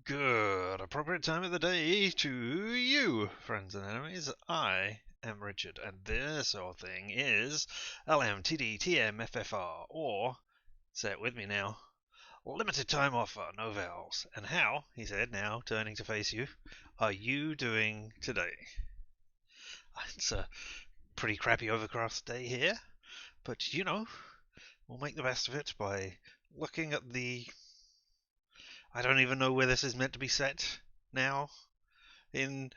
Good appropriate time of the day to you, friends and enemies. I am Richard, and this old thing is LMTDTMFFR, or, say it with me now, limited time offer, no vowels. And how, he said, now turning to face you, are you doing today? It's a pretty crappy overcast day here, but you know, we'll make the best of it by looking at the... I don't even know where this is meant to be set now. In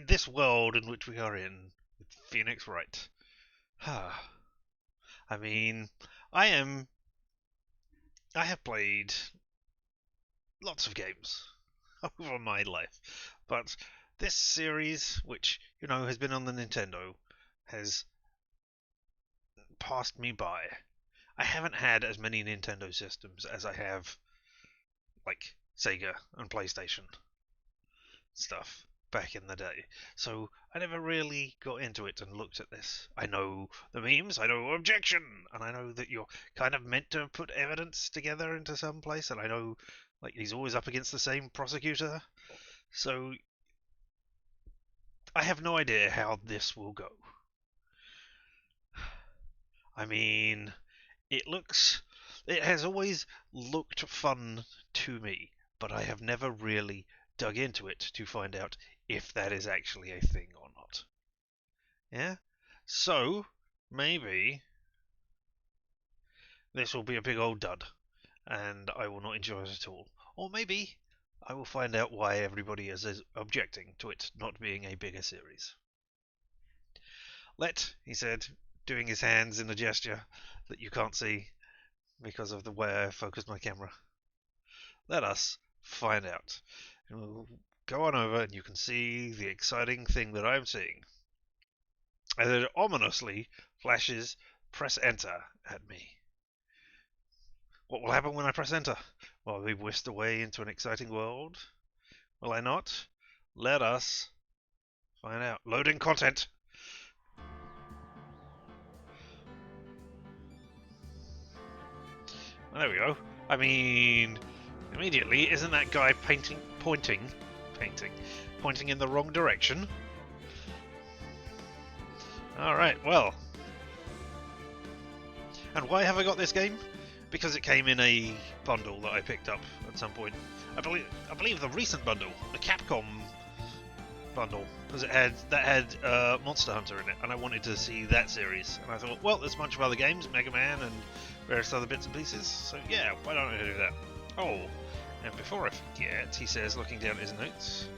this world in which we are in, with Phoenix Wright. I mean, I have played lots of games over my life, but this series, which has been on the Nintendo, has passed me by. I haven't had as many Nintendo systems as I have, like, Sega and PlayStation stuff back in the day. So I never really got into it and looked at this. I know the memes, I know objection, and I know that you're kind of meant to put evidence together into some place, and I know like he's always up against the same prosecutor. So I have no idea how this will go. I mean, it has always looked fun to me, but I have never really dug into it to find out if that is actually a thing or not. Yeah? So, maybe this will be a big old dud, and I will not enjoy it at all. Or maybe I will find out why everybody is objecting to it not being a bigger series. He said, doing his hands in a gesture that you can't see because of the way I focused my camera. Let us find out. And we'll go on over and you can see the exciting thing that I'm seeing. As it ominously flashes press enter at me. What will happen when I press enter? Will I be whisked away into an exciting world? Will I not? Let us find out. Loading content. Well, there we go. I mean, immediately, isn't that guy pointing in the wrong direction? Alright, well. And why have I got this game? Because it came in a bundle that I picked up at some point. I believe the recent bundle, the Capcom bundle, because that had Monster Hunter in it, and I wanted to see that series. And I thought, well, there's a bunch of other games, Mega Man and various other bits and pieces, so yeah, why don't I do that? Oh, and before I forget, he says, looking down at his notes,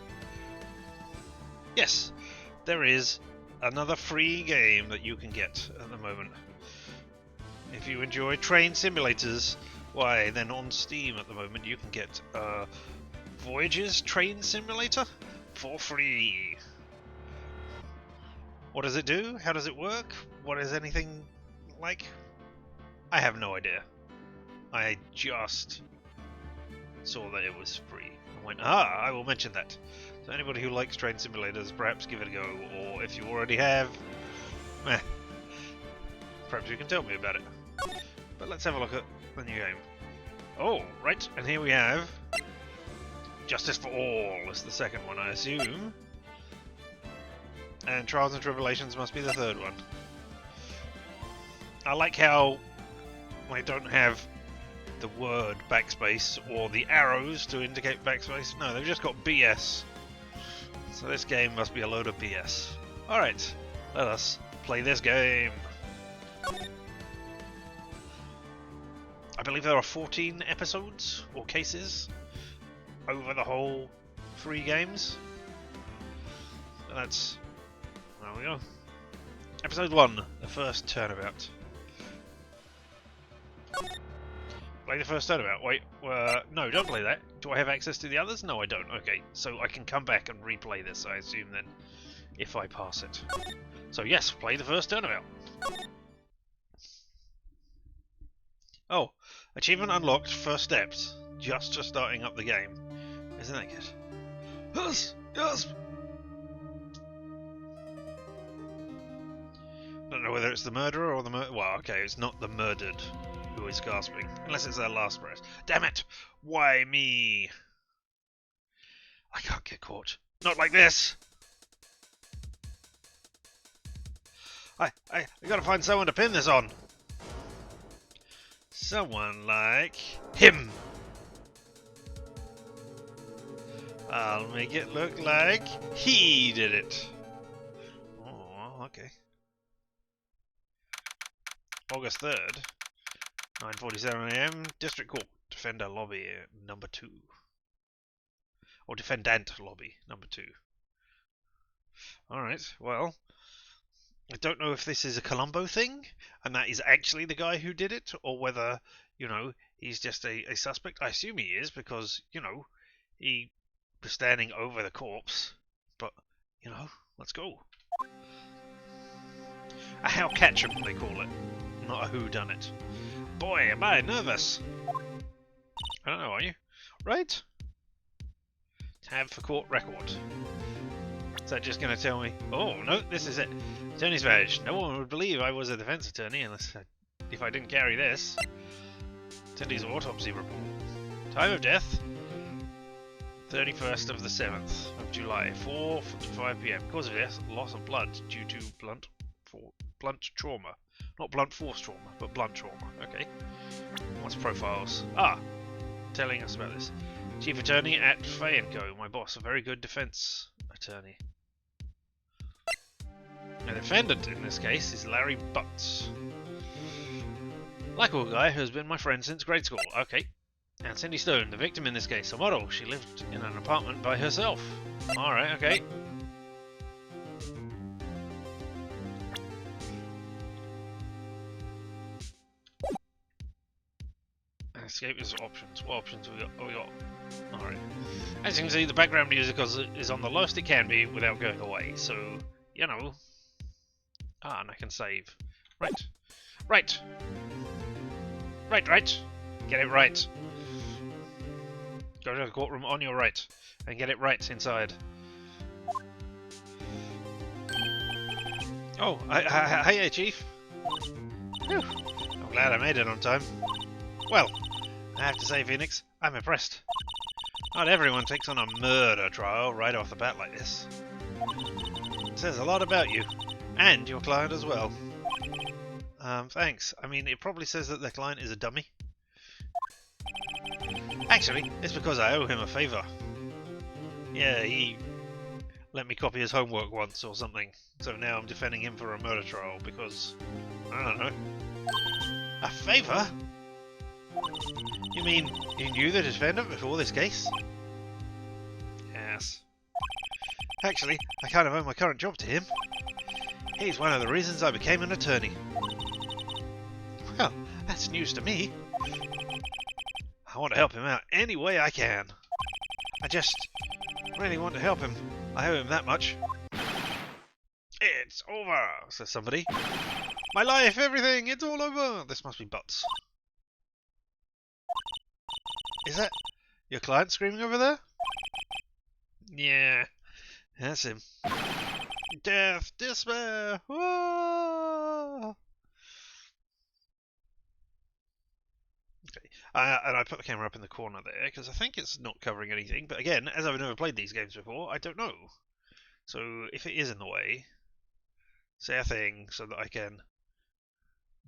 yes, there is another free game that you can get at the moment. If you enjoy train simulators, why, then on Steam at the moment you can get Voyager's Train Simulator for free. What does it do? How does it work? What is anything like? I have no idea. I just saw that it was free and went, I will mention that. So anybody who likes train simulators, perhaps give it a go, or if you already have, perhaps you can tell me about it. But let's have a look at the new game. Oh, right, and here we have Justice for All is the second one, I assume. And Trials and Tribulations must be the third one. I like how I don't have the word backspace or the arrows to indicate backspace. No, they've just got BS. So this game must be a load of BS. Alright, let us play this game. I believe there are 14 episodes or cases over the whole 3 games. And that's... there we go. Episode 1, the first turnabout. Play the first turnabout. Wait, no, don't play that. Do I have access to the others? No, I don't. Okay, so I can come back and replay this, I assume, then, if I pass it. So yes, play the first turnabout. Oh, achievement unlocked, first steps. Just starting up the game. Isn't that good? Yes! Yes! Don't know whether it's the murderer or the well, okay, it's not the murdered who is gasping. Unless it's their last breath. Damn it! Why me? I can't get caught. Not like this! I gotta find someone to pin this on. Someone like him. I'll make it look like he did it. Oh, okay. August 3rd, 9:47 AM, District Court, Defender Lobby number 2. Or Defendant Lobby number 2. Alright, well, I don't know if this is a Columbo thing, and that is actually the guy who did it, or whether, you know, he's just a suspect. I assume he is, because, you know, he was standing over the corpse. But, you know, let's go. A how catch 'em, they call it. Not a who done it. Boy, am I nervous. I don't know, are you? Right? Tab for court record. Is that just going to tell me? Oh, no, this is it. Attorney's badge. No one would believe I was a defense attorney if I didn't carry this. Attorney's autopsy report. Time of death? 31st of the 7th of July, 4:55 PM. Cause of death, loss of blood due to blunt trauma. Not blunt force trauma, but blunt trauma. Okay. What's profiles? Ah, telling us about this. Chief attorney at Fay & Co. My boss, a very good defense attorney. The defendant in this case is Larry Butts. Likable guy who has been my friend since grade school. Okay. And Cindy Stone, the victim in this case, a model. She lived in an apartment by herself. Alright, okay. Escape is options. What options we got? Oh, we got. Alright. As you can see, the background music is on the lowest it can be without going away. So, you know. Ah, and I can save. Right. Right. Right. Get it right. Go to the courtroom on your right. And get it right inside. Oh, hey, Chief. Whew. I'm glad I made it on time. Well, I have to say, Phoenix, I'm impressed. Not everyone takes on a murder trial right off the bat like this. It says a lot about you. And your client as well. Thanks. I mean, it probably says that the client is a dummy. Actually, it's because I owe him a favour. Yeah, he let me copy his homework once or something. So now I'm defending him for a murder trial because... I don't know. A favour? You mean you knew the defendant before this case? Yes. Actually, I kind of owe my current job to him. He's one of the reasons I became an attorney. Well, that's news to me. I want to help him out any way I can. I just really want to help him. I owe him that much. It's over, says somebody. My life, everything, it's all over. This must be Butts. Is that your client screaming over there? Yeah, that's him. Death, despair. Whoa! Okay, and I put the camera up in the corner there because I think it's not covering anything. But again, as I've never played these games before, I don't know. So if it is in the way, say a thing so that I can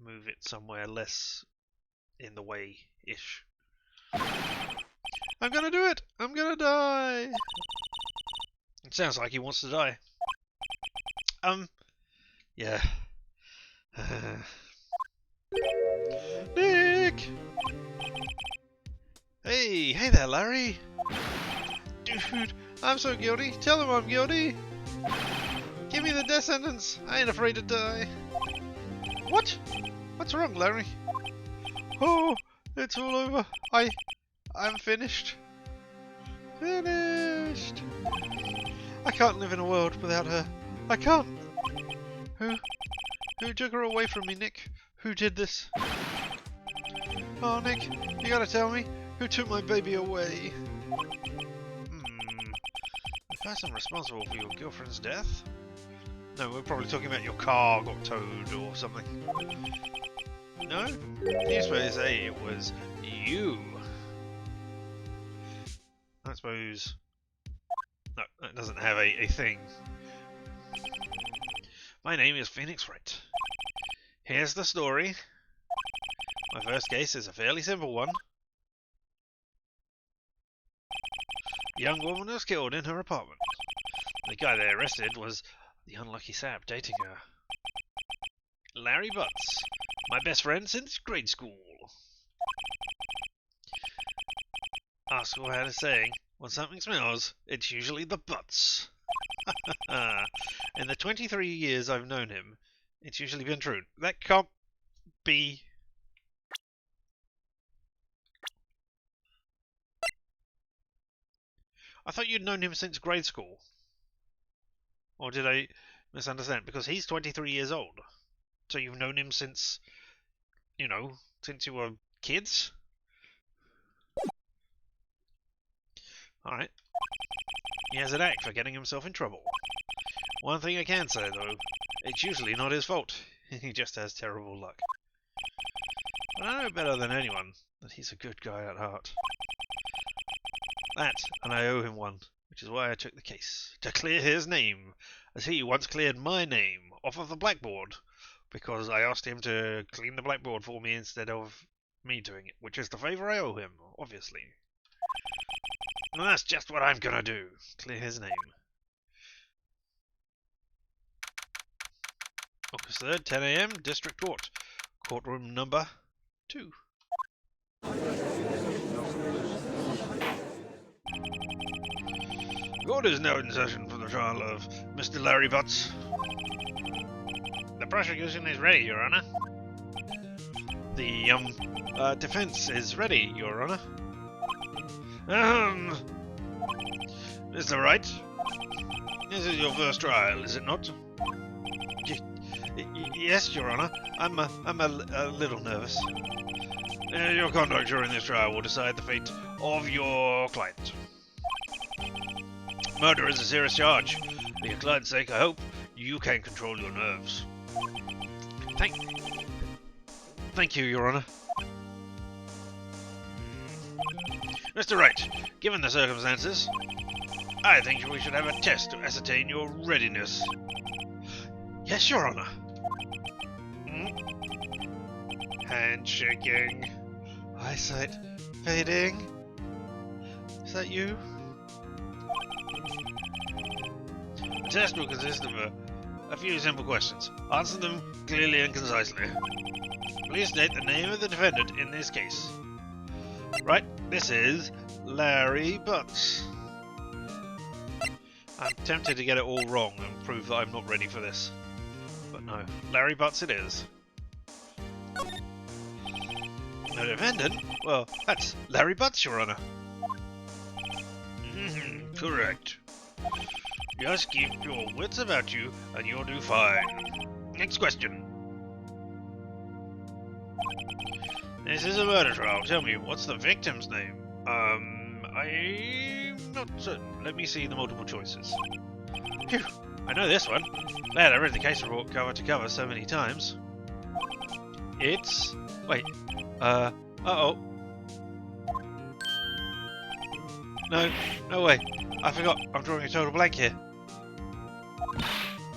move it somewhere less in the way-ish. I'm gonna do it! I'm gonna die! It sounds like he wants to die. Yeah. Nick! Hey there, Larry! Dude, I'm so guilty. Tell him I'm guilty. Give me the death sentence. I ain't afraid to die. What? What's wrong, Larry? Oh, it's all over. I'm finished. Finished. I can't live in a world without her. I can't. Who took her away from me, Nick? Who did this? Oh, Nick, you gotta tell me. Who took my baby away? The person responsible for your girlfriend's death? No, we're probably talking about your car got towed or something. No? Newspapers say it was you. I suppose No, that doesn't have a thing. My name is Phoenix Wright. Here's the story. My first case is a fairly simple one. A young woman was killed in her apartment. The guy they arrested was the unlucky sap dating her. Larry Butts, my best friend since grade school. Oscar had a saying, when something smells, it's usually the butts. In the 23 years I've known him, it's usually been true. That can't be... I thought you'd known him since grade school. Or did I misunderstand? Because he's 23 years old. So you've known him since, you know, since you were kids? Alright. He has an act for getting himself in trouble. One thing I can say, though, it's usually not his fault. He just has terrible luck. But I know better than anyone that he's a good guy at heart. That, and I owe him one, which is why I took the case. To clear his name, as he once cleared my name off of the blackboard, because I asked him to clean the blackboard for me instead of me doing it, which is the favour I owe him, obviously. And that's just what I'm gonna do. Clear his name. August 3rd, 10 AM, District Court. Courtroom number 2. Court is now in session for the trial of Mr. Larry Butts. The prosecution is ready, Your Honour. The, defence is ready, Your Honour. Mr. Wright, this is your first trial, is it not? Yes, Your Honour. I'm a little nervous. Your conduct during this trial will decide the fate of your client. Murder is a serious charge. For your client's sake, I hope you can control your nerves. Thank you, Your Honour. Mr. Wright, given the circumstances, I think we should have a test to ascertain your readiness. Yes, Your Honour. Handshaking. Eyesight fading. Is that you? The test will consist of a few simple questions. Answer them clearly and concisely. Please state the name of the defendant in this case. Right, this is Larry Butts. I'm tempted to get it all wrong and prove that I'm not ready for this. But no, Larry Butts it is. The defendant? Well, that's Larry Butts, Your Honour. Correct. Just keep your wits about you and you'll do fine. Next question. This is a murder trial. Tell me, what's the victim's name? I'm not certain. Let me see the multiple choices. Phew, I know this one. Glad I read the case report cover to cover so many times. It's... wait. Uh-oh. No way. I forgot. I'm drawing a total blank here.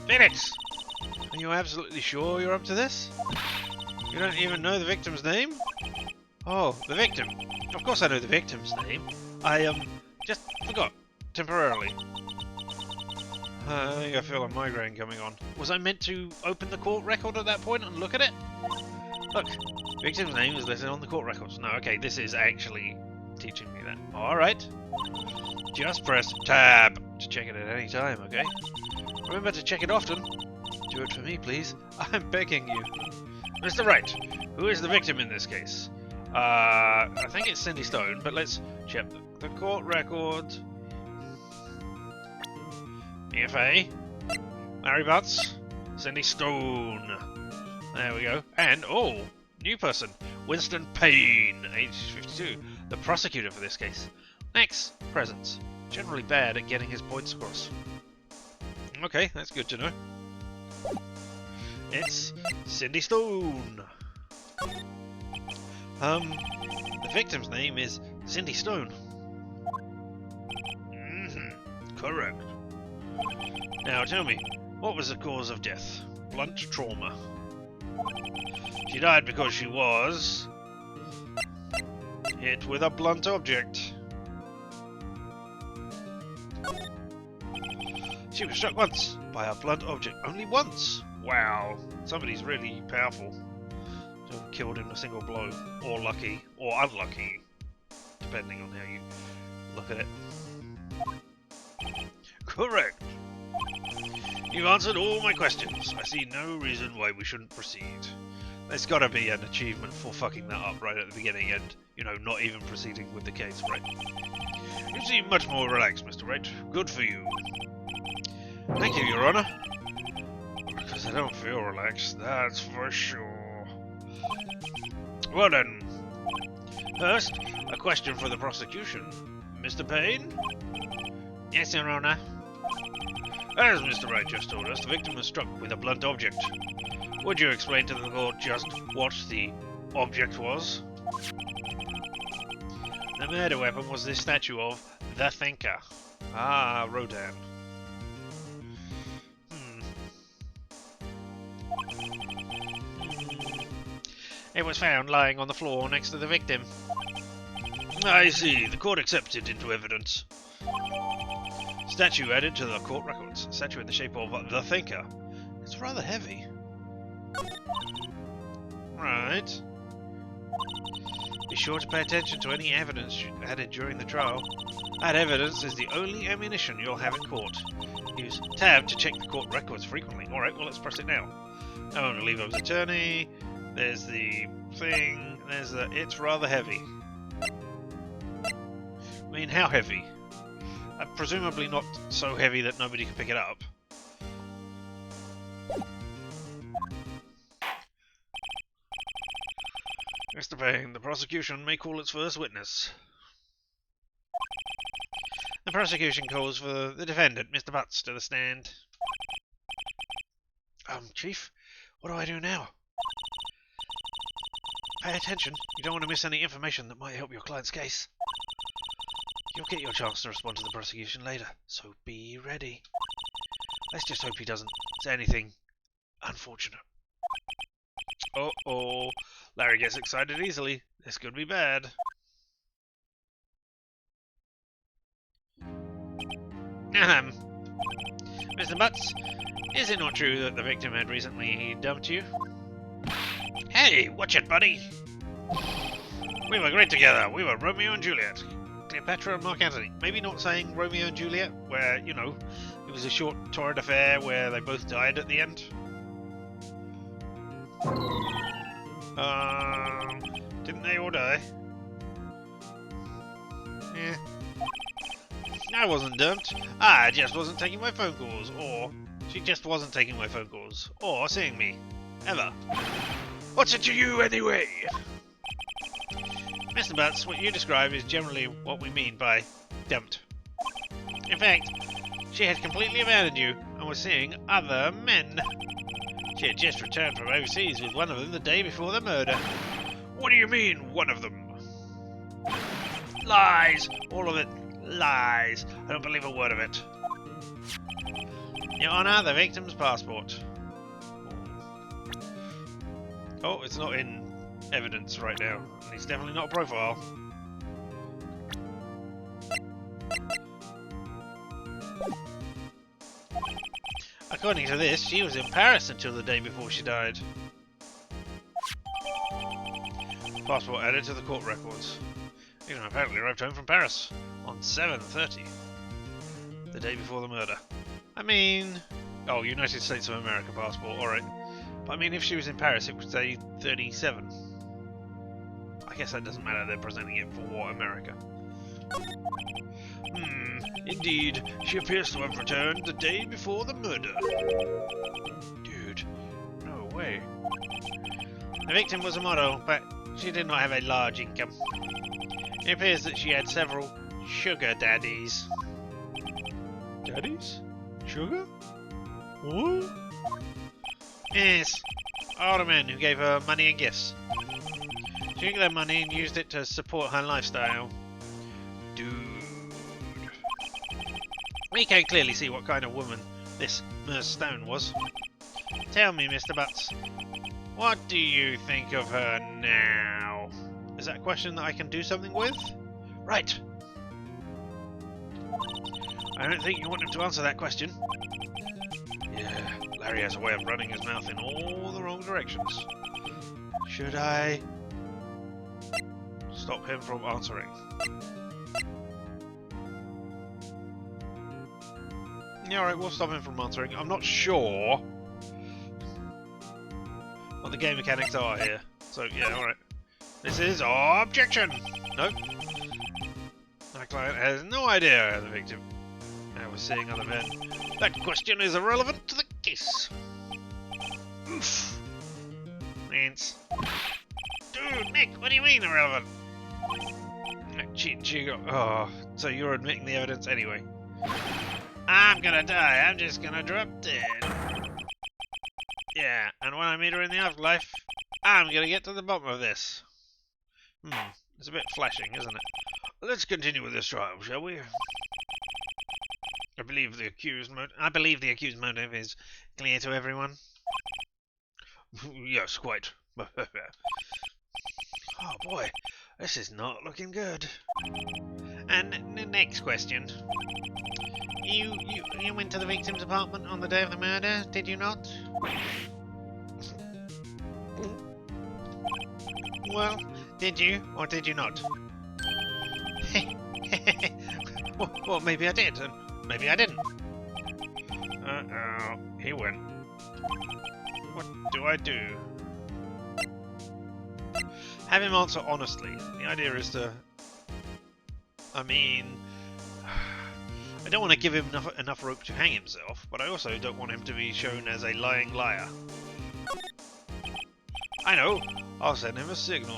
Phoenix! Are you absolutely sure you're up to this? You don't even know the victim's name? Oh, the victim. Of course I know the victim's name. I, just forgot. Temporarily. I think I feel a migraine coming on. Was I meant to open the court record at that point and look at it? Look, victim's name is listed on the court records. No, okay, this is actually teaching me that. Alright. Just press tab to check it at any time, okay? Remember to check it often. Do it for me, please. I'm begging you. Mr. Wright, who is the victim in this case? I think it's Cindy Stone, but let's check the court record. EFA, Larry Butts, Cindy Stone. There we go. And, oh, new person, Winston Payne, age 52, the prosecutor for this case. Next, presence. Generally bad at getting his points across. Okay, that's good to know. It's Cindy Stone. The victim's name is Cindy Stone. Correct. Now tell me, what was the cause of death? Blunt trauma. She died because she was hit with a blunt object. She was struck once by a blunt object. Only once? Wow. Somebody's really powerful to have killed in a single blow. Or lucky. Or unlucky. Depending on how you look at it. Correct. You've answered all my questions. I see no reason why we shouldn't proceed. There's gotta be an achievement for fucking that up right at the beginning and, you know, not even proceeding with the case, right? You seem much more relaxed, Mr. Wright. Good for you. Thank you, Your Honor. Because I don't feel relaxed, that's for sure. Well then. First, a question for the prosecution. Mr. Payne? Yes, Your Honor. As Mr. Wright just told us, the victim was struck with a blunt object. Would you explain to the court just what the object was? The murder weapon was this statue of the Thinker. Ah, Rodin. It was found lying on the floor next to the victim. I see. The court accepts it into evidence. Statue added to the court records. Statue in the shape of the Thinker. It's rather heavy. Right. Be sure to pay attention to any evidence added during the trial. That evidence is the only ammunition you'll have in court. Use tab to check the court records frequently. Alright, well let's press it now. I won't believe I was attorney. There's the thing. There's the... It's rather heavy. I mean, how heavy? Presumably not so heavy that nobody can pick it up. Mr. Payne, the prosecution may call its first witness. The prosecution calls for the defendant, Mr. Butts, to the stand. Chief, what do I do now? Pay attention. You don't want to miss any information that might help your client's case. You'll get your chance to respond to the prosecution later, so be ready. Let's just hope he doesn't say anything unfortunate. Uh-oh. Larry gets excited easily. This could be bad. Mr. Butts, is it not true that the victim had recently dumped you? Hey, watch it, buddy! We were great together. We were Romeo and Juliet. Cleopatra and Mark Antony. Maybe not saying Romeo and Juliet, where, you know, it was a short torrid affair where they both died at the end. Didn't they all die? Yeah. I wasn't dumped. I just wasn't taking my phone calls, or she just wasn't taking my phone calls, or seeing me. Ever. What's it to you, anyway? Mr. Butts, what you describe is generally what we mean by dumped. In fact, she had completely abandoned you and was seeing other men. She had just returned from overseas with one of them the day before the murder. What do you mean, one of them? Lies! All of it. Lies. I don't believe a word of it. Your Honor, the victim's passport. Oh, it's not in evidence right now. It's definitely not a profile. According to this, she was in Paris until the day before she died. Passport added to the court records. Victim apparently arrived home from Paris on 7:30, the day before the murder. I mean... Oh, United States of America passport, alright. But I mean, if she was in Paris, it would say 37. I guess that doesn't matter, they're presenting it for America. Indeed, she appears to have returned the day before the murder. Dude, no way. The victim was a model, but she did not have a large income. It appears that she had several sugar daddies. Daddies? Sugar? What? Yes, older men who gave her money and gifts. She took their money and used it to support her lifestyle. Dude. We can clearly see what kind of woman this Miss Stone was. Tell me, Mr. Butts, what do you think of her now? Is that a question that I can do something with? Right. I don't think you want him to answer that question. Yeah, Larry has a way of running his mouth in all the wrong directions. Should I stop him from answering? Yeah, alright, we'll stop him from answering. I'm not sure what the game mechanics are here. So, yeah, alright. This is objection! Nope. My client has no idea the victim. I was seeing other men. That question is irrelevant to the case. Oof. Nance. Dude, Nick, what do you mean irrelevant? Cheat. Oh, so you're admitting the evidence anyway. I'm gonna die. I'm just gonna drop dead. Yeah, and when I meet her in the afterlife, I'm gonna get to the bottom of this. It's a bit flashing, isn't it? Let's continue with this trial, shall we? I believe the accused motive is clear to everyone. Yes, quite. Oh boy, this is not looking good. And the next question. You went to the victim's apartment on the day of the murder, did you not? Well, did you or did you not? Well, maybe I did, and maybe I didn't. Uh-oh, he went. What do I do? Have him answer honestly. The idea is to... I don't want to give him enough rope to hang himself, but I also don't want him to be shown as a lying liar. I know! I'll send him a signal.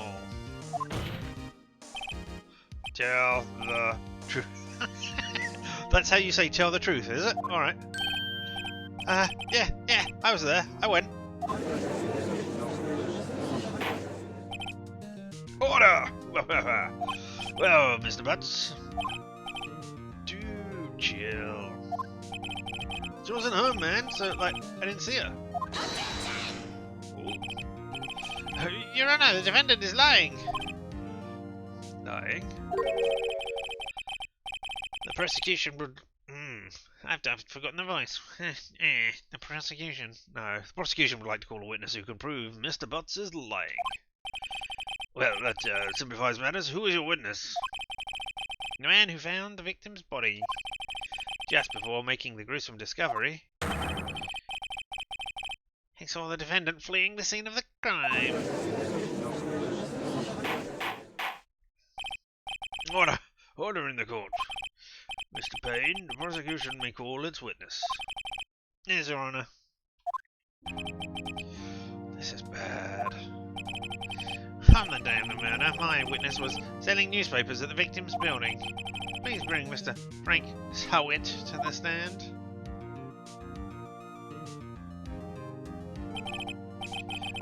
Tell the truth. That's how you say tell the truth, is it? Alright. Yeah, I was there. I went. Order! Well, Mr. Butts. Do chill. She wasn't home, man, so, like, I didn't see her. Ooh. Your Honor, the defendant is lying. Lying? The prosecution would... I've forgotten the voice. The prosecution... No, the prosecution would like to call a witness who can prove Mr. Butts is lying. Well, that simplifies matters. Who is your witness? The man who found the victim's body. Just before making the gruesome discovery, he saw the defendant fleeing the scene of the crime. Order! Order in the court. Mr. Payne, the prosecution may call its witness. Yes, Your Honor. This is bad. On the day of the murder, my witness was selling newspapers at the victim's building. Please bring Mr. Frank Howitt to the stand.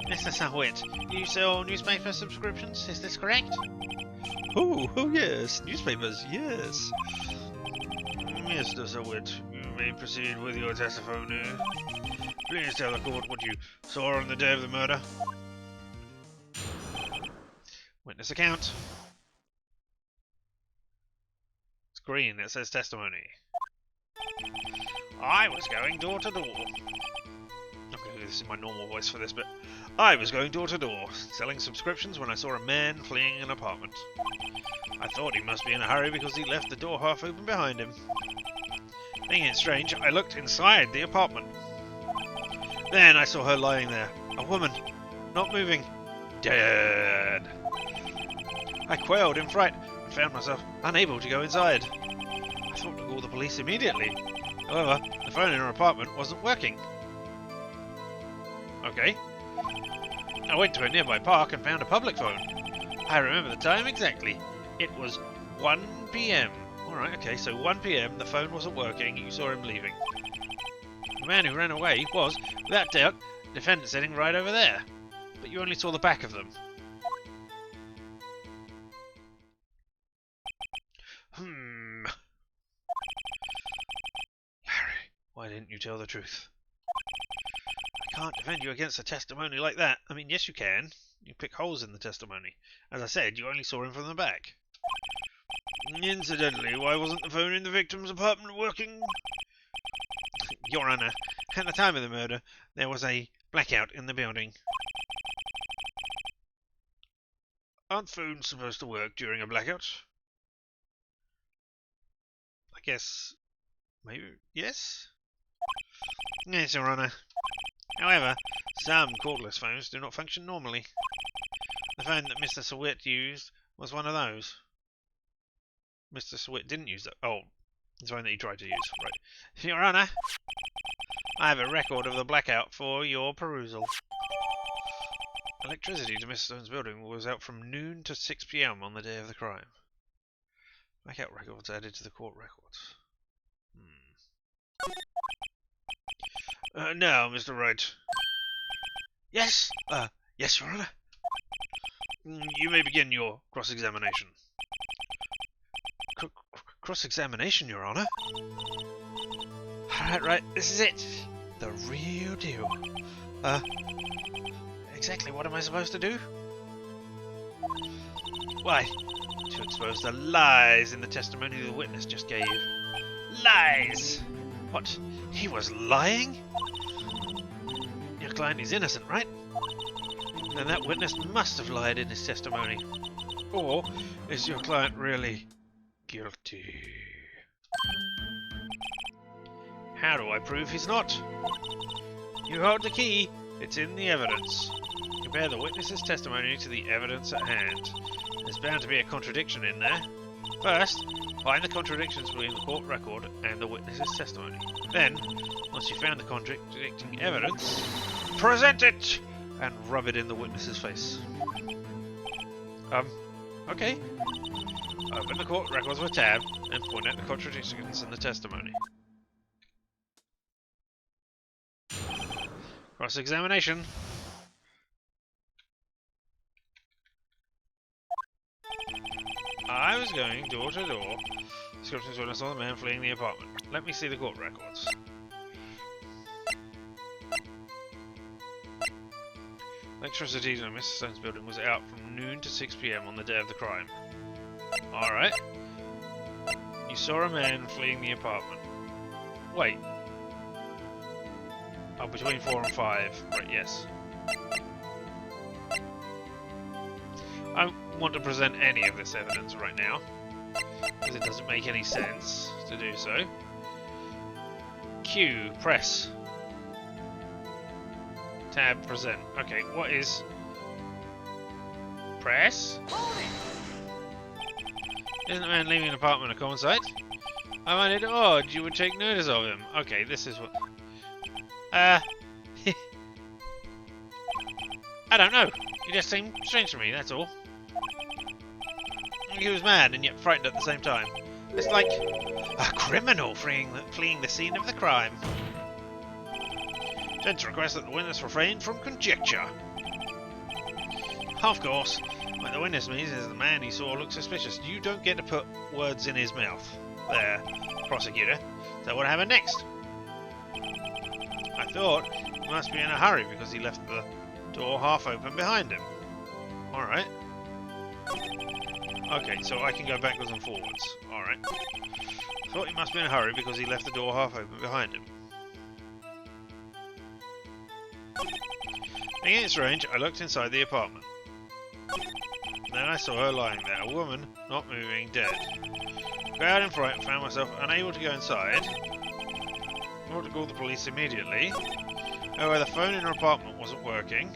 Mr. Howitt, you sell newspaper subscriptions, is this correct? Oh yes, newspapers, yes. Mr. Howitt, you may proceed with your testimony. Please tell the court what you saw on the day of the murder. Witness account. It's green, it says testimony. I was going door to door. Okay, this is my normal voice for this bit. I was going door to door, selling subscriptions when I saw a man fleeing an apartment. I thought he must be in a hurry because he left the door half open behind him. Thinking it strange, I looked inside the apartment. Then I saw her lying there. A woman, not moving. Dead. I quailed in fright and found myself unable to go inside. I thought to call the police immediately. However, the phone in her apartment wasn't working. Okay. I went to a nearby park and found a public phone. I remember the time exactly. It was 1 PM. Alright, okay, so 1 PM, the phone wasn't working, you saw him leaving. The man who ran away was, without doubt, the defendant sitting right over there. But you only saw the back of them. didn't you tell the truth? I can't defend you against a testimony like that. I mean, yes you can. You pick holes in the testimony. As I said, you only saw him from the back. Incidentally, why wasn't the phone in the victim's apartment working? Your Honour, at the time of the murder, there was a blackout in the building. Aren't phones supposed to work during a blackout? I guess... maybe... yes? Yes, Your Honour. However, some cordless phones do not function normally. The phone that Mr. Sweat used was one of those. Mr. Sweat didn't use that. Oh, it's the one that he tried to use. Right. Your Honour, I have a record of the blackout for your perusal. Electricity to Mr. Stone's building was out from noon to 6 p.m. on the day of the crime. Blackout records added to the court records. Now, Mr. Wright. Yes? Yes, Your Honour. You may begin your cross-examination. Cross-examination, Your Honour? Right, this is it. The real deal. Exactly what am I supposed to do? Why, to expose the lies in the testimony the witness just gave. Lies! What? He was lying? Your client is innocent, right? Then that witness must have lied in his testimony. Or is your client really guilty? How do I prove he's not? You hold the key. It's in the evidence. Compare the witness's testimony to the evidence at hand. There's bound to be a contradiction in there. First, find the contradictions between the court record and the witness's testimony. Then, once you've found the contradicting evidence, present it and rub it in the witness's face. Okay. Open the court records with a tab and point out the contradictions in the testimony. Cross-examination. I was going door to door. Descriptions when I saw the man fleeing the apartment. Let me see the court records. Electricity in Mr. Stone's building was out from noon to 6 p.m. on the day of the crime. Alright. You saw a man fleeing the apartment. Wait. Oh, between 4 and 5. Right, yes. I don't want to present any of this evidence right now, because it doesn't make any sense to do so. Q, press. Tab, present. Okay, what is... press? Isn't the man leaving an apartment a common sight? I find it odd you would take notice of him. Okay, this is what... I don't know. He just seemed strange to me, that's all. He was mad and yet frightened at the same time. It's like a criminal fleeing the scene of the crime. Judge requests that the witness refrain from conjecture. Of course, what the witness means is the man he saw looked suspicious. You don't get to put words in his mouth. There, prosecutor. So what happened next? I thought he must be in a hurry because he left the door half open behind him. Alright. Okay, so I can go backwards and forwards. Alright. Thought he must be in a hurry because he left the door half open behind him. Thinking it strange, I looked inside the apartment. Then I saw her lying there, a woman, not moving, dead. Crowd in fright, found myself unable to go inside. I had to call the police immediately. However, the phone in her apartment wasn't working.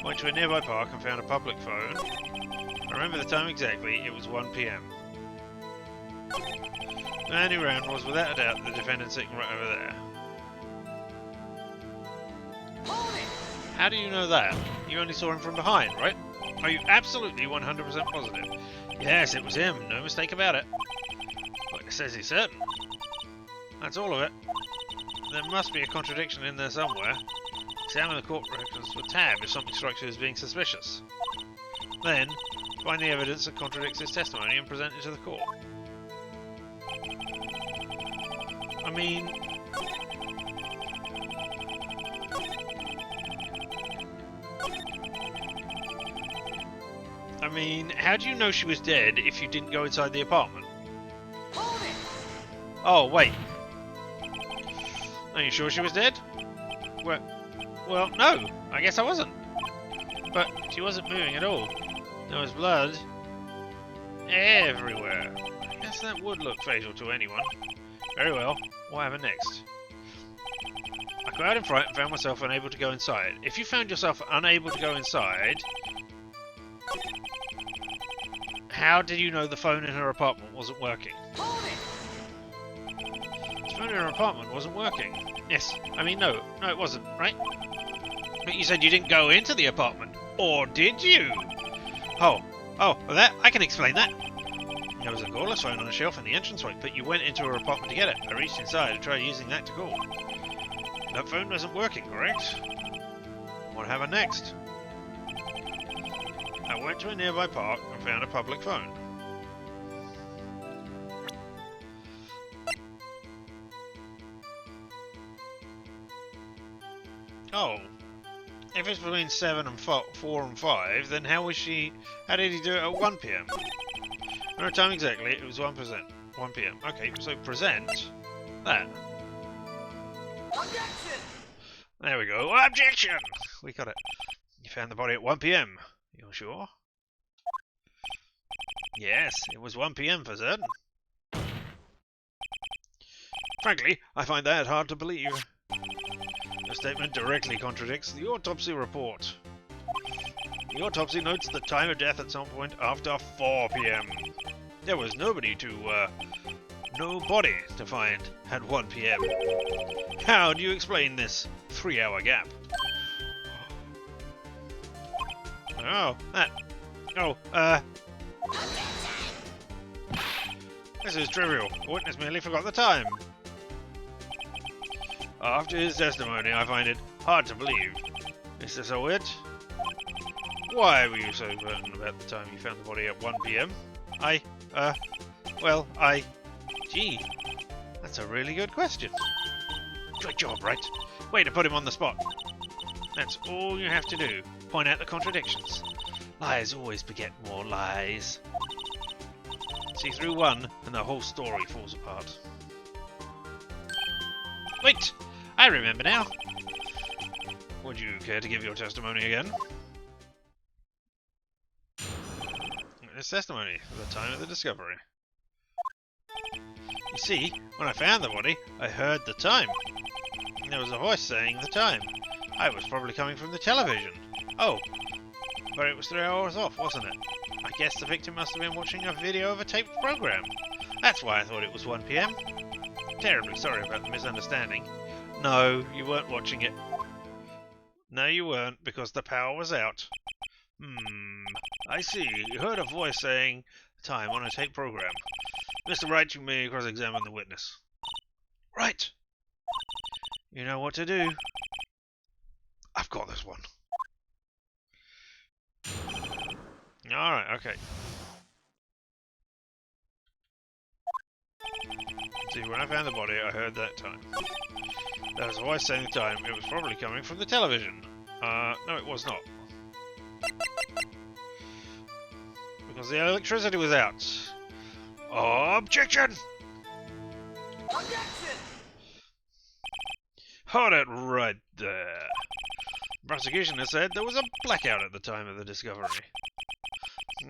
Went to a nearby park and found a public phone. I remember the time exactly, it was 1 p.m. The man who ran was without a doubt the defendant sitting right over there. How do you know that? You only saw him from behind, right? Are you absolutely 100% positive? Yes, it was him, no mistake about it. Witness says he's certain. That's all of it. There must be a contradiction in there somewhere. Examine the court records with tab if something strikes you as being suspicious. Then, find the evidence that contradicts his testimony and present it to the court. I mean, I mean, how do you know she was dead if you didn't go inside the apartment? Oh, wait. Are you sure she was dead? Well, no. I guess I wasn't. But she wasn't moving at all. There was blood everywhere. I guess that would look fatal to anyone. Very well. What happened next? I got out in fright and found myself unable to go inside. If you found yourself unable to go inside, how did you know the phone in her apartment wasn't working? The phone in her apartment wasn't working. Yes. I mean, no, it wasn't, right? But you said you didn't go into the apartment. Or did you? Oh, that, I can explain that. There was a cordless phone on a shelf in the entranceway, but you went into her apartment to get it. I reached inside and tried using that to call. That phone wasn't working, correct? What happened next? I went to a nearby park and found a public phone. Oh. If it's between 7 and 4 and 5, then how did he do it at 1 PM? No time exactly, it was 1 PM. Okay, so present that. Objection! There we go. Objection! We got it. You found the body at 1 PM. You're sure? Yes, it was 1 PM for certain. Frankly, I find that hard to believe. The statement directly contradicts the autopsy report. The autopsy notes the time of death at some point after 4 PM. There was no body to find at 1 PM. How do you explain this 3-hour gap? This is trivial. The witness merely forgot the time. After his testimony, I find it hard to believe. Mr. Sowit, why were you so certain about the time you found the body at 1 PM? Gee, that's a really good question. Good job, Wright. Way to put him on the spot. That's all you have to do. Point out the contradictions. Lies always beget more lies. See through one, and the whole story falls apart. Wait! I remember now. Would you care to give your testimony again? Witness testimony for the time of the discovery. You see, when I found the body, I heard the time. There was a voice saying the time. I was probably coming from the television. Oh, but it was 3 hours off, wasn't it? I guess the victim must have been watching a video of a taped program. That's why I thought it was 1 PM. Terribly sorry about the misunderstanding. No, you weren't watching it. No, you weren't, because the power was out. I see. You heard a voice saying time on a tape program. Mr. Wright, you may cross-examine the witness. Right. You know what to do. I've got this one. Alright, okay. See, when I found the body, I heard that time. There was a voice saying the time. It was probably coming from the television. No, it was not. Because the electricity was out. Objection! Objection! Hold it right there. The prosecution has said there was a blackout at the time of the discovery.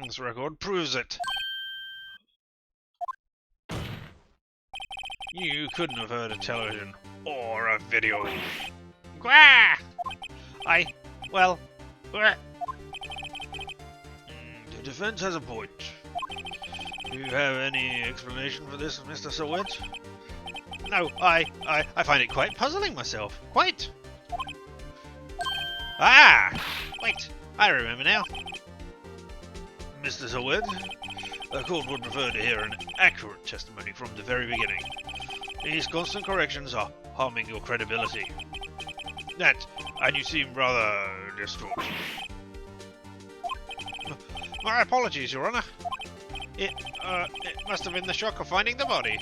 This record proves it. You couldn't have heard a television or a video. Quah! The defense has a point. Do you have any explanation for this, Mr. Sowit? No, I find it quite puzzling myself. Quite. Wait, I remember now. Mr. Sowit, the court would prefer to hear an accurate testimony from the very beginning. These constant corrections are harming your credibility. And you seem rather distraught. My apologies, Your Honor. It must have been the shock of finding the body.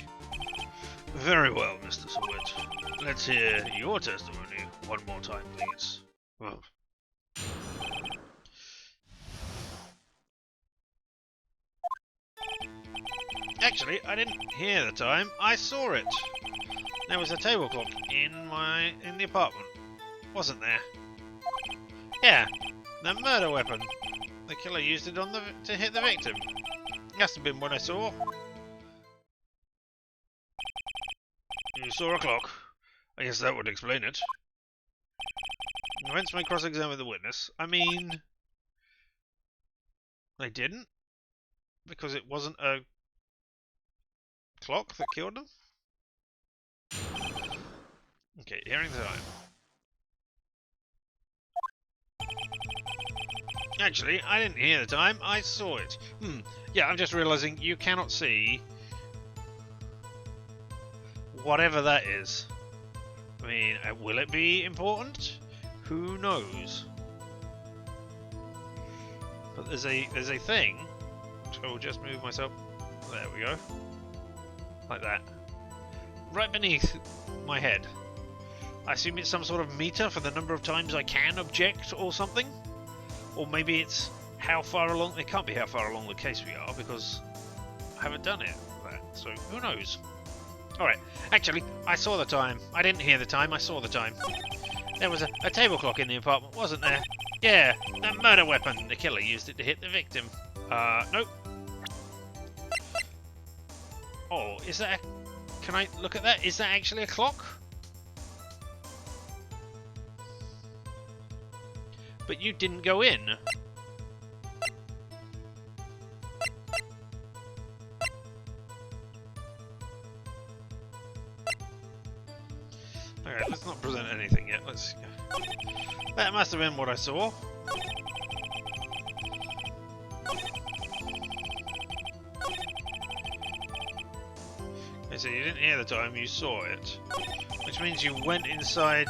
Very well, Mr. Sowit. Let's hear your testimony one more time, please. Well. Actually, I didn't hear the time. I saw it. There was a table clock in the apartment, wasn't there? Yeah, the murder weapon. The killer used it to hit the victim. Must have been what I saw. You saw a clock. I guess that would explain it. Defense may cross-examine the witness. I mean, they didn't, because it wasn't a clock that killed them. Okay, hearing the time. Actually, I didn't hear the time. I saw it. Yeah, I'm just realizing you cannot see whatever that is. I mean, will it be important? Who knows? But there's a thing, which I will just move myself. There we go, like that, right beneath my head. I assume it's some sort of meter for the number of times I can object or something, or maybe it's how far along. It can't be how far along the case we are because I haven't done it. So who knows? Alright, actually, I saw the time. I didn't hear the time, I saw the time. There was a table clock in the apartment, wasn't there? Yeah, the murder weapon. The killer used it to hit the victim. Nope. Oh, is that can I look at that? Is that actually a clock? But you didn't go in. Alright, let's not present anything yet. Let's go. That must have been what I saw. Okay, so you didn't hear the time, you saw it. Which means you went inside.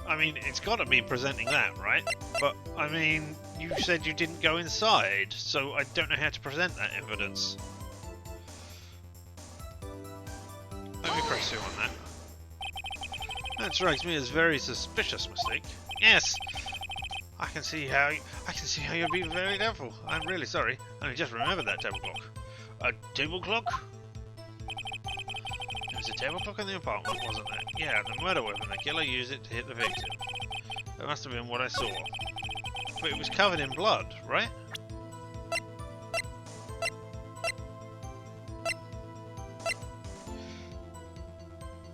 I mean, it's got to be presenting that, right? But, I mean, you said you didn't go inside, so I don't know how to present that evidence. Let me press 2 on that. That strikes me as a very suspicious mistake. Yes! I can see how you'd be very doubtful. I'm really sorry. I only just remembered that table clock. A table clock? There was a table clock in the apartment, wasn't there? Yeah, the murder weapon. The killer used it to hit the victim. That must have been what I saw. But it was covered in blood, right?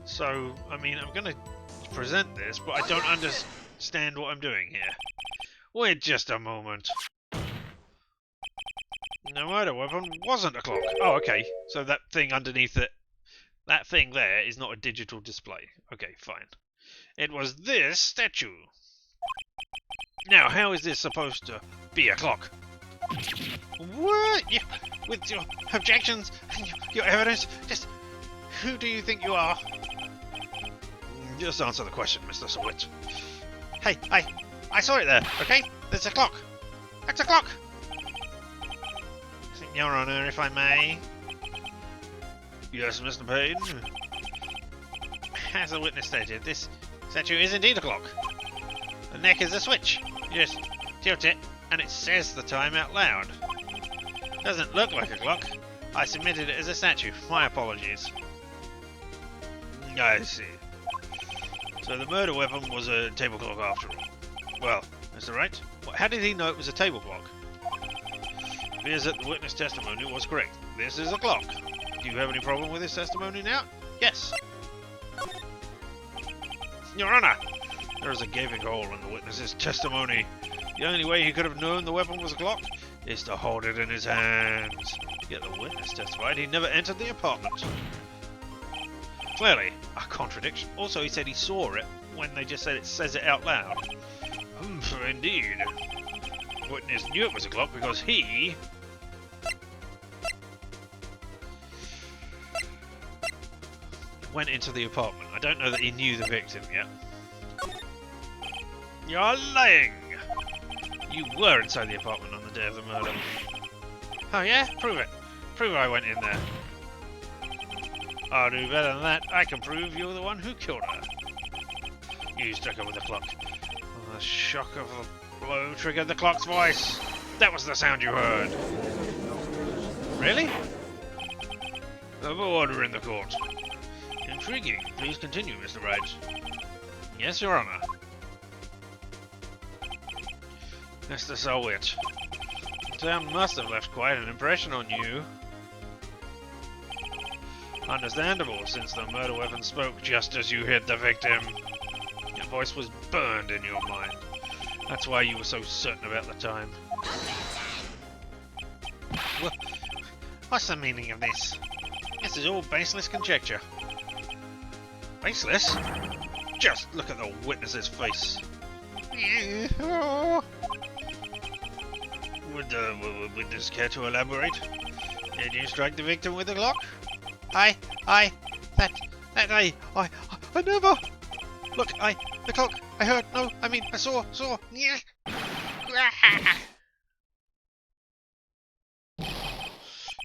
So, I mean, I'm going to present this, but I don't understand what I'm doing here. Wait just a moment. The murder weapon wasn't a clock. Oh, okay. So that thing underneath it, that thing there is not a digital display. Okay, fine. It was this statue. Now, how is this supposed to be a clock? What? You, with your objections and your evidence, just who do you think you are? Just answer the question, Mr. Switch. Hey, I saw it there, okay? There's a clock. That's a clock! Your Honour, if I may. Yes, Mr. Payne. As the witness stated, this statue is indeed a clock. The neck is a switch. You just tilt it, and it says the time out loud. Doesn't look like a clock. I submitted it as a statue. My apologies. I see. So the murder weapon was a table clock after all. Well, Mr. Wright, how did he know it was a table clock? It appears that the witness testimony was correct. This is a clock. Do you have any problem with his testimony now? Yes. Your Honour, there is a gaping hole in the witness's testimony. The only way he could have known the weapon was a clock is to hold it in his hands. Yet the witness testified he never entered the apartment. Clearly, a contradiction. Also, he said he saw it when they just said it says it out loud. Indeed. The witness knew it was a clock because he went into the apartment. I don't know that he knew the victim yet. You're lying! You were inside the apartment on the day of the murder. Oh yeah? Prove it. Prove I went in there. I'll do better than that. I can prove you're the one who killed her. You stuck her with a clock. The shock of the blow triggered the clock's voice. That was the sound you heard. Really? No order in the court. Intriguing. Please continue, Mr. Wright. Yes, Your Honor. Mr. Selwit, the town must have left quite an impression on you. Understandable, since the murder weapon spoke just as you hit the victim. Your voice was burned in your mind. That's why you were so certain about the time. What's the meaning of this? This is all baseless conjecture. Baseless? Just look at the witness's face. Would the witness care to elaborate? Did you strike the victim with the clock? I never. Look, the clock. I heard. No, I mean, I saw. Yeah.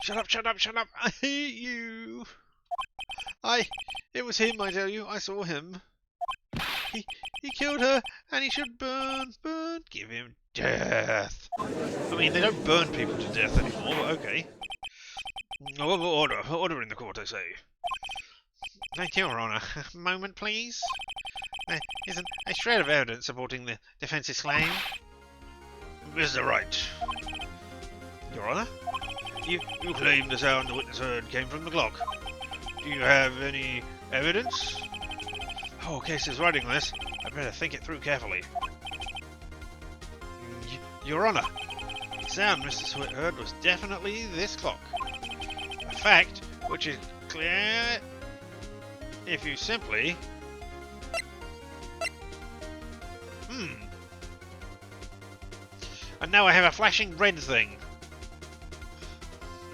Shut up! I hate you. It was him. I tell you, I saw him. He killed her, and he should burn. Give him death. I mean, they don't burn people to death anymore, but okay. Order in the court, I say. Thank you, Your Honour. A moment, please. There isn't a shred of evidence supporting the defence's claim. Mr. Wright. Your Honour? You claim the sound the witness heard came from the clock. Do you have any evidence? Oh, case is writing this. I'd better think it through carefully. Your Honour, the sound Mr. Swit heard was definitely this clock. A fact which is clear if you simply... And now I have a flashing red thing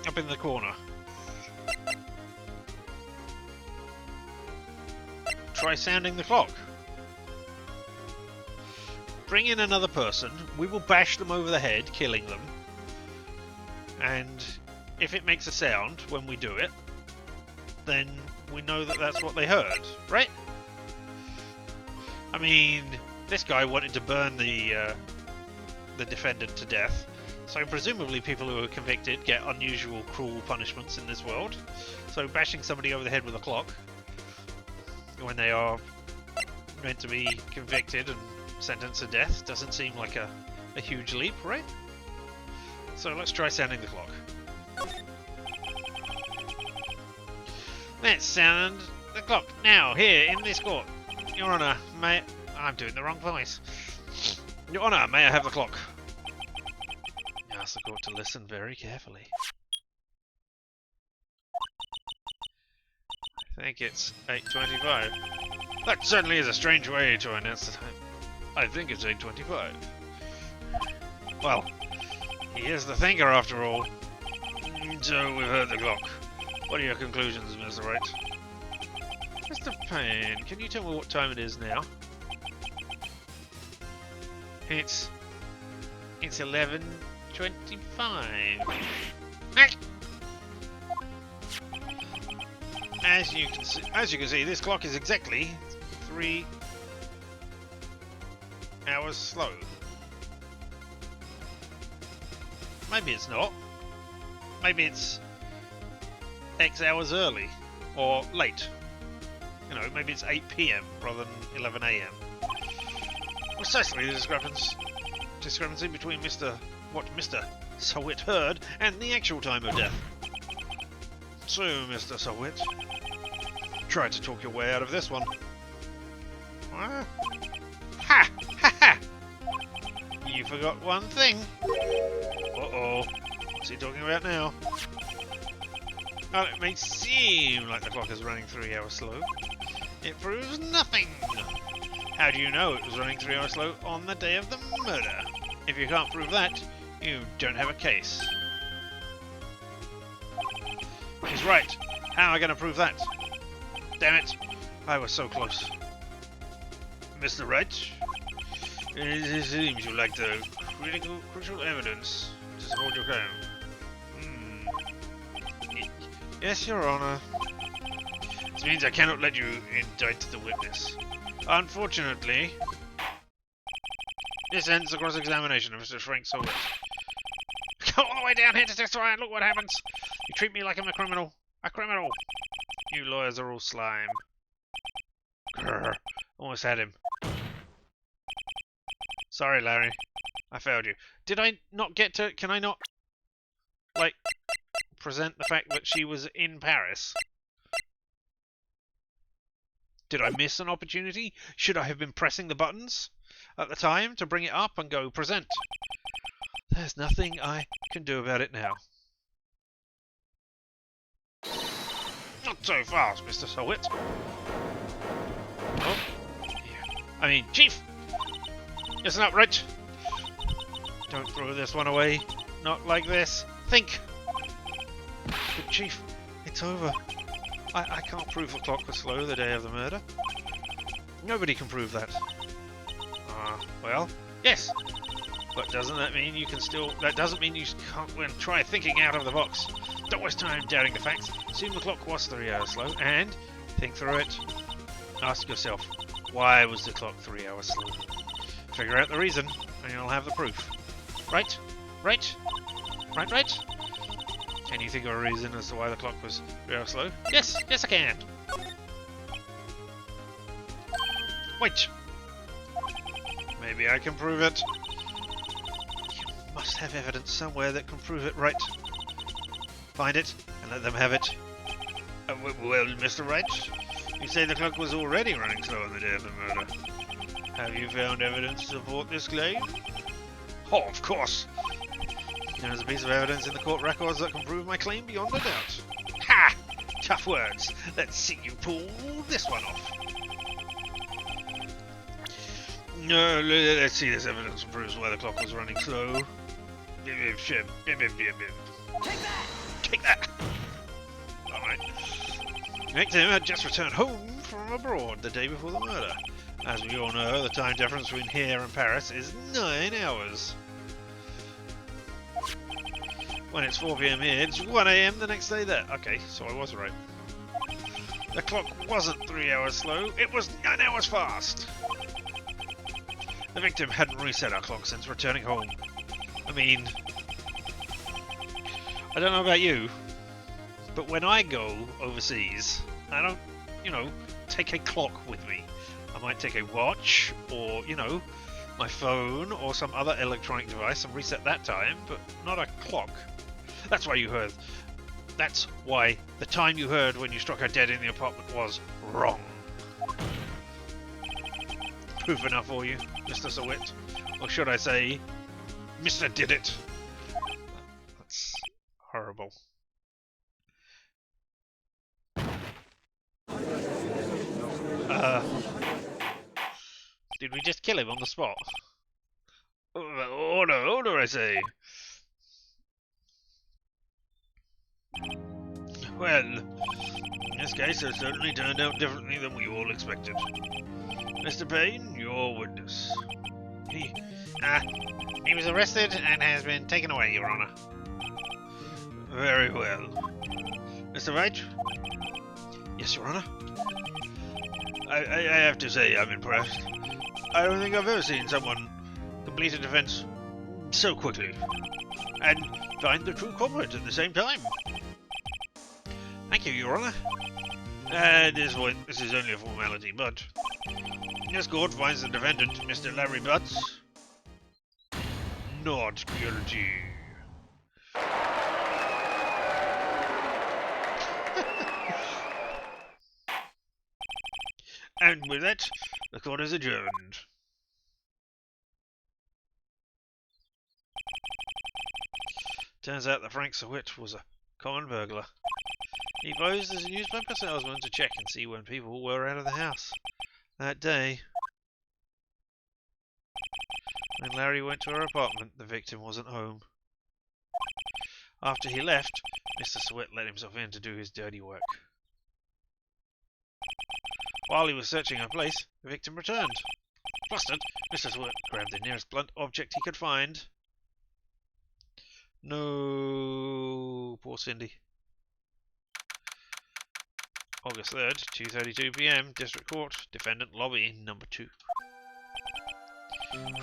up in the corner. Try sounding the clock. Bring in another person, we will bash them over the head, killing them. And if it makes a sound when we do it, then we know that that's what they heard, right? I mean, this guy wanted to burn the defendant to death, so presumably people who are convicted get unusual, cruel punishments in this world. So bashing somebody over the head with a clock, when they are meant to be convicted and sentenced to death, doesn't seem like a huge leap, right? So let's try sounding the clock. Let's sound the clock now, here in this court. Your Honour, may... I'm doing the wrong voice. Your Honour, may I have the clock? Ask the court to listen very carefully. I think it's 8:25. That certainly is a strange way to announce the time. I think it's 8:25. Well, he is the thinker after all. So we've heard the clock. What are your conclusions, Mr. Wright? Mr. Payne, can you tell me what time it is now? It's 11:25. As you can see, this clock is exactly 3 hours slow. Maybe it's not. Maybe it's X hours early or late. You know, maybe it's 8 PM rather than 11 AM. Precisely the discrepancy between what Mr. Selwit heard and the actual time of death. So, Mr. Selwit, try to talk your way out of this one. Ha! Ha ha! You forgot one thing. Uh-oh. What's he talking about now? Now, it may seem like the clock is running 3 hours slow. It proves nothing. How do you know it was running 3 hours slow on the day of the murder? If you can't prove that, you don't have a case. He's right. How am I going to prove that? Damn it. I was so close. Mr. Wright, it seems you lack the crucial evidence to support your claim. Yes, Your Honour. This means I cannot let you indict the witness. Unfortunately, This ends the cross-examination of Mr. Frank Sowett. Come all the way down here to testify and look what happens. You treat me like I'm a criminal. A criminal. You lawyers are all slime. Grr. Almost had him. Sorry, Larry. I failed you. Did I not get to... Can I not, like, present the fact that she was in Paris? Did I miss an opportunity? Should I have been pressing the buttons at the time to bring it up and go present? There's nothing I can do about it now. Not so fast, Mr. Sowett. Oh, yeah. I mean, Chief! Listen up, Wright. Don't throw this one away. Not like this. Think! But Chief, it's over. I can't prove the clock was slow the day of the murder. Nobody can prove that. Well, yes. But doesn't that mean you can still... That doesn't mean you can't try thinking out of the box. Don't waste time doubting the facts. Assume the clock was 3 hours slow, and think through it. Ask yourself, why was the clock 3 hours slow? Figure out the reason, and you'll have the proof. Right? Right? Right, right? Can you think of a reason as to why the clock was 3 hours slow? Yes! Yes, I can! Wait! Maybe I can prove it. You must have evidence somewhere that can prove it, right? Find it, and let them have it. Well, Mr. Wright, you say the clock was already running slow on the day of the murder. Have you found evidence to support this claim? Oh, of course! There's a piece of evidence in the court records that can prove my claim beyond a doubt. Ha! Tough words. Let's see you pull this one off. No, let's see this evidence that proves why the clock was running slow. Take that! Take that! Alright. Victim had just returned home from abroad the day before the murder. As we all know, the time difference between here and Paris is 9 hours. When it's 4 PM here, it's 1 AM the next day there. Okay, so I was right. The clock wasn't 3 hours slow, it was 9 hours fast. The victim hadn't reset our clock since returning home. I mean, I don't know about you, but when I go overseas, I don't, take a clock with me. I might take a watch, or, my phone, or some other electronic device and reset that time, but not a clock. That's why the time you heard when you struck her dead in the apartment was wrong. Proof enough for you, Mr. Sowett? Or should I say, Mr. Did It? That's horrible. Did we just kill him on the spot? Order, I say. Well, in this case, it certainly turned out differently than we all expected. Mr. Payne, your witness. He was arrested and has been taken away, Your Honor. Very well. Mr. Wright? Yes, Your Honor? I have to say I'm impressed. I don't think I've ever seen someone complete a defense so quickly and find the true culprit at the same time. Thank you, Your Honor. At this point, this is only a formality, but this court finds the defendant, Mr. Larry Butts, not guilty. And with that, the court is adjourned. Turns out that Frank Sowett was a common burglar. He posed as a newspaper salesman to check and see when people were out of the house. That day, when Larry went to her apartment, the victim wasn't home. After he left, Mr. Sowett let himself in to do his dirty work. While he was searching her place, the victim returned. Flustered, Mr. Sowett grabbed the nearest blunt object he could find. No, poor Cindy. August 3rd, 2:32 PM, District Court, Defendant Lobby, Number 2.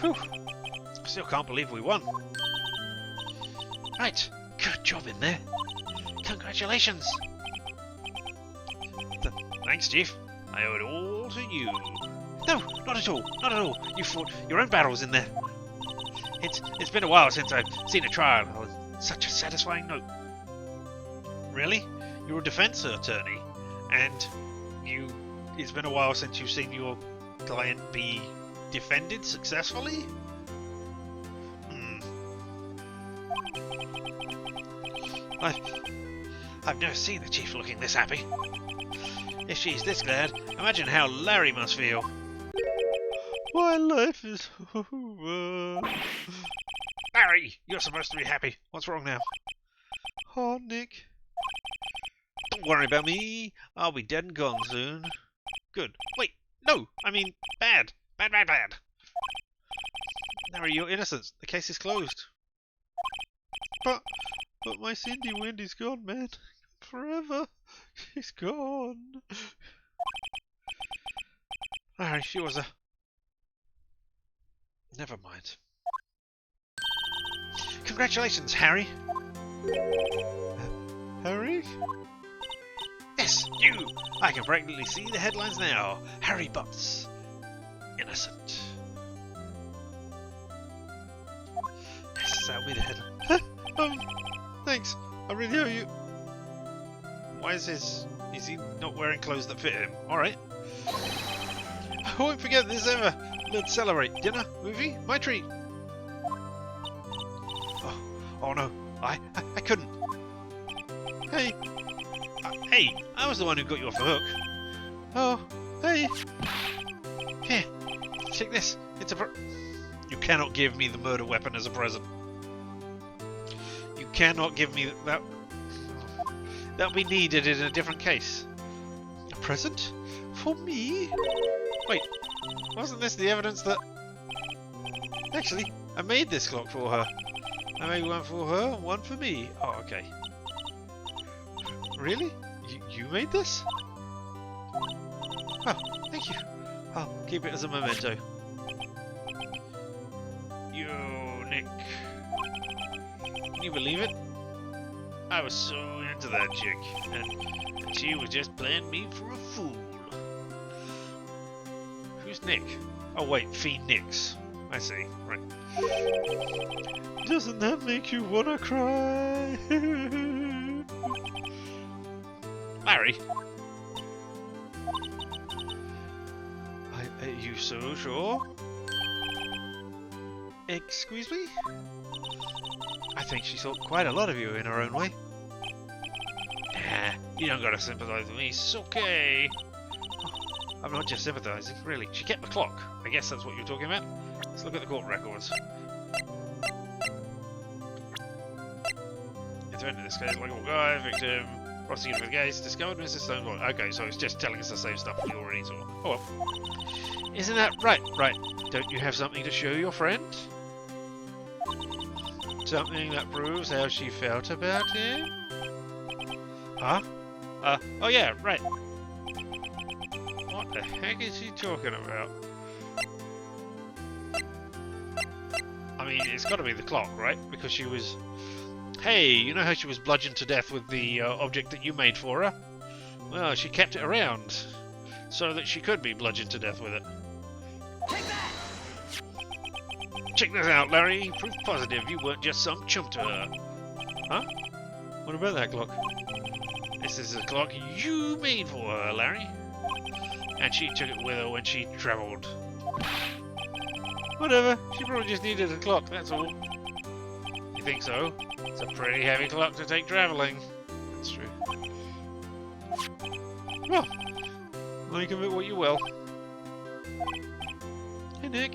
Whew. Still can't believe we won. Right. Good job in there. Congratulations. Thanks, Chief. I owe it all to you. No, not at all. Not at all. You fought your own battles in there. It's been a while since I've seen a trial on such a satisfying note. Really? You're a defense attorney, and it's been a while since you've seen your client be defended successfully? I've never seen the Chief looking this happy. If she's this glad, imagine how Larry must feel. My life is over. Larry, you're supposed to be happy. What's wrong now? Oh, Nick. Don't worry about me. I'll be dead and gone soon. Good. Wait, no, I mean bad. Bad. Larry, you're innocent. The case is closed. But my Cindy Wendy's gone, man. Forever. She's gone. Larry, she was a... Never mind. Congratulations, Harry. Harry? Yes, you! I can practically see the headlines now. Harry Butts. Innocent. Yes, that'll be the headline. Thanks. I really owe you. Why is he not wearing clothes that fit him? Alright. I won't forget this ever. Let's celebrate. Dinner? Movie? My treat. Oh no. I couldn't. Hey. Hey, I was the one who got you off the hook. Oh, hey. Here. Take this. It's a You cannot give me the murder weapon as a present. You cannot give me that. That'll be needed in a different case. A present? For me? Wait, wasn't this the evidence that... Actually, I made this clock for her. I made one for her and one for me. Oh, okay. Really? You made this? Oh, thank you. I'll keep it as a memento. Yo, Nick. Can you believe it? I was so into that chick, and she was just playing me for a fool. Who's Nick? Oh wait, Fiend Nix. I see, right. Doesn't that make you wanna cry? Larry? Are you so sure? Excuse me? I think she saw quite a lot of you in her own way. Nah, you don't gotta sympathise with me, it's okay. Oh, I'm not just sympathising, really. She kept the clock. I guess that's what you're talking about. Let's look at the court records. Defendant this case, likable guy, victim, prosecuted for the case, discovered Mrs. Stone's body. Okay, so it's just telling us the same stuff we already saw. Oh well. Isn't that right? Right. Don't you have something to show your friend? Something that proves how she felt about him? Huh? Oh yeah, right. What the heck is he talking about? I mean, it's got to be the clock, right? Because she was... Hey, you know how she was bludgeoned to death with the object that you made for her? Well, she kept it around so that she could be bludgeoned to death with it. Take that! Check this out, Larry. Proof positive you weren't just some chump to her. Huh? What about that clock? This is the clock you made for her, Larry. And she took it with her when she travelled. Whatever. She probably just needed a clock, that's all. You think so? It's a pretty heavy clock to take travelling. That's true. Well, make of it what you will. Hey, Nick.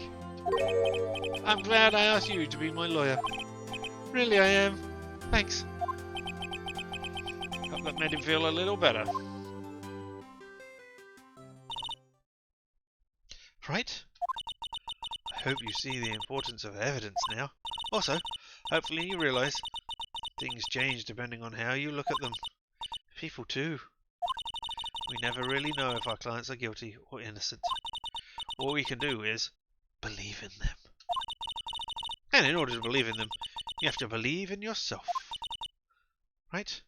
I'm glad I asked you to be my lawyer. Really, I am. Thanks. Hope that made him feel a little better. Right? I hope you see the importance of evidence now. Also, hopefully you realise things change depending on how you look at them. People too. We never really know if our clients are guilty or innocent. All we can do is believe in them. And in order to believe in them, you have to believe in yourself. Right?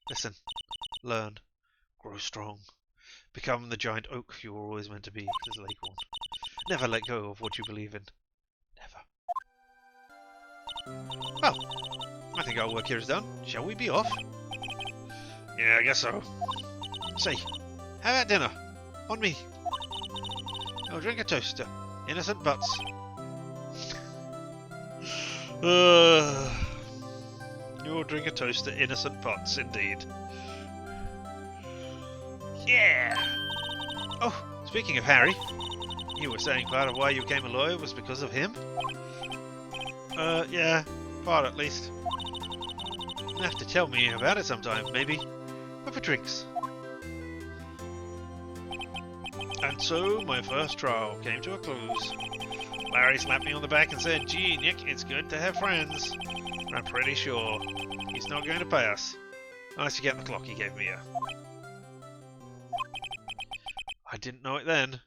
Listen, learn, grow strong. Become the giant oak you were always meant to be, says Leghorn. Never let go of what you believe in. Never. Well, I think our work here is done. Shall we be off? Yeah, I guess so. Say, how about dinner? On me. I'll drink a toast to innocent butts. You'll drink a toast to innocent butts, indeed. Yeah! Oh, speaking of Harry, you were saying part of why you became a lawyer was because of him? Yeah, part at least. You'll have to tell me about it sometime, maybe. Over drinks. And so, my first trial came to a close. Larry slapped me on the back and said, "Gee, Nick, it's good to have friends. I'm pretty sure he's not going to pay us. Unless you get the clock he gave me here." I didn't know it then,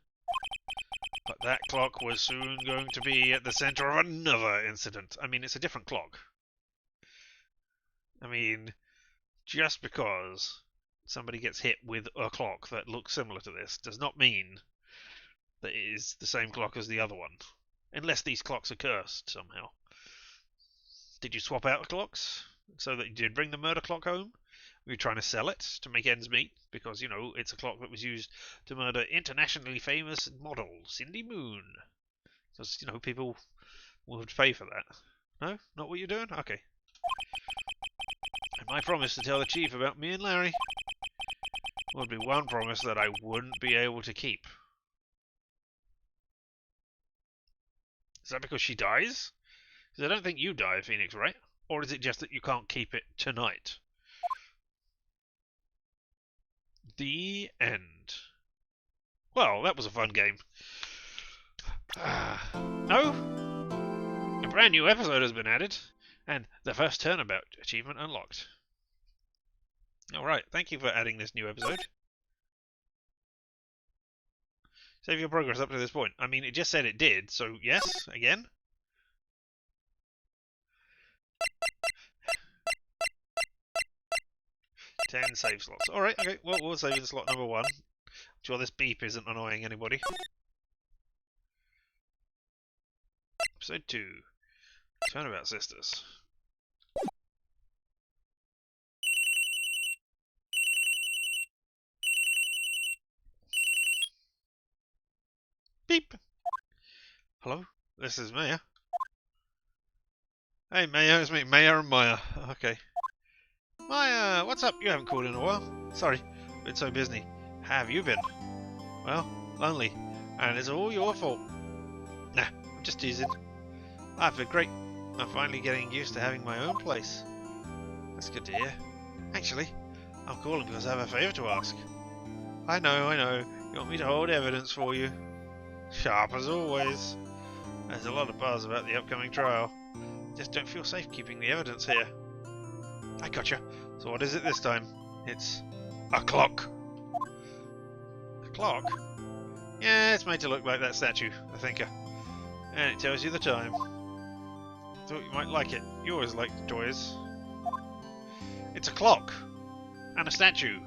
but that clock was soon going to be at the centre of another incident. I mean, it's a different clock. I mean, just because somebody gets hit with a clock that looks similar to this does not mean that it is the same clock as the other one. Unless these clocks are cursed somehow. Did you swap out the clocks so that you did bring the murder clock home? Were you trying to sell it to make ends meet? Because, you know, it's a clock that was used to murder internationally famous model Cindy Moon. Because, you know, people would pay for that. No? Not what you're doing? Okay. And my promise to tell the chief about me and Larry would be one promise that I wouldn't be able to keep. Is that because she dies? Because I don't think you die, Phoenix, right? Or is it just that you can't keep it tonight? The end. Well, that was a fun game. No? A brand new episode has been added, and the first turnabout achievement unlocked. Alright, thank you for adding this new episode. Save your progress up to this point. I mean, it just said it did, so yes, again. Ten save slots. Alright, okay, well, we'll save in slot number 1. I'm sure this beep isn't annoying anybody. Episode 2. Turnabout Sisters. Beep! Hello, this is Maya. Hey Maya, it's me, Maya and Maya. Okay. Maya, what's up? You haven't called in a while. Sorry, been so busy. How have you been? Well, lonely. And it's all your fault. Nah, I'm just teasing. I've been great. I'm finally getting used to having my own place. That's good to hear. Actually, I'm calling because I have a favour to ask. I know. You want me to hold evidence for you? Sharp as always. There's a lot of buzz about the upcoming trial. Just don't feel safe keeping the evidence here. I gotcha. So what is it this time? It's a clock. A clock? Yeah, it's made to look like that statue, the thinker. And it tells you the time. Thought you might like it. You always liked toys. It's a clock. And a statue.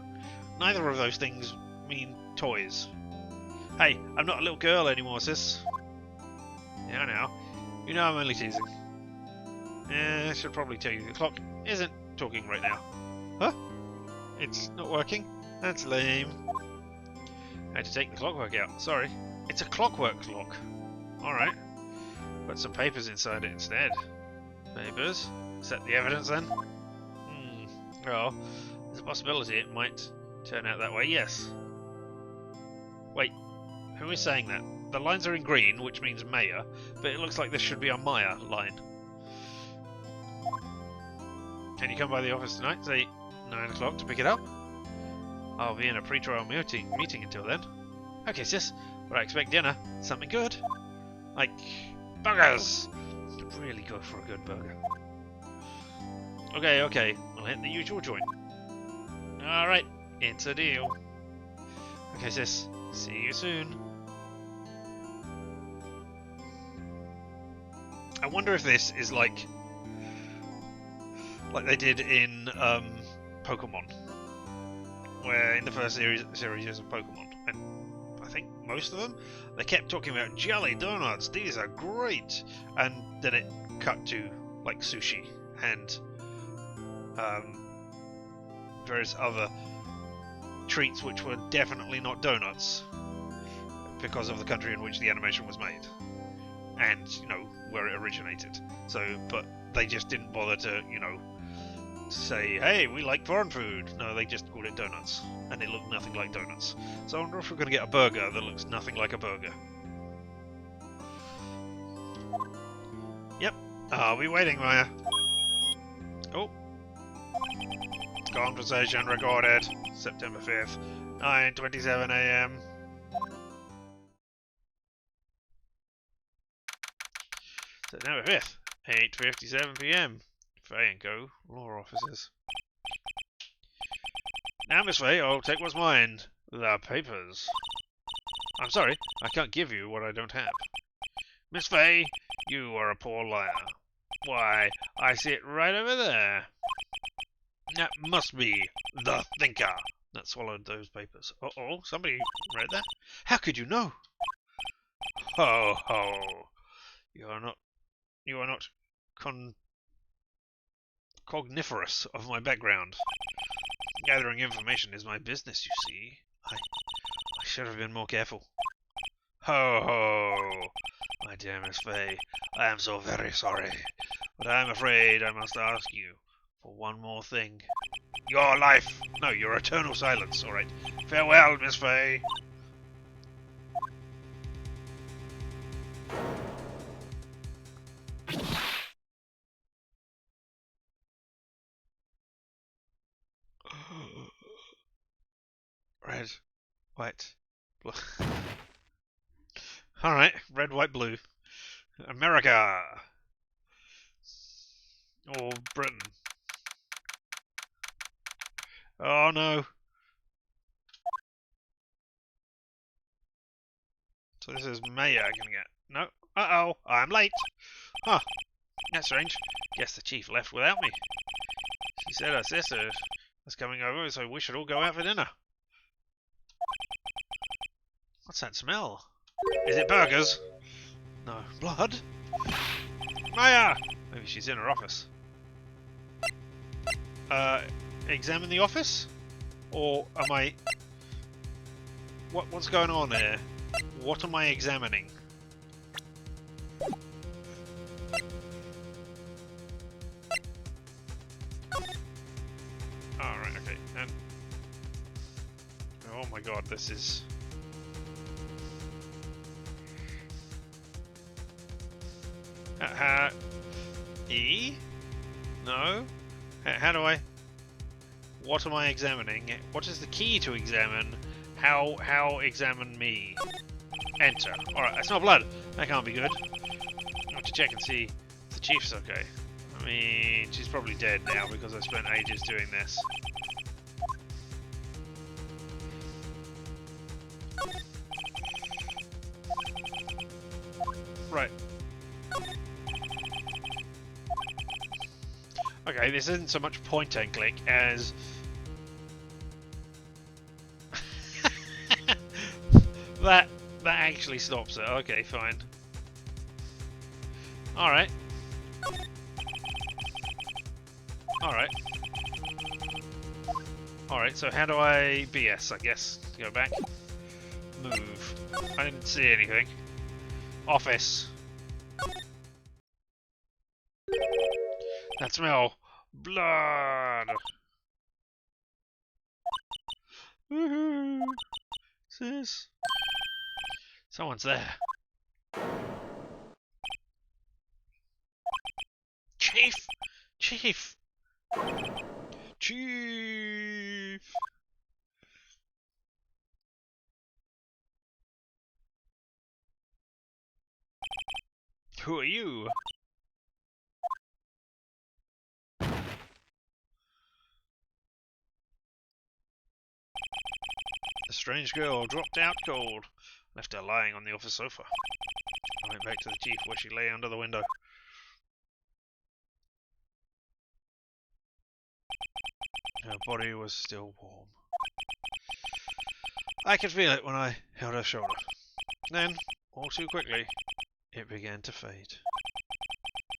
Neither of those things mean toys. Hey, I'm not a little girl anymore, sis. Yeah, I know. You know I'm only teasing. I should probably tell you the clock isn't talking right now. Huh? It's not working? That's lame. I had to take the clockwork out. Sorry. It's a clockwork clock. Alright. Put some papers inside it instead. Papers? Is that the evidence then? Well, there's a possibility it might turn out that way, yes. Wait, who is saying that? The lines are in green, which means Maya, but it looks like this should be a Maya line. Can you come by the office tonight, say 9 o'clock, to pick it up? I'll be in a pre-trial meeting until then. Okay, sis, but I expect dinner. Something good. Like burgers! Could really go for a good burger. Okay, we'll hit the usual joint. Alright, it's a deal. Okay, sis, see you soon. I wonder if this is like they did in Pokemon, where in the first series of Pokemon, and I think most of them, they kept talking about jelly donuts. These are great, and then it cut to like sushi and various other treats which were definitely not donuts because of the country in which the animation was made and where it originated. So, but they just didn't bother to say, hey, we like foreign food. No, they just called it donuts, and it looked nothing like donuts. So I wonder if we're going to get a burger that looks nothing like a burger. Yep. Are we waiting, Maya? Oh. Conversation recorded. September 5th, 9:27 a.m. September 5th, 8:57 p.m. Faye & Co. Law offices. Now, Miss Faye, I'll take what's mine. The papers. I'm sorry, I can't give you what I don't have. Miss Faye, you are a poor liar. Why, I see it right over there. That must be the thinker that swallowed those papers. Uh-oh, somebody read that? How could you know? Ho, ho. You are not cogniferous of my background. Gathering information is my business, you see. I should have been more careful. Ho, ho. My dear Miss Faye, I am so very sorry, but I am afraid I must ask you for one more thing. Your life! No, your eternal silence, alright. Farewell, Miss Faye! Red, white, blue. Alright, red, white, blue. America! Or Britain. Oh no. So this is Maya gonna get... No. Uh-oh, I'm late. Huh. That's strange. Guess the chief left without me. She said her sister was coming over, so we should all go out for dinner. What's that smell? Is it burgers? No. Blood? Maya! Maybe she's in her office. Examine the office? Or am I... What's going on here? What am I examining? Alright, okay. And... Oh my god, this is... E? No? How do I... What am I examining? What is the key to examine? How examine me? Enter. Alright, that's not blood. That can't be good. I have to check and see if the chief's okay. I mean, she's probably dead now because I spent ages doing this. Right. Okay, this isn't so much point and click as... that actually stops it. Okay, fine. Alright. Alright. Alright, so how do I BS, I guess? Go back. Move. I didn't see anything. Office. That smell. Blood. Woohoo. What's this? Someone's there. Chief! Chief! Chief! Who are you? The strange girl dropped out cold. Left her lying on the office sofa. I went back to the chief where she lay under the window. Her body was still warm. I could feel it when I held her shoulder. Then, all too quickly, it began to fade.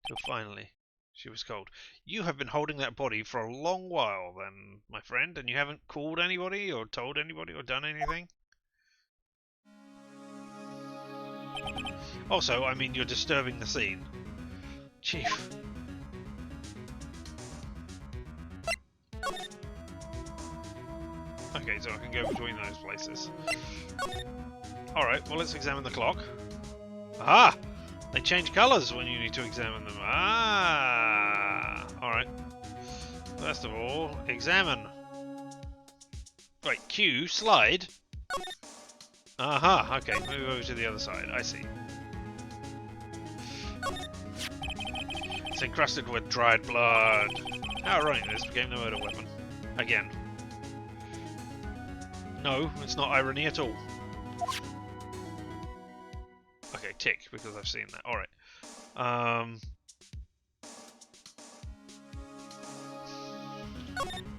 Till finally, she was cold. You have been holding that body for a long while, then, my friend, and you haven't called anybody, or told anybody, or done anything? Also, I mean, you're disturbing the scene. Chief. Okay, so I can go between those places. Alright, well, let's examine the clock. Ah! They change colours when you need to examine them. Ah! Alright. First of all, examine. Right, Q, slide. Aha, okay, move over to the other side. I see. It's encrusted with dried blood. How ironic this became the murder weapon. Again. No, it's not irony at all. Okay, tick, because I've seen that. Alright.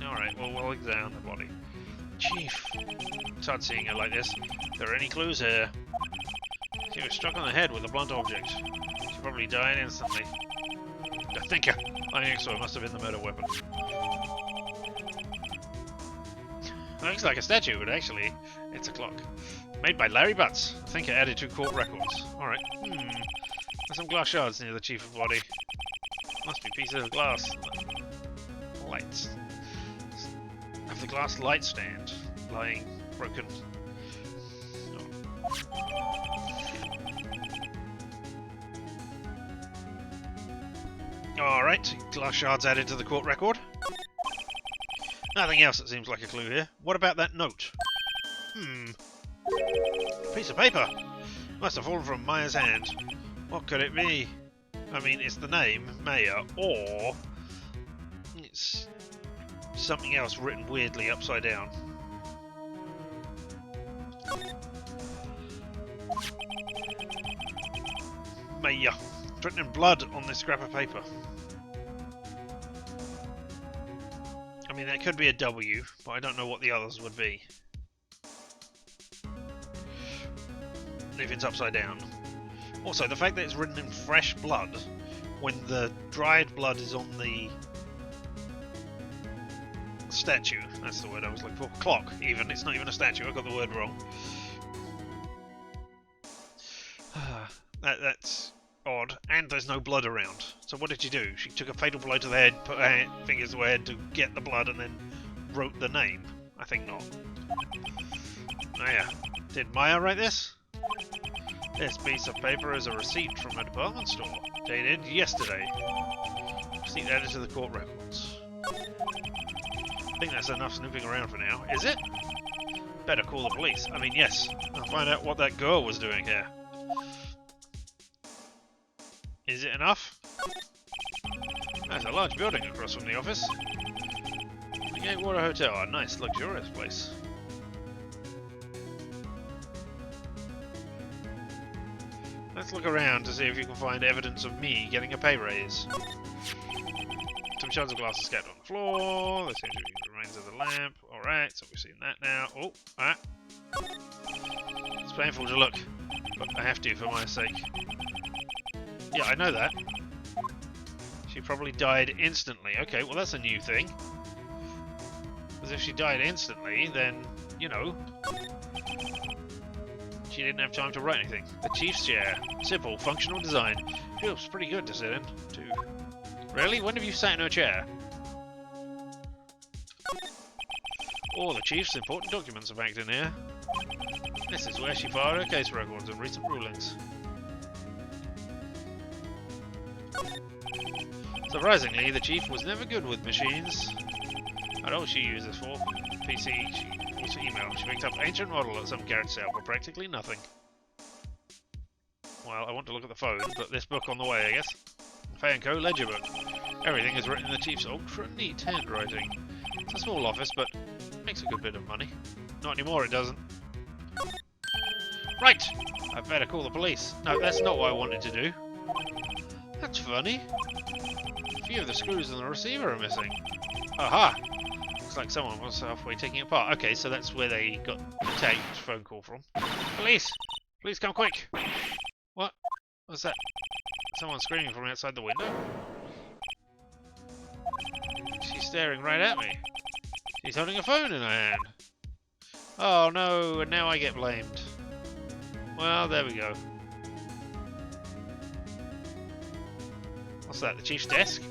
Alright, well, we'll examine the body. Chief! It's hard seeing her like this. Are there any clues here? She was struck on the head with a blunt object. She probably died instantly. The thinker! I think so, it must have been the murder weapon. It looks like a statue, but actually, it's a clock. Made by Larry Butts. I think it added to court records. Alright. There's some glass shards near the chief's body. Must be pieces of glass. Lights. Of the glass light stand. Lying broken. Alright. Glass shards added to the court record. Nothing else that seems like a clue here. What about that note? Piece of paper. Must have fallen from Maya's hand. What could it be? I mean, it's the name, Maya, or it's something else written weirdly upside down. Maya. Written in blood on this scrap of paper. I mean, that could be a W, but I don't know what the others would be. If it's upside down. Also, the fact that it's written in fresh blood, when the dried blood is on the statue. That's the word I was looking for. Clock, even. It's not even a statue. I got the word wrong. That's odd. And there's no blood around. So what did she do? She took a fatal blow to the head, put her fingers to the head to get the blood, and then wrote the name? I think not. Oh yeah. Did Maya write this? This piece of paper is a receipt from a department store, dated yesterday. Receipt added to the court records. I think that's enough snooping around for now. Is it? Better call the police. I mean, yes. I'll find out what that girl was doing here. Is it enough? There's a large building across from the office. The Gatewater Hotel, a nice, luxurious place. Let's look around to see if you can find evidence of me getting a pay raise. Some shards of glass are scattered on the floor. There seems to be remains of the lamp. Alright, so we've seen that now. Oh, ah. It's painful to look, but I have to for my sake. Yeah, I know that. She probably died instantly. Okay, well that's a new thing. Because if she died instantly, then, you know, she didn't have time to write anything. The chief's chair. Simple, functional design. Feels pretty good to sit in, too. Really? When have you sat in her chair? Oh, the chief's important documents are banked in here. This is where she filed her case records and recent rulings. Surprisingly, the chief was never good with machines. I know what she used this for. PC, she also emailed. She picked up ancient model at some garage sale for practically nothing. Well, I want to look at the phone, but this book on the way, I guess. Fay & Co. ledger book. Everything is written in the chief's ultra-neat handwriting. It's a small office, but makes a good bit of money. Not anymore, it doesn't. Right! I better call the police. No, that's not what I wanted to do. That's funny. A few of the screws in the receiver are missing. Aha! Looks like someone was halfway taking it apart. Okay, so that's where they got the tagged phone call from. Police! Please come quick! What? What's that? Someone screaming from outside the window? She's staring right at me. She's holding a phone in her hand. Oh no, and now I get blamed. Well, there we go. What's that, the chief's desk?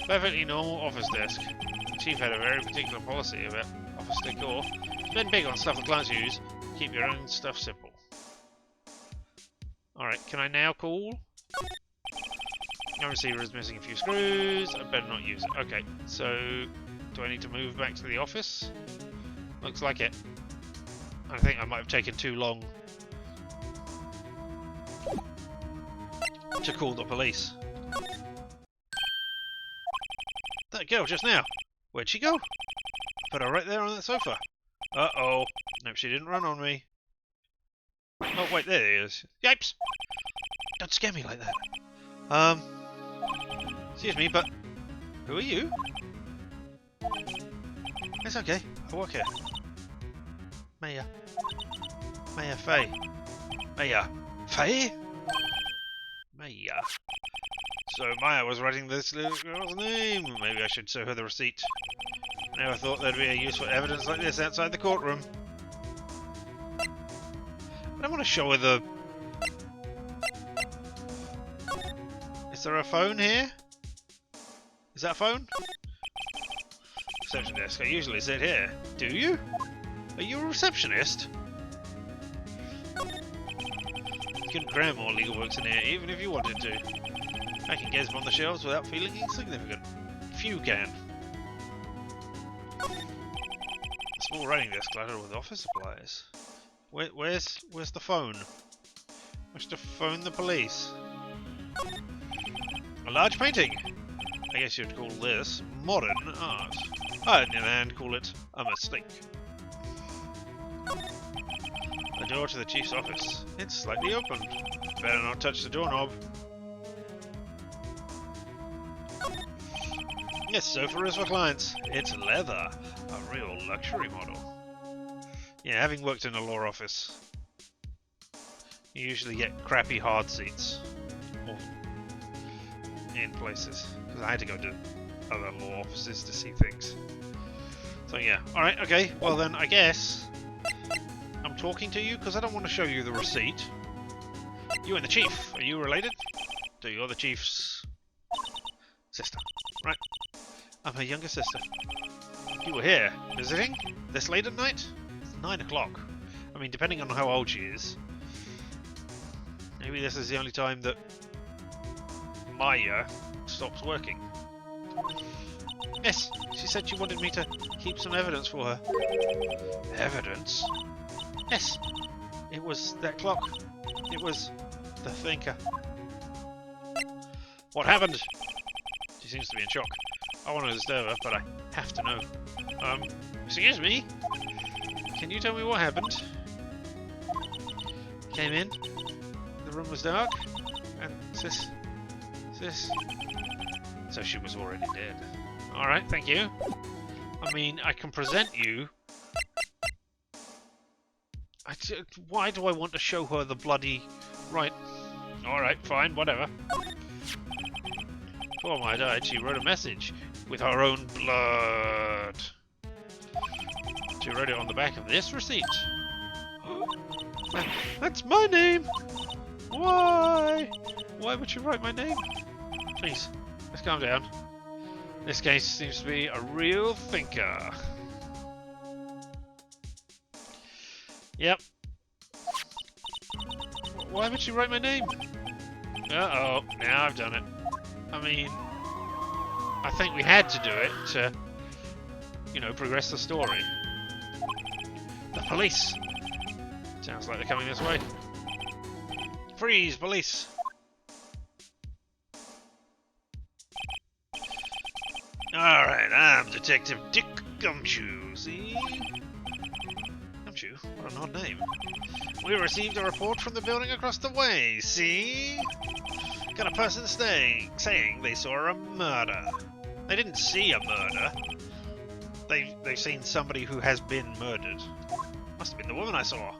Perfectly normal office desk. The chief had a very particular policy about office decor. He's been big on stuff that clients use. Keep your own stuff simple. Alright, can I now call? My receiver is missing a few screws. I better not use it. Okay, so do I need to move back to the office? Looks like it. I think I might have taken too long to call the police. That girl just now. Where'd she go? Put her right there on that sofa. Uh-oh. Nope, she didn't run on me. Oh, wait, there it is. Yipes! Don't scare me like that. Excuse me, but who are you? It's okay. I work here. Maya Faye. Maya Faye? Maya. So Maya was writing this little girl's name. Maybe I should show her the receipt. Never thought there'd be a useful evidence like this outside the courtroom. I don't want to show her the... Is there a phone here? Is that a phone? Reception desk. I usually sit here. Do you? Are you a receptionist? You couldn't cram more legal works in here, even if you wanted to. I can gaze upon the shelves without feeling insignificant. Few can. A small writing desk cluttered with office supplies. Where's the phone? I wish to phone the police. A large painting. I guess you'd call this modern art. I, on the other hand, call it a mistake. The door to the chief's office. It's slightly open. Better not touch the doorknob. This sofa is for clients. It's leather. A real luxury model. Yeah, having worked in a law office, you usually get crappy hard seats in places. Because I had to go to other law offices to see things. So yeah, alright, okay. Well then, I guess I'm talking to you because I don't want to show you the receipt. You and the chief, are you related? So you're the chief's sister, right? I'm her younger sister. You were here, visiting? This late at night? It's 9 o'clock. I mean, depending on how old she is. Maybe this is the only time that Maya stops working. Yes, she said she wanted me to keep some evidence for her. Evidence? Yes, it was that clock. It was the thinker. What happened? She seems to be in shock. I want to disturb her, but I have to know. Excuse me? Can you tell me what happened? Came in, the room was dark, and sis... So she was already dead. Alright, thank you. I mean, I can present you... Why do I want to show her the bloody... Right. Alright, fine, whatever. Before Maya died, she wrote a message with her own blood. She wrote it on the back of this receipt. That's my name! Why? Why would you write my name? Please, let's calm down. This case seems to be a real thinker. Yep. Why would you write my name? Uh-oh, now I've done it. I mean, I think we had to do it to, you know, progress the story. The police! Sounds like they're coming this way. Freeze, police! Alright, I'm Detective Dick Gumshoe, see? Gumshoe? What an odd name. We received a report from the building across the way, see? Got a person saying they saw a murder. They didn't see a murder. They've seen somebody who has been murdered. Must have been the woman I saw.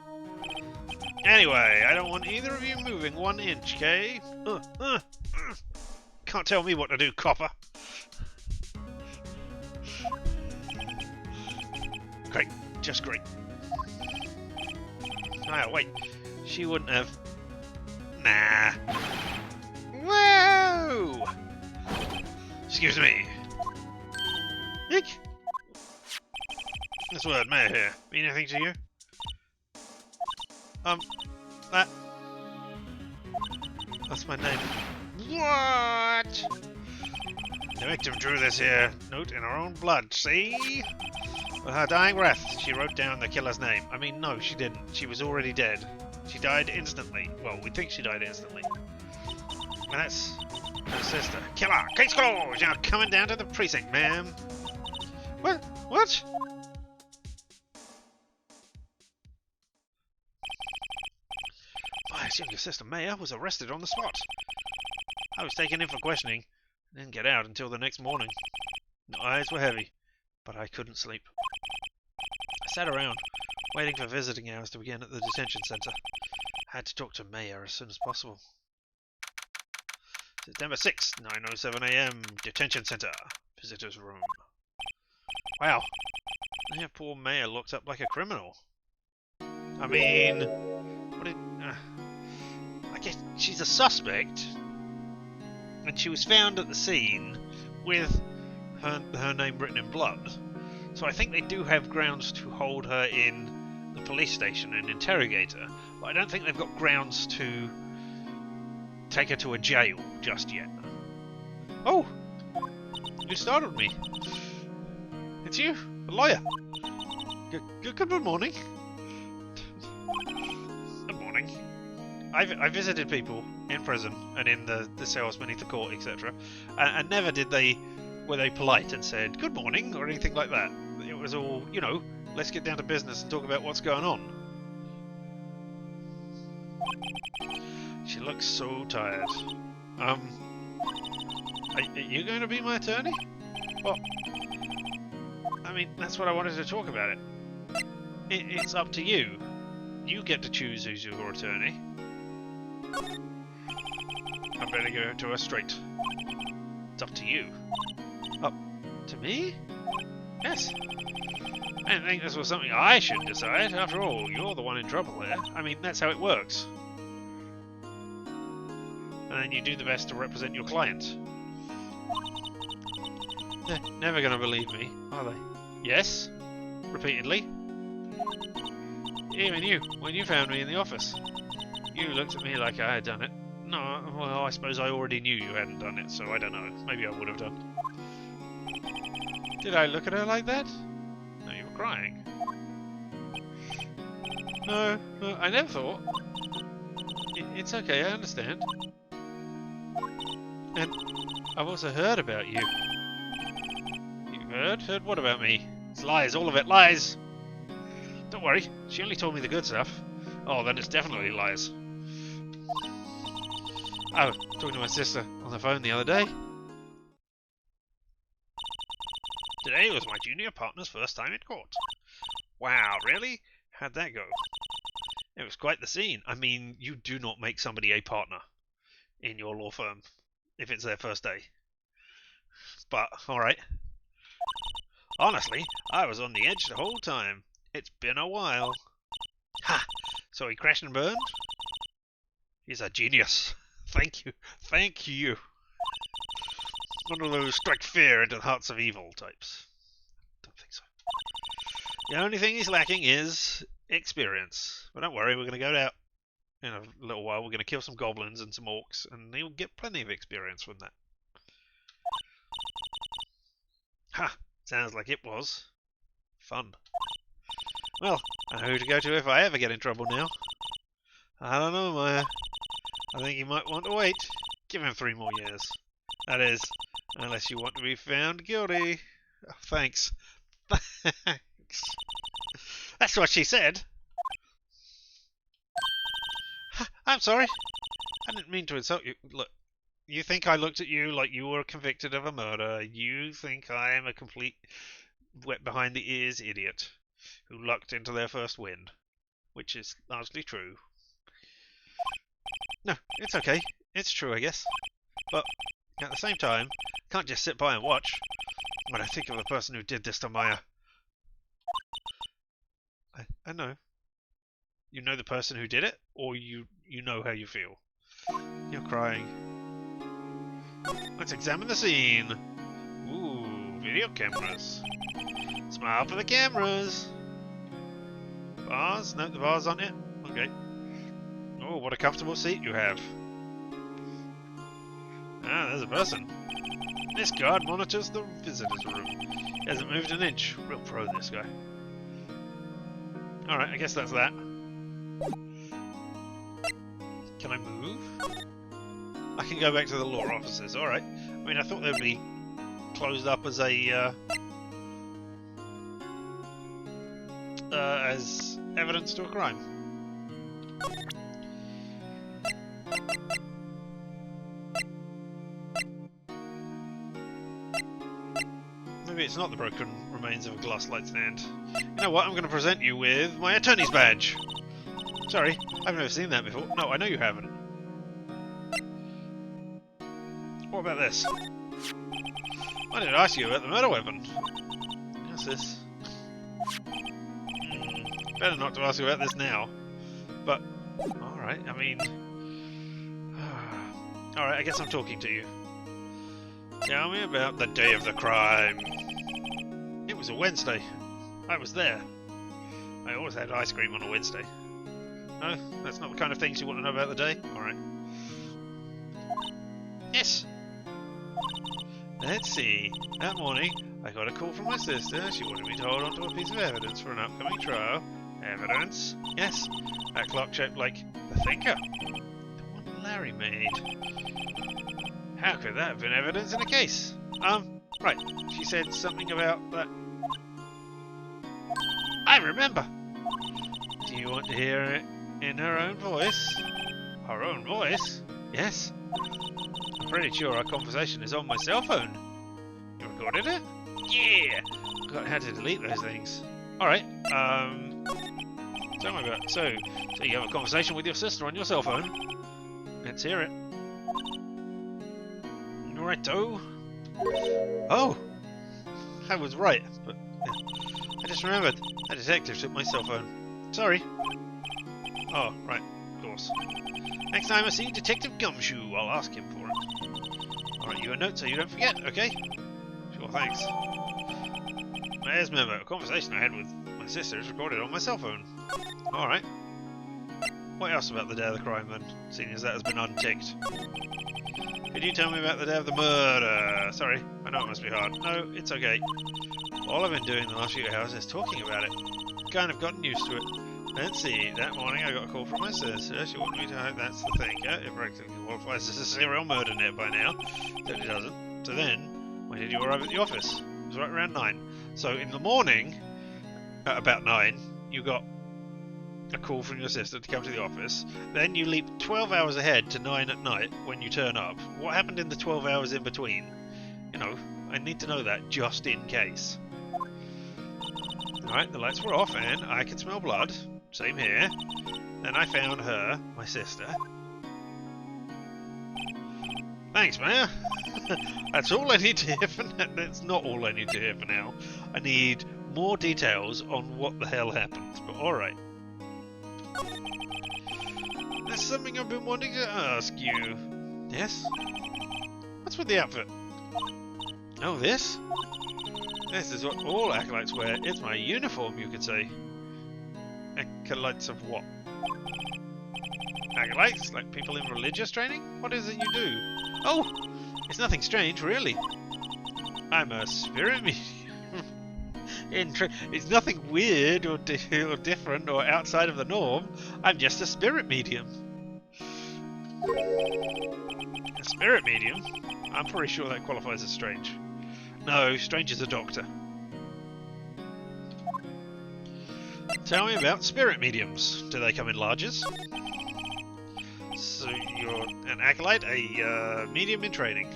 Anyway, I don't want either of you moving 1 inch, okay? Can't tell me what to do, copper. Great, just great. Oh, wait. She wouldn't have... Nah. Whoa! Excuse me. Eek! This word, mayor here, mean anything to you? That's my name. What? The victim drew this here note in her own blood, see? With her dying breath, she wrote down the killer's name. I mean, no, she didn't. She was already dead. She died instantly. Well, we think she died instantly. And that's her sister. Killer! Case closed! You're coming down to the precinct, ma'am. What? What? My younger sister, Maya, was arrested on the spot. I was taken in for questioning and didn't get out until the next morning. My eyes were heavy, but I couldn't sleep. I sat around, waiting for visiting hours to begin at the detention centre. I had to talk to Maya as soon as possible. September 6th, 9:07 AM, detention centre, visitor's room. Wow, they have poor Maya locked up like a criminal. I mean, what did... I guess she's a suspect, and she was found at the scene with her name written in blood. So I think they do have grounds to hold her in the police station and interrogate her, but I don't think they've got grounds to take her to a jail just yet. Oh! You startled me. It's you, a lawyer. Good morning. Good morning. I visited people in prison and in the cells beneath the court, etc. And never were they polite and said good morning or anything like that. It was all, you know, let's get down to business and talk about what's going on. She looks so tired. Are you going to be my attorney? Well, I mean, that's what I wanted to talk about it. It's up to you. You get to choose who's your attorney. I better go to her straight. It's up to you. Up to me? Yes. I didn't think this was something I should decide. After all, you're the one in trouble here. I mean, that's how it works. And then you do the best to represent your client. They're never going to believe me, are they? Yes? Repeatedly? Even you, when you found me in the office. You looked at me like I had done it. No, well, I suppose I already knew you hadn't done it, so I don't know. Maybe I would have done. Did I look at her like that? No, you were crying. No, I never thought. It's okay, I understand. And I've also heard about you. You heard? Heard what about me? It's lies, all of it, lies! Don't worry, she only told me the good stuff. Oh, then it's definitely lies. I was talking to my sister on the phone the other day. Today was my junior partner's first time in court. Wow, really? How'd that go? It was quite the scene. I mean, you do not make somebody a partner in your law firm if it's their first day. But, alright. Honestly, I was on the edge the whole time. It's been a while. Ha! So he crashed and burned? He's a genius. Thank you. Thank you. One of those strike fear into the hearts of evil types. Don't think so. The only thing he's lacking is experience. But don't worry, we're going to go out in a little while. We're going to kill some goblins and some orcs, and he'll get plenty of experience from that. Ha! Sounds like it was. Fun. Well, I know who to go to if I ever get in trouble now. I don't know, Maya. I think you might want to wait. Give him 3 more years. That is, unless you want to be found guilty. Oh, thanks. Thanks. That's what she said. I'm sorry. I didn't mean to insult you. Look, You think I looked at you like you were convicted of a murder. You think I am a complete wet behind the ears idiot who lucked into their first win, which is largely true. No, it's okay. It's true, I guess. But at the same time, I can't just sit by and watch. When I think of the person who did this to Maya. I know. You know the person who did it, or you know how you feel. You're crying. Let's examine the scene. Ooh, video cameras. Smile for the cameras. Bars? No, the bars aren't it. Okay. Oh, what a comfortable seat you have. Ah, there's a person. This guard monitors the visitor's room. He hasn't moved an inch. Real pro, this guy. Alright, I guess that's that. Can I move? I can go back to the law offices, alright. I mean, I thought they'd be closed up as a, as evidence to a crime. Maybe it's not the broken remains of a glass light stand. You know what? I'm going to present you with my attorney's badge. Sorry, I've never seen that before. No, I know you haven't. What about this? I didn't ask you about the murder weapon. What's this? Better not to ask you about this now. But, alright, I mean... Alright, I guess I'm talking to you. Tell me about the day of the crime. It was a Wednesday. I was there. I always had ice cream on a Wednesday. No, that's not the kind of things you want to know about the day? Alright. Yes! Let's see. That morning, I got a call from my sister. She wanted me to hold on to a piece of evidence for an upcoming trial. Evidence? Yes. That clock shaped like the thinker. The one Larry made. How could that have been evidence in a case? Right. She said something about that. I remember! Do you want to hear it in her own voice? Her own voice? Yes. I'm pretty sure our conversation is on my cell phone. You recorded it? Yeah! Forgot how to delete those things. Alright, tell me about it. So you have a conversation with your sister on your cell phone? Let's hear it. Righto. Oh! I was right, but I just remembered. A detective took my cell phone. Sorry. Oh, right, of course. Next time I see Detective Gumshoe, I'll ask him for it. I'll write you a note so you don't forget, okay? Sure, thanks. Mayor's memo. A conversation I had with my sister is recorded on my cell phone. Alright. What else about the day of the crime then, seeing as that has been unticked? Could you tell me about the day of the murder? Sorry, I know it must be hard. No, it's okay. All I've been doing the last few hours is talking about it. Kind of gotten used to it. Let's see, that morning I got a call from my sister. She wanted me to hope that's the thinker. It practically qualifies as a serial murder net by now. Totally doesn't. So then, when did you arrive at the office? It was right around 9. So in the morning, at about 9, you got a call from your sister to come to the office. Then you leap 12 hours ahead to 9 at night when you turn up. What happened in the 12 hours in between? You know, I need to know that just in case. Alright, the lights were off and I could smell blood. Same here. Then I found her, my sister. Thanks, Mayor. That's all I need to hear for now. That's not all I need to hear for now. I need more details on what the hell happened. But alright. There's something I've been wanting to ask you. Yes? What's with the outfit? Oh, this? This is what all acolytes wear. It's my uniform, you could say. Acolytes of what? Acolytes? Like people in religious training? What is it you do? Oh! It's nothing strange, really. I'm a spirit medium. It's nothing weird or different or outside of the norm. I'm just a spirit medium. A spirit medium? I'm pretty sure that qualifies as strange. No, strange is a doctor. Tell me about spirit mediums. Do they come in larges? So So you're an acolyte, a medium in training.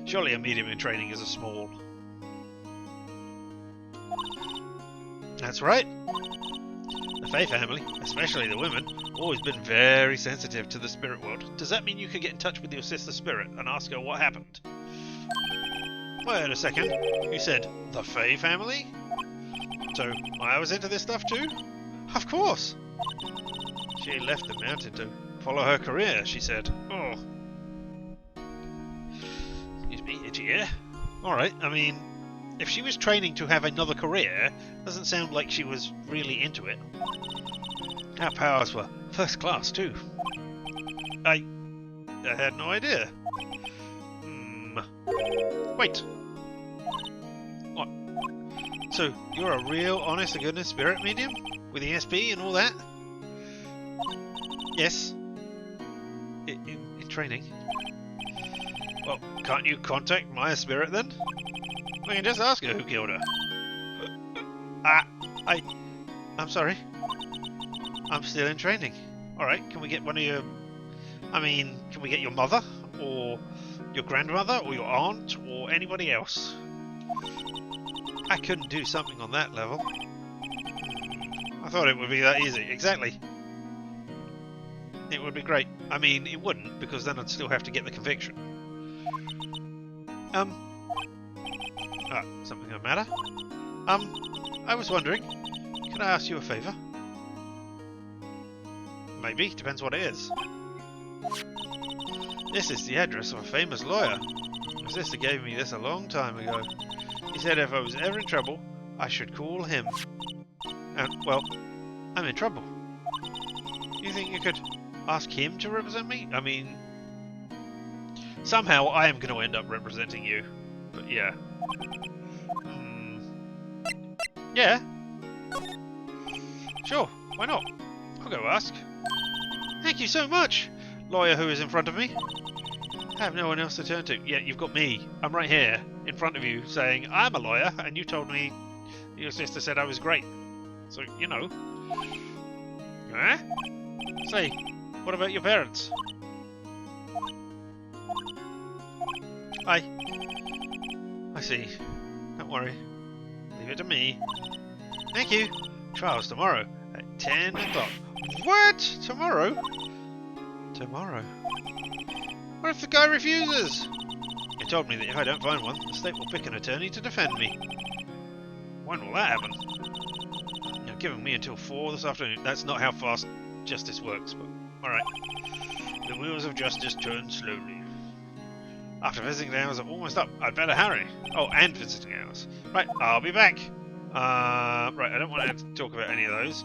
Surely a medium in training is a small. That's right. The Fae family, especially the women, always been very sensitive to the spirit world. Does that mean you could get in touch with your sister spirit and ask her what happened? Wait a second. You said the Fae family? So I was into this stuff too? Of course! She left the mountain to follow her career, she said. Oh. Excuse me, itchy ear. Alright, I mean, if she was training to have another career, doesn't sound like she was really into it. Her powers were first class too. I had no idea. Wait. What? So, you're a real honest-to-goodness spirit medium? With ESP and all that? Yes. In training. Well, can't you contact my spirit then? We can just ask her who killed her. I'm sorry. I'm still in training. Alright, can we get one of your... can we get your mother? Or your grandmother? Or your aunt? Or anybody else? I couldn't do something on that level. I thought it would be that easy. Exactly. It would be great. I mean, it wouldn't, because then I'd still have to get the conviction. Something the matter? I was wondering, can I ask you a favour? Maybe, depends what it is. This is the address of a famous lawyer. My sister gave me this a long time ago. He said if I was ever in trouble, I should call him. And, well, I'm in trouble. You think you could ask him to represent me? I mean, somehow I am going to end up representing you. But yeah. Yeah. Sure, why not? I'll go ask. Thank you so much, lawyer who is in front of me. I have no one else to turn to. Yeah, you've got me. I'm right here, in front of you, saying I'm a lawyer, and you told me your sister said I was great. So, you know. Huh? Say, what about your parents? I see. Don't worry. Leave it to me. Thank you. Trial's tomorrow at 10 o'clock. What? Tomorrow? Tomorrow? What if the guy refuses? He told me that if I don't find one, the state will pick an attorney to defend me. When will that happen? You're giving me until 4 this afternoon. That's not how fast justice works, but alright. The wheels of justice turn slowly. After visiting hours are almost up, I'd better hurry. Oh, and visiting hours. Right, I'll be back. Right, I don't want to talk about any of those.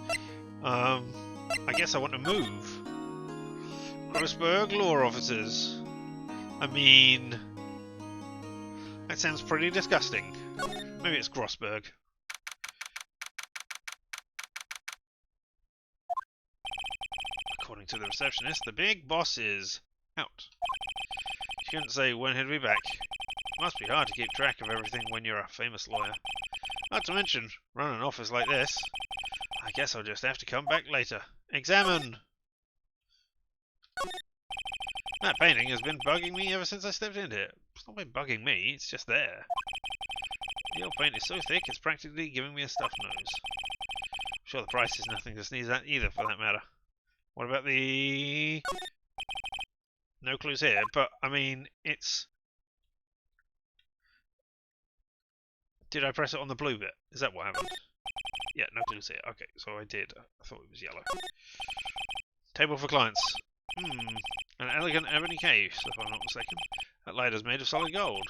I guess I want to move. Grossberg law officers. I mean, that sounds pretty disgusting. Maybe it's Grossberg. According to the receptionist, the big boss is out. She couldn't say when he'd be back. It must be hard to keep track of everything when you're a famous lawyer. Not to mention, run an office like this. I guess I'll just have to come back later. Examine! That painting has been bugging me ever since I stepped into it. It's not been bugging me, it's just there. The old paint is so thick it's practically giving me a stuffed nose. I'm sure the price is nothing to sneeze at either, for that matter. What about the... No clues here, but, I mean, it's... Did I press it on the blue bit? Is that what happened? Yeah, no clues here. Okay, so I did. I thought it was yellow. Table for clients. An elegant ebony case, if I'm not mistaken. That light is made of solid gold.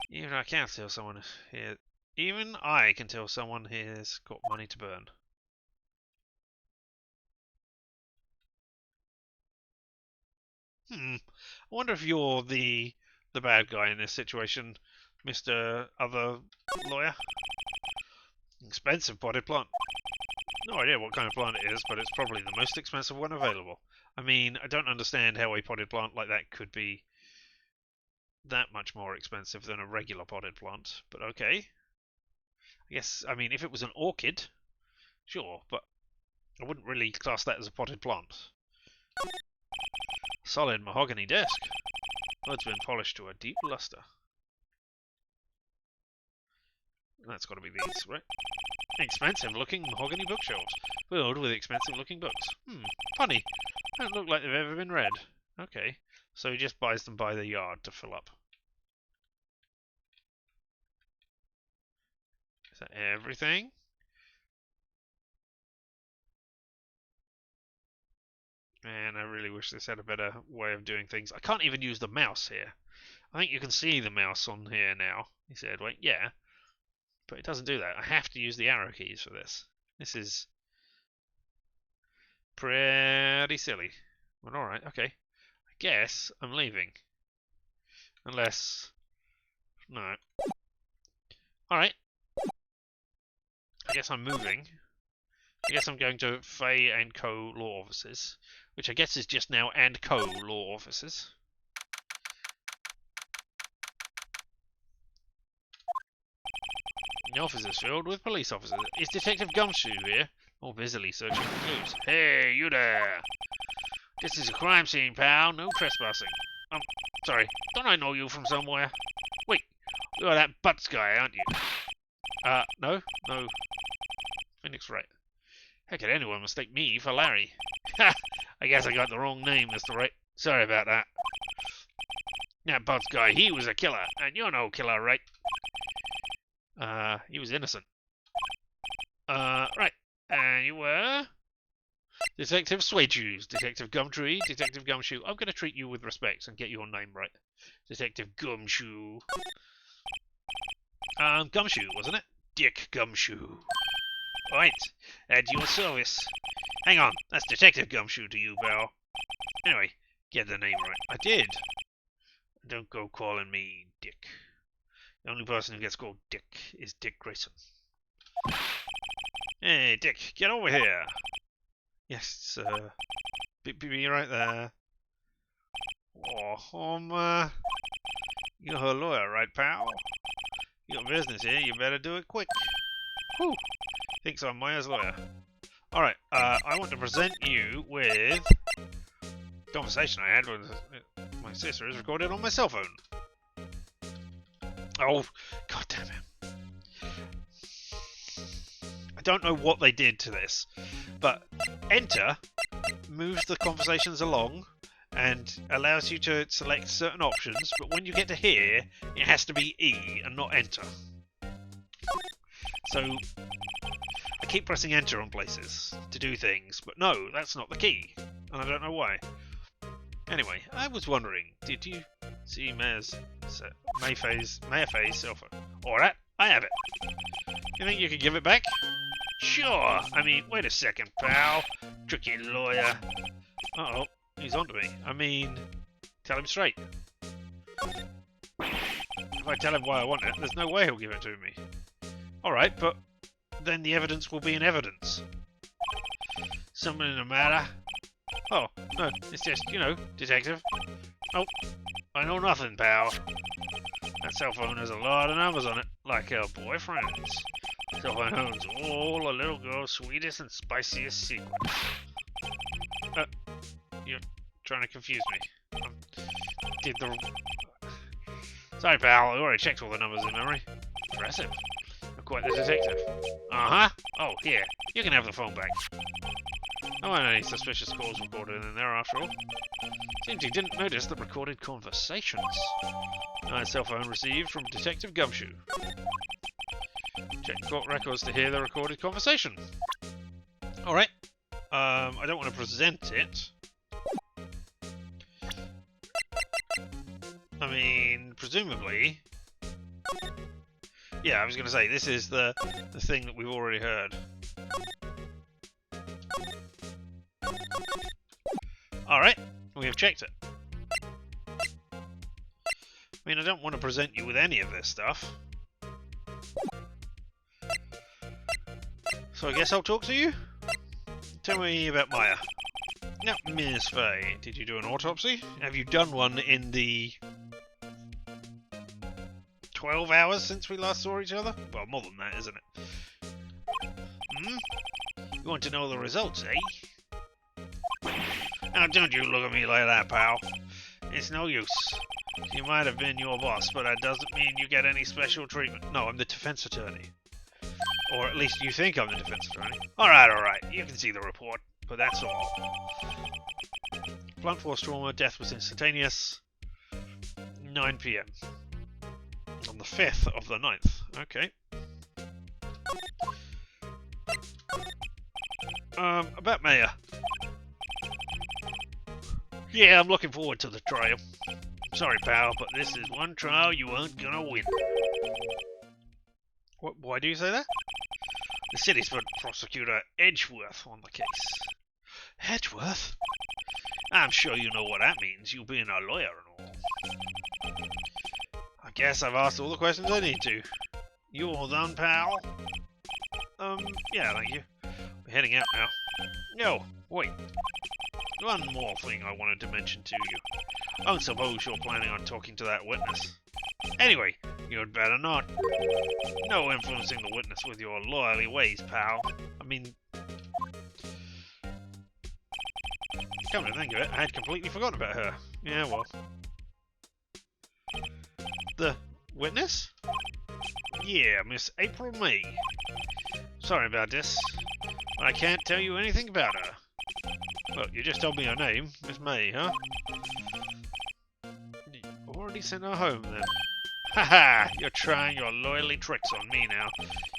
Even I can tell someone here. Even I can tell someone here's got money to burn. I wonder if you're the bad guy in this situation, Mr. Other Lawyer. Expensive potted plant. No idea what kind of plant it is, but it's probably the most expensive one available. I mean, I don't understand how a potted plant like that could be that much more expensive than a regular potted plant, but okay. I guess, I mean, if it was an orchid, sure, but I wouldn't really class that as a potted plant. Solid mahogany desk. Wood's been polished to a deep luster. That's got to be these, right? Expensive-looking mahogany bookshelves, filled with expensive-looking books. Funny. Don't look like they've ever been read. Okay, so he just buys them by the yard to fill up. Is that everything? Man, I really wish this had a better way of doing things. I can't even use the mouse here. I think you can see the mouse on here now. He said, wait, yeah. But it doesn't do that. I have to use the arrow keys for this. This is pretty silly. But alright, okay. I guess I'm leaving. Unless... No. Alright. I guess I'm moving. I guess I'm going to Fay & Co. Law Offices. Which I guess is just now & Co. Law Offices. The office is filled with police officers. Is Detective Gumshoe here? Or busily searching for clues? Hey, you there! This is a crime scene, pal. No trespassing. Sorry. Don't I know you from somewhere? Wait, you're that Butts guy, aren't you? No. Phoenix Wright. How could anyone mistake me for Larry? Ha! I guess I got the wrong name, Mr. Wright. Sorry about that. That Butts guy, he was a killer. And you're no killer, right? He was innocent. Right. And you were? Detective Suede Shoes, Detective Gumtree, Detective Gumshoe. I'm going to treat you with respect and get your name right. Detective Gumshoe. Gumshoe, wasn't it? Dick Gumshoe. Right. At your service. Hang on. That's Detective Gumshoe to you, pal. Anyway, get the name right. I did. Don't go calling me Dick. The only person who gets called Dick is Dick Grayson. Hey, Dick, get over here. Yes, sir. Be right there. Oh, you're her lawyer, right, pal? You got business here, you better do it quick. Whew. Thinks I'm Maya's lawyer. Alright, I want to present you with... conversation I had with my sister is recorded on my cell phone. Oh, god damn it. I don't know what they did to this, but enter moves the conversations along and allows you to select certain options, but when you get to here, it has to be E and not enter. So I keep pressing enter on places to do things, but no, that's not the key, and I don't know why. Anyway, I was wondering, did you see Mayfay's cell phone? Alright, I have it. You think you could give it back? Sure. I mean, wait a second, pal. Tricky lawyer. Uh-oh, he's onto me. I mean, tell him straight. If I tell him why I want it, there's no way he'll give it to me. Alright, but then the evidence will be in evidence. Something in the matter? Oh, no, it's just, you know, detective. Oh, I know nothing, pal. That cell phone has a lot of numbers on it, like her boyfriend's. Cell phone owns all a little girl's sweetest and spiciest secrets. You're trying to confuse me. Sorry, pal, I already checked all the numbers in memory. Impressive. I'm quite the detective. Uh-huh. Oh, here, you can have the phone back. No one had any suspicious calls recorded in there after all. Seems he didn't notice the recorded conversations. Cell phone received from Detective Gumshoe. Check court records to hear the recorded conversation. Alright. I don't want to present it. I mean, presumably... Yeah, I was going to say, this is the thing that we've already heard. Alright, we have checked it. I mean, I don't want to present you with any of this stuff. So I guess I'll talk to you? Tell me about Maya. Now, Miss Fay, did you do an autopsy? Have you done one in the 12 hours since we last saw each other? Well, more than that, isn't it? You want to know the results, eh? Now don't you look at me like that, pal. It's no use. You might have been your boss, but that doesn't mean you get any special treatment. No, I'm the defense attorney. Or at least you think I'm the defense attorney. Alright. You can see the report, but that's all. Blunt force trauma, death was instantaneous. 9 PM. On the 5th of the 9th. Okay. About Mayor. Yeah, I'm looking forward to the trial. Sorry, pal, but this is one trial you aren't gonna win. What? Why do you say that? The city's put Prosecutor Edgeworth on the case. Edgeworth? I'm sure you know what that means, you being a lawyer and all. I guess I've asked all the questions I need to. You all done, pal? Yeah, thank you. We're heading out now. No, wait. One more thing I wanted to mention to you. I don't suppose you're planning on talking to that witness. Anyway, you'd better not. No influencing the witness with your lawyerly ways, pal. I mean... Come to think of it, I had completely forgotten about her. Yeah, well. The witness? Yeah, Miss April May. Sorry about this. I can't tell you anything about her. Look, you just told me her name, Miss May, huh? You already sent her home, then. Haha! You're trying your lawyerly tricks on me now.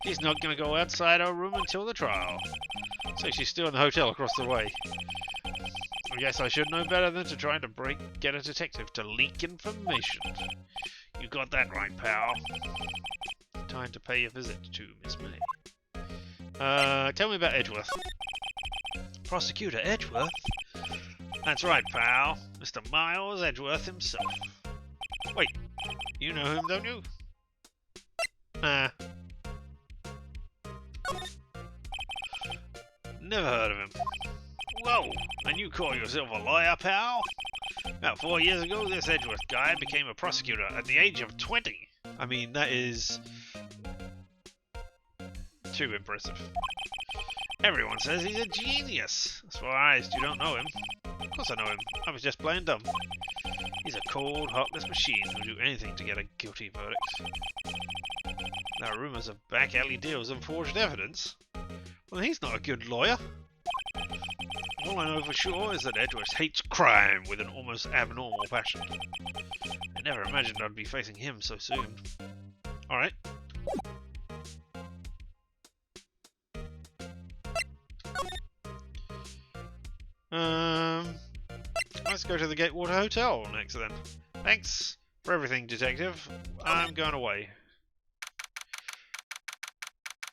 She's not going to go outside her room until the trial. So she's still in the hotel across the way. I guess I should know better than to try to get a detective to leak information. You got that right, pal. Time to pay a visit to Miss May. Tell me about Edgeworth. Prosecutor Edgeworth? That's right, pal. Mr. Miles Edgeworth himself. Wait, you know him, don't you? Never heard of him. Whoa, and you call yourself a lawyer, pal? About 4 years ago, this Edgeworth guy became a prosecutor at the age of 20. I mean, that is... too impressive. Everyone says he's a genius. As far as you don't know him. Of course I know him. I was just playing dumb. He's a cold, heartless machine who'll do anything to get a guilty verdict. There are rumours of back alley deals and forged evidence. Well, he's not a good lawyer. All I know for sure is that Edgeworth hates crime with an almost abnormal passion. I never imagined I'd be facing him so soon. Alright. Let's go to the Gatewater Hotel next then. Thanks for everything, detective. I'm going away.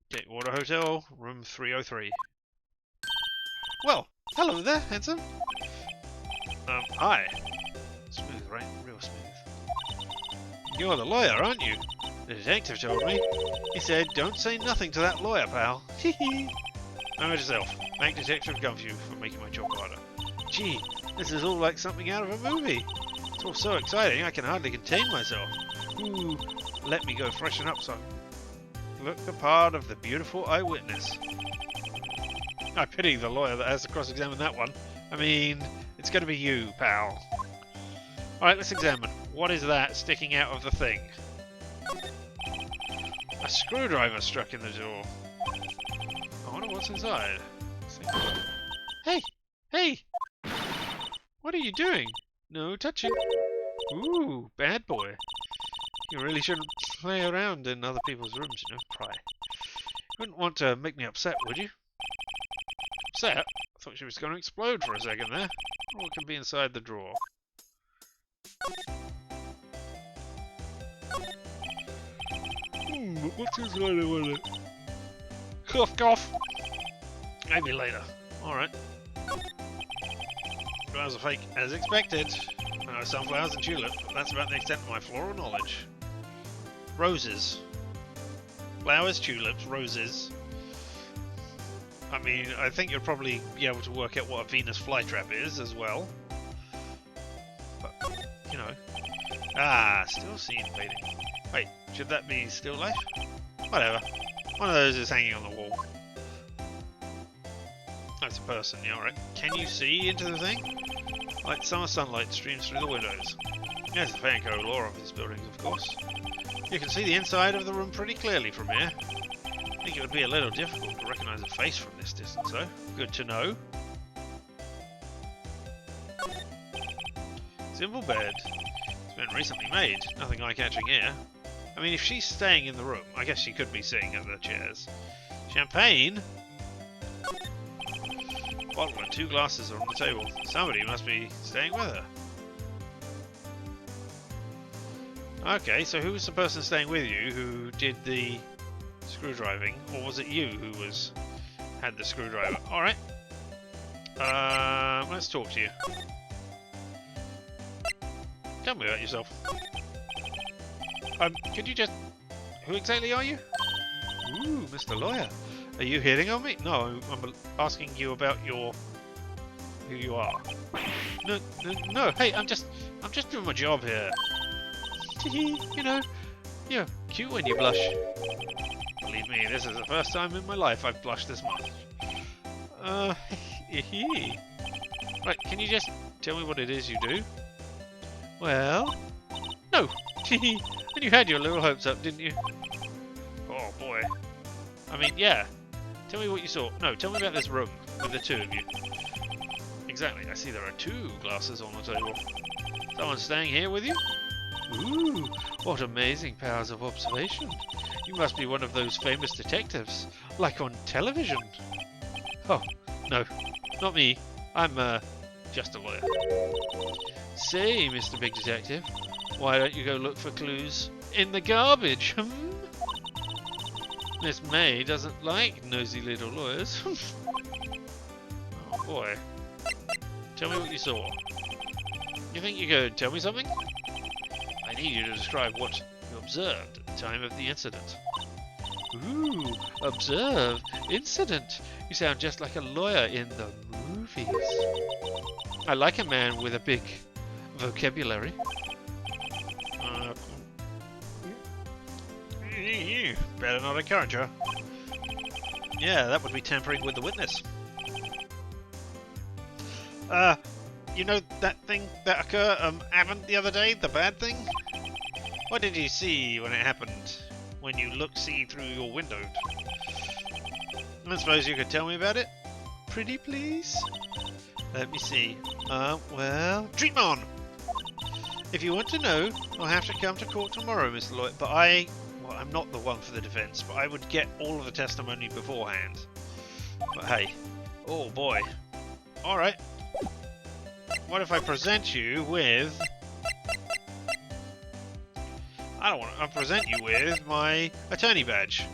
Gatewater Hotel, room 303. Well, hello there, handsome. Hi. Smooth, right? Real smooth. You're the lawyer, aren't you? The detective told me. He said, don't say nothing to that lawyer, pal. Hee. Know yourself. Thank Detective Gumshoe for making my job harder. Gee, this is all like something out of a movie. It's all so exciting, I can hardly contain myself. Ooh, let me go freshen up some. Look the part of the beautiful eyewitness. I pity the lawyer that has to cross-examine that one. I mean, it's going to be you, pal. Alright, let's examine. What is that sticking out of the thing? A screwdriver struck in the door. I wonder what's inside. Hey! Hey! What are you doing? No touching. Ooh, bad boy. You really shouldn't play around in other people's rooms, you know, Pry. You wouldn't want to make me upset, would you? Upset? I thought she was going to explode for a second there. What could be inside the drawer? What's inside the wallet? Cough, cough! Maybe later. Alright. Flowers are fake, as expected. I know sunflowers and tulip, but that's about the extent of my floral knowledge. Roses. Flowers, tulips, roses. I mean, I think you'll probably be able to work out what a Venus flytrap is as well. But, you know. Ah, still seen fading. Wait, should that be still life? Whatever. One of those is hanging on the wall. That's a person, yeah, alright. Can you see into the thing? Like summer sunlight streams through the windows. There's the Fanco law office buildings, of course. You can see the inside of the room pretty clearly from here. I think it would be a little difficult to recognise a face from this distance, though. Good to know. Simple bed. It's been recently made. Nothing eye-catching here. I mean, if she's staying in the room, I guess she could be sitting at the chairs. Champagne? Bottle and 2 glasses are on the table. Somebody must be staying with her. Okay, so who was the person staying with you who did the screwdriving? Or was it you who had the screwdriver? Alright. Let's talk to you. Tell me about yourself. Could you just... Who exactly are you? Ooh, Mr. Lawyer. Are you hitting on me? No, I'm asking you about who you are. No, hey, I'm just doing my job here. You know, you're cute when you blush. Believe me, this is the first time in my life I've blushed this much. Right, can you just tell me what it is you do? Well, no. And you had your little hopes up, didn't you? Oh boy. I mean, yeah. Tell me what you saw. No, tell me about this room with the 2 of you. Exactly. I see there are 2 glasses on the table. Someone staying here with you? Ooh, what amazing powers of observation. You must be one of those famous detectives, like on television. Oh, no, not me. I'm, just a lawyer. Say, Mr. Big Detective, why don't you go look for clues in the garbage, Miss May doesn't like nosy little lawyers. Oh boy. Tell me what you saw. You think you could tell me something? I need you to describe what you observed at the time of the incident. Ooh, observe? Incident? You sound just like a lawyer in the movies. I like a man with a big vocabulary. Better not encourage her. Yeah, that would be tampering with the witness. You know that thing that happened the other day? The bad thing? What did you see when it happened? When you see through your window? I suppose you could tell me about it? Pretty please? Let me see. Well... Dream on! If you want to know, I'll have to come to court tomorrow, Mr. Lloyd, but well, I'm not the one for the defence, but I would get all of the testimony beforehand. But hey, oh boy. Alright. What if I present you with... I'll present you with my attorney badge.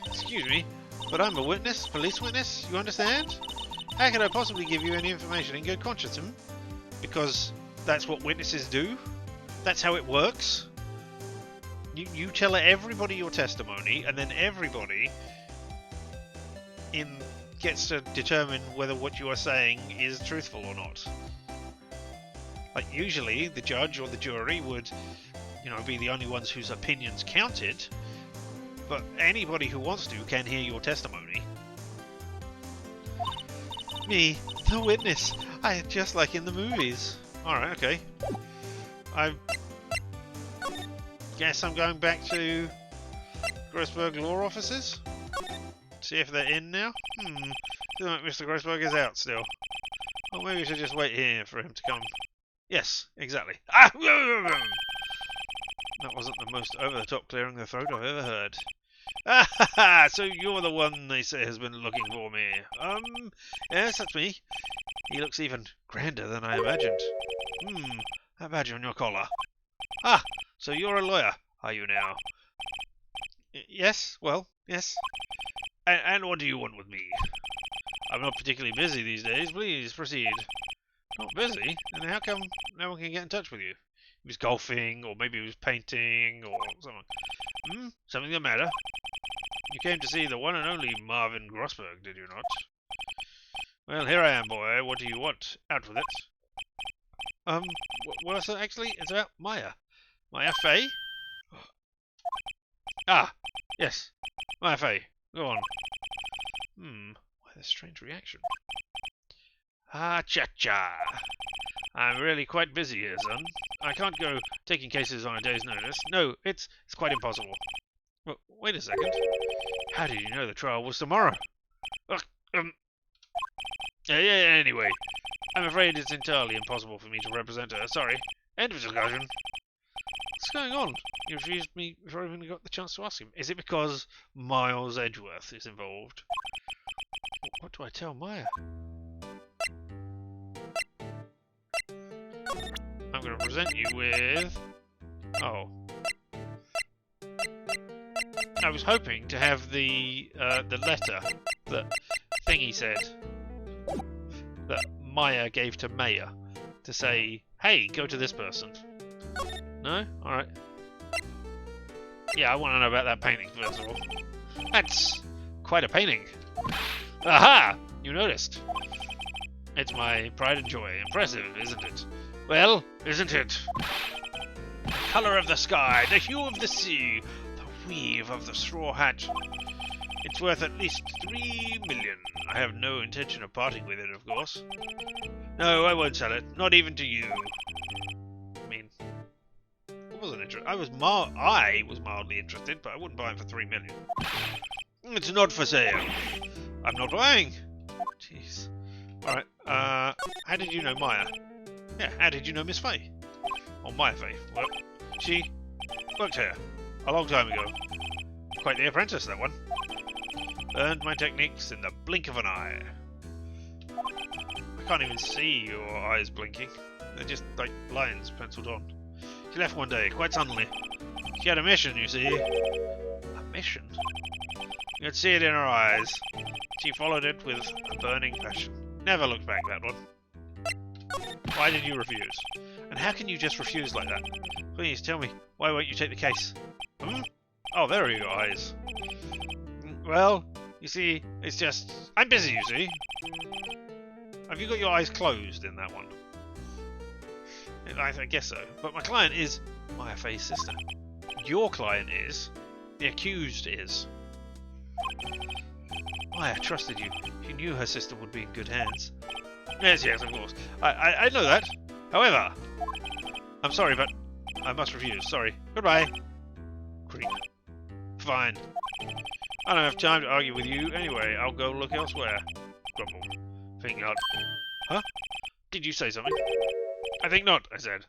Excuse me, but I'm a witness, police witness, you understand? How can I possibly give you any information in good conscience, Because that's what witnesses do? That's how it works? You tell everybody your testimony, and then everybody gets to determine whether what you are saying is truthful or not. Like, usually the judge or the jury would, be the only ones whose opinions counted, but anybody who wants to can hear your testimony. Me, the witness. Just like in the movies. Alright, okay. I guess I'm going back to Grossberg Law Offices. See if they're in now. Feel like Mr. Grossberg is out still. Or maybe we should just wait here for him to come. Yes, exactly. Ah! That wasn't the most over-the-top clearing the throat I've ever heard. Ah ha ha! So you're the one they say has been looking for me. Yes, that's me. He looks even grander than I imagined. That badge on your collar. Ah, so you're a lawyer, are you now? Yes, well, yes. And what do you want with me? I'm not particularly busy these days. Please, proceed. Not busy? Then how come no one can get in touch with you? He was golfing, or maybe he was painting, or something. Something the matter? You came to see the one and only Marvin Grossberg, did you not? Well, here I am, boy. What do you want? Out with it. Well, so actually, it's about Maya. Maya Fey? Ah, yes. Maya Fey. Go on. Why this strange reaction? Ah, cha-cha. I'm really quite busy here, son. I can't go taking cases on a day's notice. No, it's quite impossible. Well, wait a second. How did you know the trial was tomorrow? Ugh, anyway, I'm afraid it's entirely impossible for me to represent her. Sorry. End of discussion. What's going on? You refused me before I even got the chance to ask him. Is it because Miles Edgeworth is involved? What do I tell Maya? I'm going to present you with... Oh. I was hoping to have the letter that Thingy said that Maya gave to Maya to say, hey, go to this person. No? Alright. Yeah, I want to know about that painting first of all. That's quite a painting. Aha! You noticed. It's my pride and joy. Impressive, isn't it? Well, isn't it? The colour of the sky, the hue of the sea, the weave of the straw hat. It's worth at least 3 million. I have no intention of parting with it, of course. No, I won't sell it. Not even to you. I mean, I wasn't interested. I was mildly interested, but I wouldn't buy it for 3 million. It's not for sale. I'm not buying. Jeez. Alright, how did you know Maya? Yeah, how did you know Miss Fay? Or Maya Fay? Well, she worked here a long time ago. Quite the apprentice, that one. Learned my techniques in the blink of an eye. I can't even see your eyes blinking. They're just like lines penciled on. She left one day, quite suddenly. She had a mission, you see. A mission? You could see it in her eyes. She followed it with a burning passion. Never looked back, that one. Why did you refuse? And how can you just refuse like that? Please tell me, why won't you take the case? Hmm? Oh, there are your eyes. Well, you see, it's just... I'm busy, you see. Have you got your eyes closed in that one? I guess so. But my client is Maya Fay's sister. Your client is... The accused is. Maya trusted you. She knew her sister would be in good hands. Yes, of course. I know that. However, I'm sorry, but I must refuse. Sorry. Goodbye. Creep. Fine. I don't have time to argue with you. Anyway, I'll go look elsewhere. Grumble. Think not. Huh? Did you say something? I think not, I said.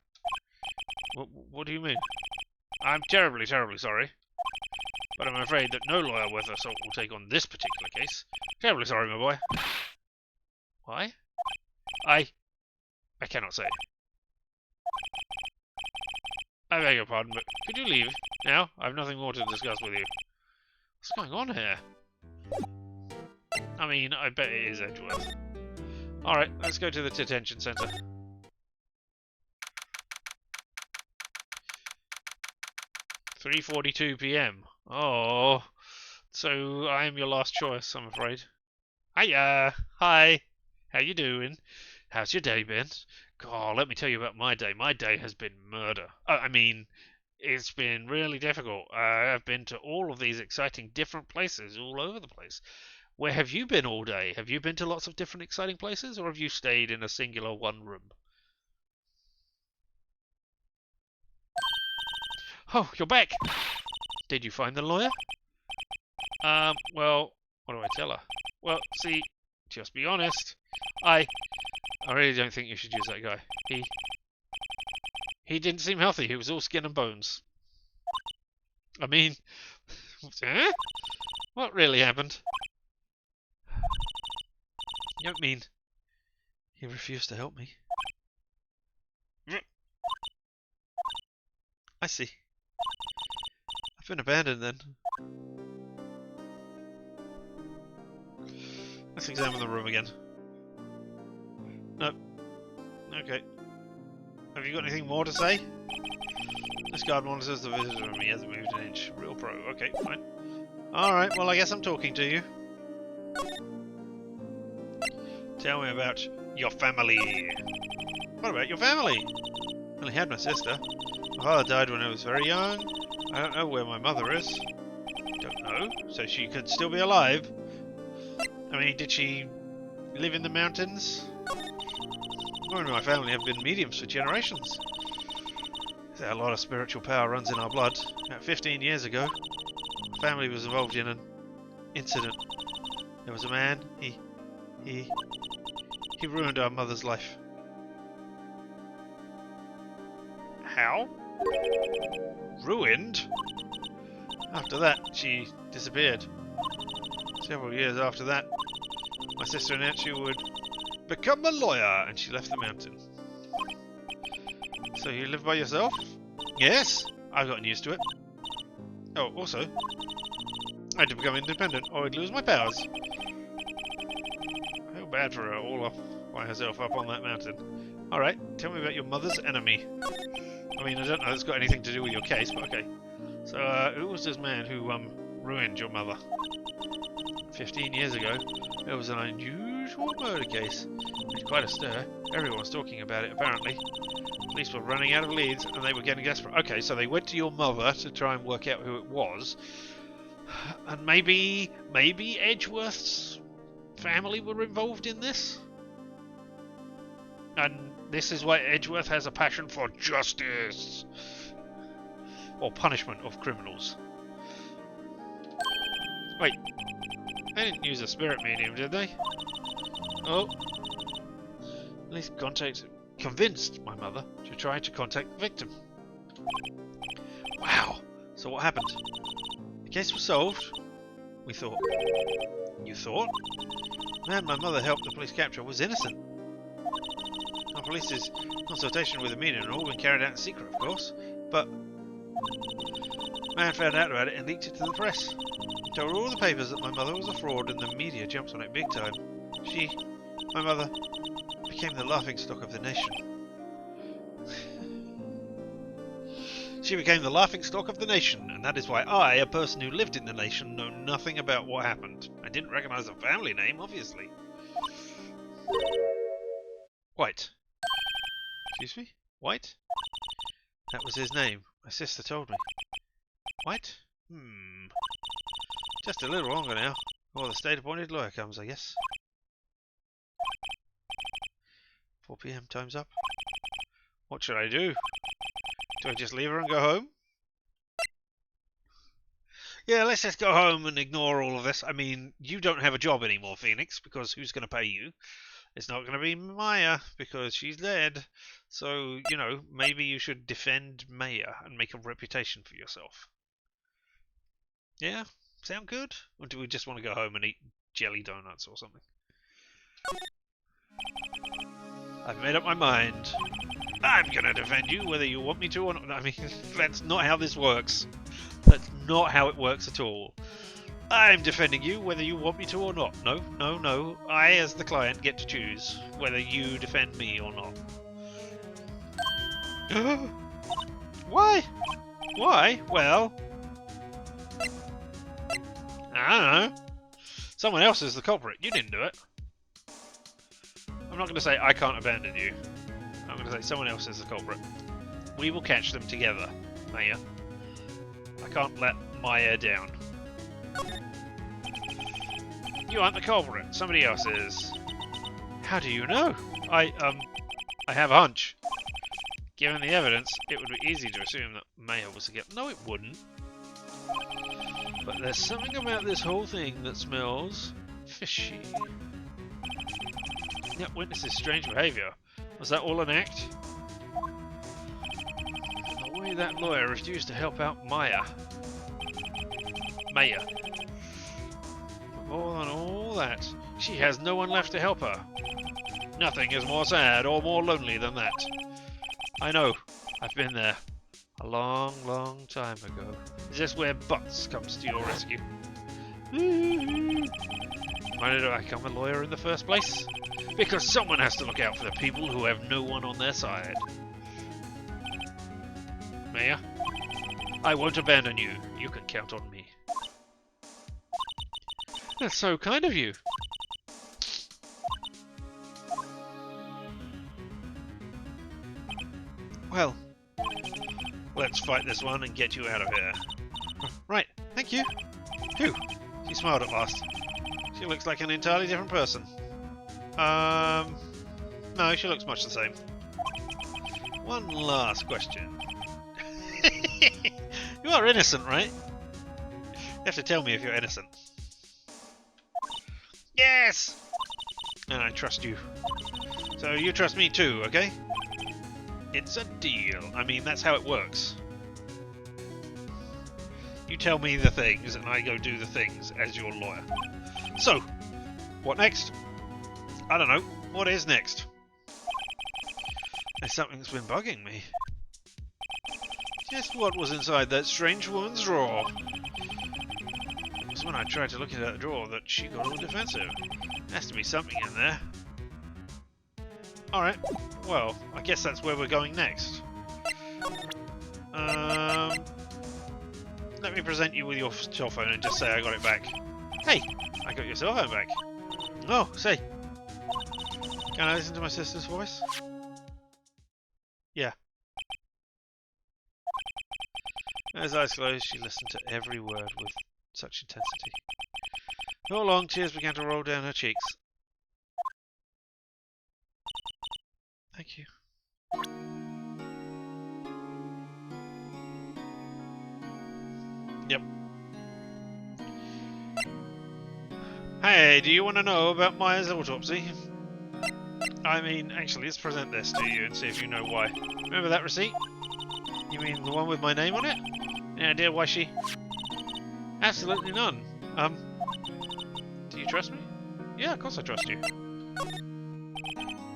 What do you mean? I'm terribly, terribly sorry. But I'm afraid that no lawyer worth their salt will take on this particular case. Terribly sorry, my boy. Why? I cannot say. I beg your pardon, but could you leave now? I have nothing more to discuss with you. What's going on here? I mean, I bet it is Edgeworth. Alright, let's go to the detention centre. "3:42 PM. Oh, so I am your last choice, I'm afraid. Hiya! Hi! How you doing? How's your day been? God, let me tell you about my day. My day has been murder. I mean, it's been really difficult. I've been to all of these exciting different places all over the place. Where have you been all day? Have you been to lots of different exciting places, or have you stayed in a singular one room? Oh, you're back! Did you find the lawyer? Well, what do I tell her? Well, see, just be honest. I really don't think you should use that guy. He didn't seem healthy. He was all skin and bones. I mean, what really happened? You don't mean he refused to help me? I see. I've been abandoned then. Let's examine the room again. Nope. Okay. Have you got anything more to say? This guard monitors the visitor room. He hasn't moved an inch. Real pro. Okay, fine. Alright, well I guess I'm talking to you. Tell me about your family. What about your family? I only had my sister. My father died when I was very young. I don't know where my mother is. Don't know. So she could still be alive. I mean, did she live in the mountains? in my family have been mediums for generations. A lot of spiritual power runs in our blood. About 15 years ago, the family was involved in an incident. There was a man, he ruined our mother's life. How? Ruined? After that, she disappeared. Several years after that, my sister announced she would become a lawyer, and she left the mountain. So you live by yourself? Yes, I've gotten used to it. Oh, also, I had to become independent or I'd lose my powers. I feel bad for her, all off by herself up on that mountain. Alright, tell me about your mother's enemy. I mean, I don't know if it's got anything to do with your case, but okay. So, who was this man who, ruined your mother? 15 years ago, there was an unusual murder case. Made quite a stir. Everyone was talking about it, apparently. Police were running out of leads, and they were getting desperate. Okay, so they went to your mother to try and work out who it was. And maybe Edgeworth's family were involved in this? And this is why Edgeworth has a passion for justice. Or punishment of criminals. Wait. They didn't use a spirit medium, did they? Oh. At least convinced my mother to try to contact the victim. Wow. So what happened? The case was solved. We thought. You thought? The man my mother helped the police capture was innocent. Our police's consultation with the medium had all been carried out in secret, of course, but man found out about it and leaked it to the press. He told all the papers that my mother was a fraud, and the media jumped on it big time. My mother, became the laughingstock of the nation. She became the laughingstock of the nation, and that is why I, a person who lived in the nation, know nothing about what happened. I didn't recognize the family name, obviously. White. Excuse me? White? That was his name. My sister told me. White? Just a little longer now. Before the state-appointed lawyer comes, I guess. 4 PM, time's up. What should I do? Do I just leave her and go home? Yeah, let's just go home and ignore all of this. I mean, you don't have a job anymore, Phoenix, because who's going to pay you? It's not going to be Maya, because she's dead. So, you know, maybe you should defend Maya and make a reputation for yourself. Yeah? Sound good? Or do we just want to go home and eat jelly donuts or something? I've made up my mind. I'm going to defend you whether you want me to or not. I mean, that's not how this works. That's not how it works at all. I'm defending you whether you want me to or not. No, no, no. I, as the client, get to choose whether you defend me or not. Why? Why? Well, I don't know. Someone else is the culprit. You didn't do it. I'm not going to say I can't abandon you. I'm going to say someone else is the culprit. We will catch them together, Maya. I can't let Maya down. You aren't the culprit. Somebody else is. How do you know? I have a hunch. Given the evidence, it would be easy to assume that Maya was the guilty. No, it wouldn't. But there's something about this whole thing that smells fishy. Yep, witnesses strange behaviour. Was that all an act? The way that lawyer refused to help out Maya. But more than all that, she has no one left to help her. Nothing is more sad or more lonely than that. I know, I've been there. A long, long time ago. Is this where Butts comes to your rescue? Why did I become a lawyer in the first place? Because someone has to look out for the people who have no one on their side. Maya, I won't abandon you. You can count on me. That's so kind of you. Well, let's fight this one and get you out of here. Right, thank you. Phew, she smiled at last. She looks like an entirely different person. No, she looks much the same. One last question. You are innocent, right? You have to tell me if you're innocent. Yes! And I trust you. So you trust me too, okay? It's a deal. I mean, that's how it works. You tell me the things, and I go do the things as your lawyer. So, what next? I don't know. What is next? There's something that's been bugging me. Just what was inside that strange woman's drawer? It was when I tried to look into that drawer that she got all defensive. There has to be something in there. Alright, well, I guess that's where we're going next. Let me present you with your cell phone and just say I got it back. Hey, I got your cell phone back. Oh, say. Can I listen to my sister's voice? Yeah. As eyes closed, she listened to every word with such intensity. Before long, tears began to roll down her cheeks. Thank you. Yep. Hey, do you want to know about Maya's autopsy? I mean, actually, let's present this to you and see if you know why. Remember that receipt? You mean the one with my name on it? Any idea why she... Absolutely none. Do you trust me? Yeah, of course I trust you.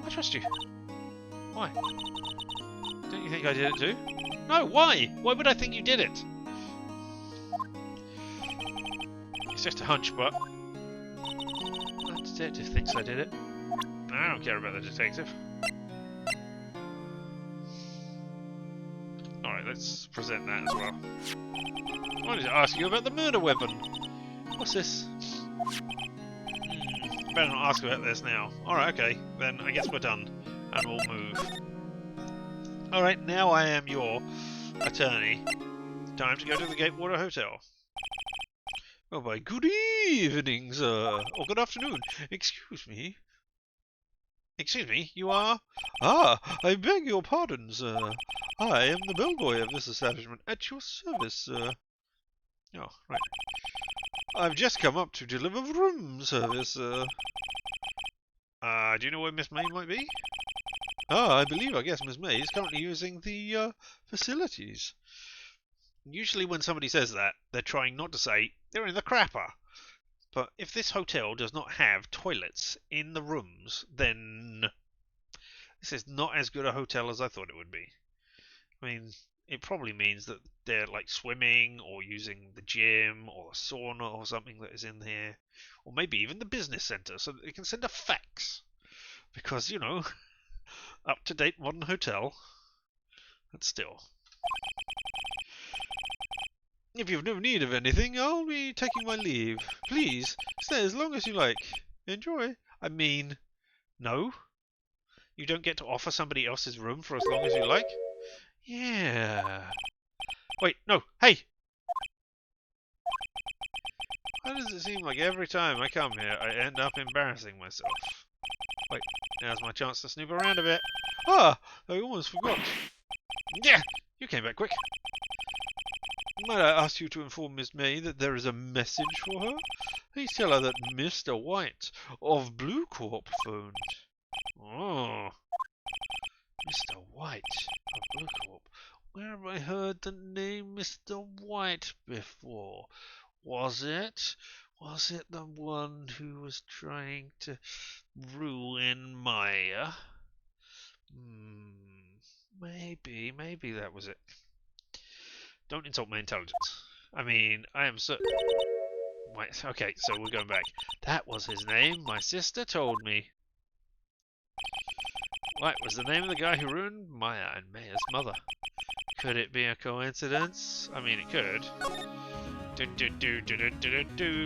I trust you. Why? Don't you think I did it too? No, why? Why would I think you did it? It's just a hunch, but... The detective thinks I did it. I don't care about the detective. Alright, let's present that as well. I wanted to ask you about the murder weapon. What's this? Better not ask about this now. Alright, okay. Then I guess we're done. And we'll move. Alright, now I am your attorney. Time to go to the Gatewater Hotel. Oh, by good evening, sir. Or good afternoon. Excuse me. Excuse me, you are? Ah, I beg your pardon, sir. I am the bellboy of this establishment, at your service, sir. Oh, right. I've just come up to deliver room service, sir. Do you know where Miss May might be? I guess Miss May is currently using the, facilities. Usually when somebody says that, they're trying not to say, they're in the crapper. But if this hotel does not have toilets in the rooms, then this is not as good a hotel as I thought it would be. I mean, it probably means that they're like swimming or using the gym or the sauna or something that is in here. Or maybe even the business centre so that they can send a fax. Because, you know, up-to-date modern hotel. But still. If you've no need of anything, I'll be taking my leave. Please, stay as long as you like. Enjoy. I mean, no? You don't get to offer somebody else's room for as long as you like? Yeah. Wait, no, hey! Why does it seem like every time I come here, I end up embarrassing myself? Wait, now's my chance to snoop around a bit. Ah, I almost forgot. Yeah, you came back quick. Might I ask you to inform Miss May that there is a message for her? Please tell her that Mr. White of Blue Corp phoned. Oh, Mr. White of Blue Corp. Where have I heard the name Mr. White before? Was it the one who was trying to ruin Maya? Maybe that was it. Don't insult my intelligence. I mean, I am certain... Wait, okay, so we're going back. That was his name. My sister told me. White was the name of the guy who ruined Maya and Maya's mother. Could it be a coincidence? I mean, it could.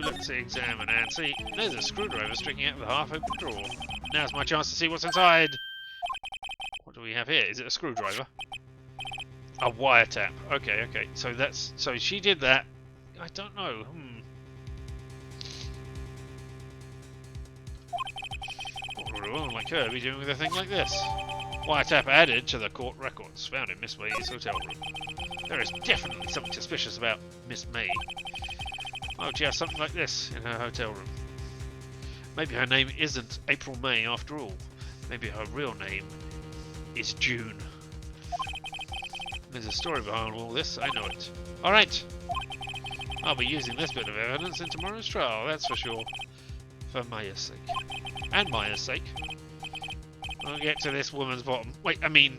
Let's examine and see. There's a screwdriver sticking out of the half-open drawer. Now's my chance to see what's inside. What do we have here? Is it a screwdriver? A wiretap. Okay. So she did that. I don't know. What would a woman like her be doing with a thing like this? Wiretap added to the court records found in Miss May's hotel room. There is definitely something suspicious about Miss May. Why would she have something like this in her hotel room? Maybe her name isn't April May after all. Maybe her real name is June. There's a story behind all this, I know it. Alright! I'll be using this bit of evidence in tomorrow's trial, that's for sure. For Maya's sake. And Maya's sake. I'll get to this woman's bottom. Wait, I mean...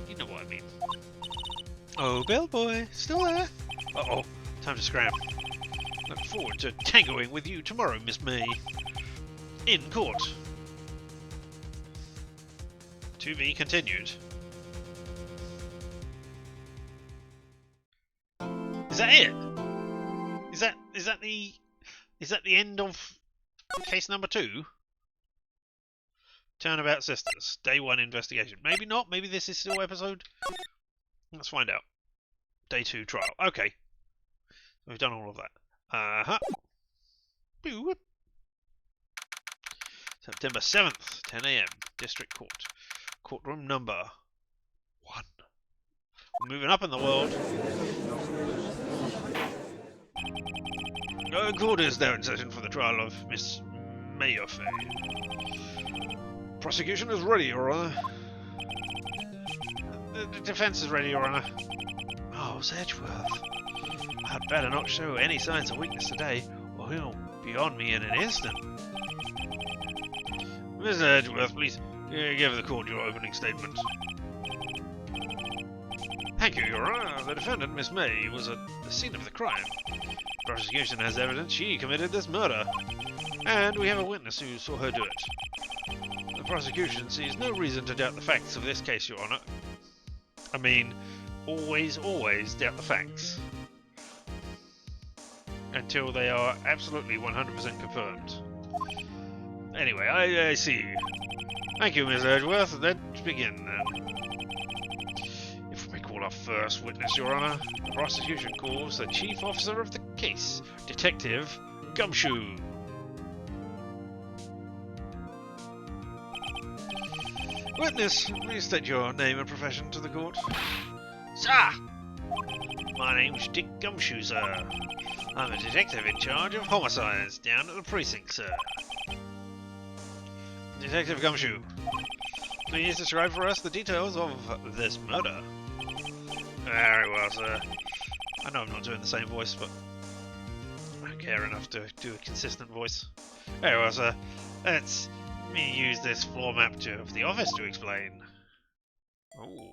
You know what I mean. Oh, bellboy, still there? Uh-oh, time to scram. Look forward to tangoing with you tomorrow, Miss May. In court. To be continued. Is that it? Is that the end of case number 2? Turnabout Sisters, Day 1 investigation. Maybe not. Maybe this is still episode. Let's find out. Day 2 trial. Okay. We've done all of that. Boo. September 7th, 10 AM, District Court. Courtroom number 1. Moving up in the world. Court is now in session for the trial of Miss Mayofay. Prosecution is ready, Your Honor. The defense is ready, Your Honor. Oh, Sedgeworth. I'd better not show any signs of weakness today, or he'll be on me in an instant. Miss Edgeworth, please give the court your opening statement. Thank you, Your Honor. The defendant, Miss May, was at the scene of the crime. The prosecution has evidence she committed this murder, and we have a witness who saw her do it. The prosecution sees no reason to doubt the facts of this case, Your Honor. I mean, always doubt the facts. Until they are absolutely 100% confirmed. Anyway, I see. Thank you, Miss Edgeworth. Let's begin then. If we may call our first witness, Your Honor, the prosecution calls the chief officer of the case, Detective Gumshoe. Witness, please state your name and profession to the court. Sir! My name's Dick Gumshoe, sir. I'm a detective in charge of homicides down at the precinct, sir. Detective Gumshoe, please describe for us the details of this murder. Very well, sir. I know I'm not doing the same voice, but I don't care enough to do a consistent voice. Very well, sir. Let me use this floor map of the office to explain. Ooh.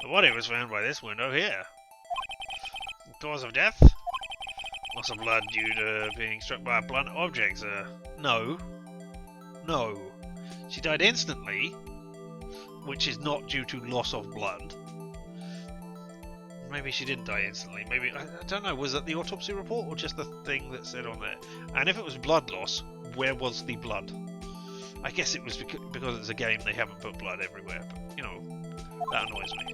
The body was found by this window here. Cause of death? Loss of blood due to being struck by a blunt object, sir. No. No. She died instantly, which is not due to loss of blood. Maybe she didn't die instantly. Maybe, I don't know, was that the autopsy report or just the thing that said on there? And if it was blood loss, where was the blood? I guess it was because it's a game, they haven't put blood everywhere, but, you know, that annoys me.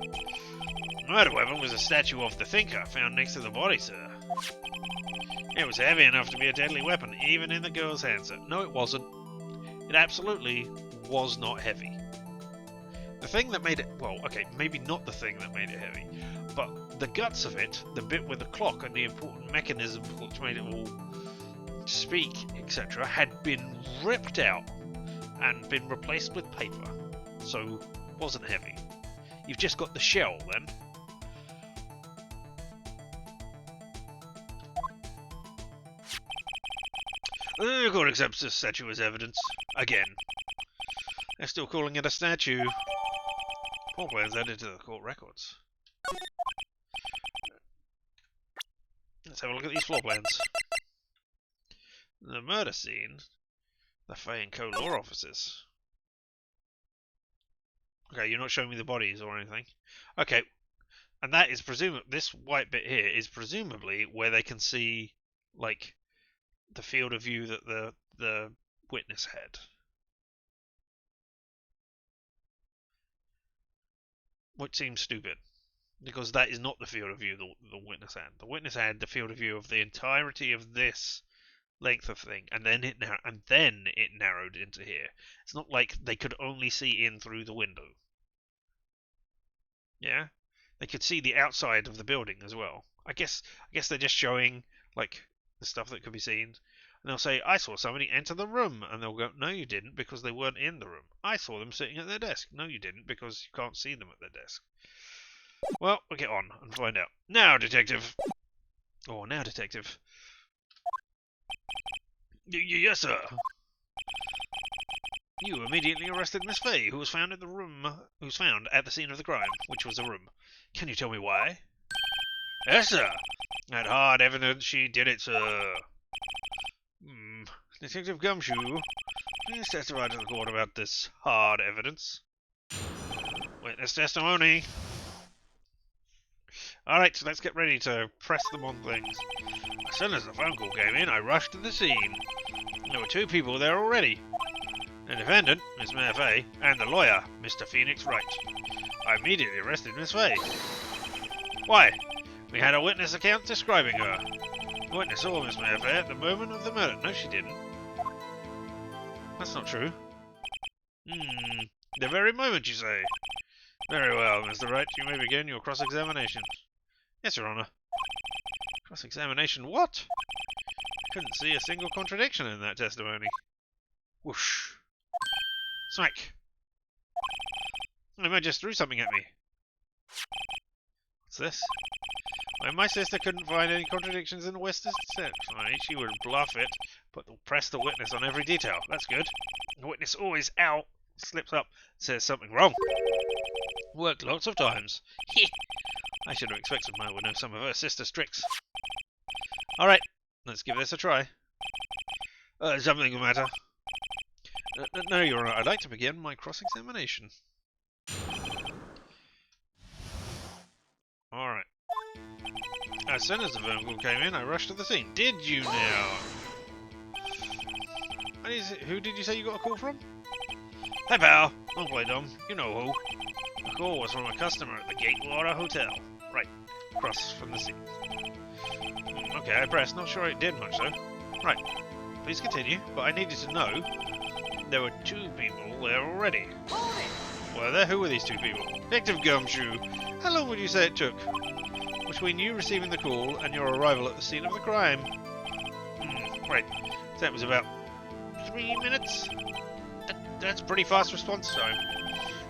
The murder weapon was a statue of the Thinker found next to the body, sir. It was heavy enough to be a deadly weapon, even in the girl's hands, sir. No, it wasn't. It absolutely was not heavy. The thing that made it, well, okay, maybe not the thing that made it heavy, but the guts of it, the bit with the clock and the important mechanism which made it all speak, etc., had been ripped out and been replaced with paper, so wasn't heavy. You've just got the shell then. The court accepts this statue as evidence. Again. They're still calling it a statue. Floor plans added to the court records. Let's have a look at these floor plans. The murder scene. The Fay & Co. law offices. Okay, you're not showing me the bodies or anything. Okay, and that is this white bit here is presumably where they can see, like, the field of view that the witness had. Which seems stupid, because that is not the field of view the witness had. The witness had the field of view of the entirety of this, length of thing, and then it narrowed into here. It's not like they could only see in through the window. Yeah, they could see the outside of the building as well. I guess they're just showing like the stuff that could be seen. And they'll say, I saw somebody enter the room. And they'll go, no, you didn't, because they weren't in the room. I saw them sitting at their desk. No, you didn't, because you can't see them at their desk. Well, we'll get on and find out. Now, detective. Oh, now, detective. Yes, sir. You immediately arrested Miss Fay, who was found at the scene of the crime, which was a room. Can you tell me why? Yes, sir. That hard evidence she did it, sir. Detective Gumshoe, please testify to the court about this hard evidence. Witness testimony. Alright, so let's get ready to press them on things. As soon as the phone call came in, I rushed to the scene. There were 2 people there already. The defendant, Miss Mare Fay, and the lawyer, Mr. Phoenix Wright. I immediately arrested Miss Fay. Why? We had a witness account describing her. The witness saw Miss Mare Fay at the moment of the murder. No, she didn't. That's not true. The very moment, you say? Very well, Mr. Wright. You may begin your cross-examination. Yes, Your Honour. Cross-examination what? Couldn't see a single contradiction in that testimony. Whoosh. Smack. I might just threw something at me. What's this? When my sister couldn't find any contradictions in the witness testimony, she would bluff it, but press the witness on every detail. That's good. The witness always slips up, says something wrong. Worked lots of times. I should have expected Mo would know some of her sister's tricks. Alright, let's give this a try. Something the matter? No, Your Honour, I'd like to begin my cross-examination. Alright. As soon as the phone call came in, I rushed to the scene. Did you now? Who did you say you got a call from? Hey pal, don't play dumb. You know who. The call was from a customer at the Gatewater Hotel. Right, across from the scene. Okay, I pressed. Not sure it did much though. Right, please continue. But I needed to know. There were 2 people there already. Were there? Who were these 2 people? Detective Gumshoe, how long would you say it took between you receiving the call and your arrival at the scene of the crime? Right, so that was about 3 minutes? That's pretty fast response time.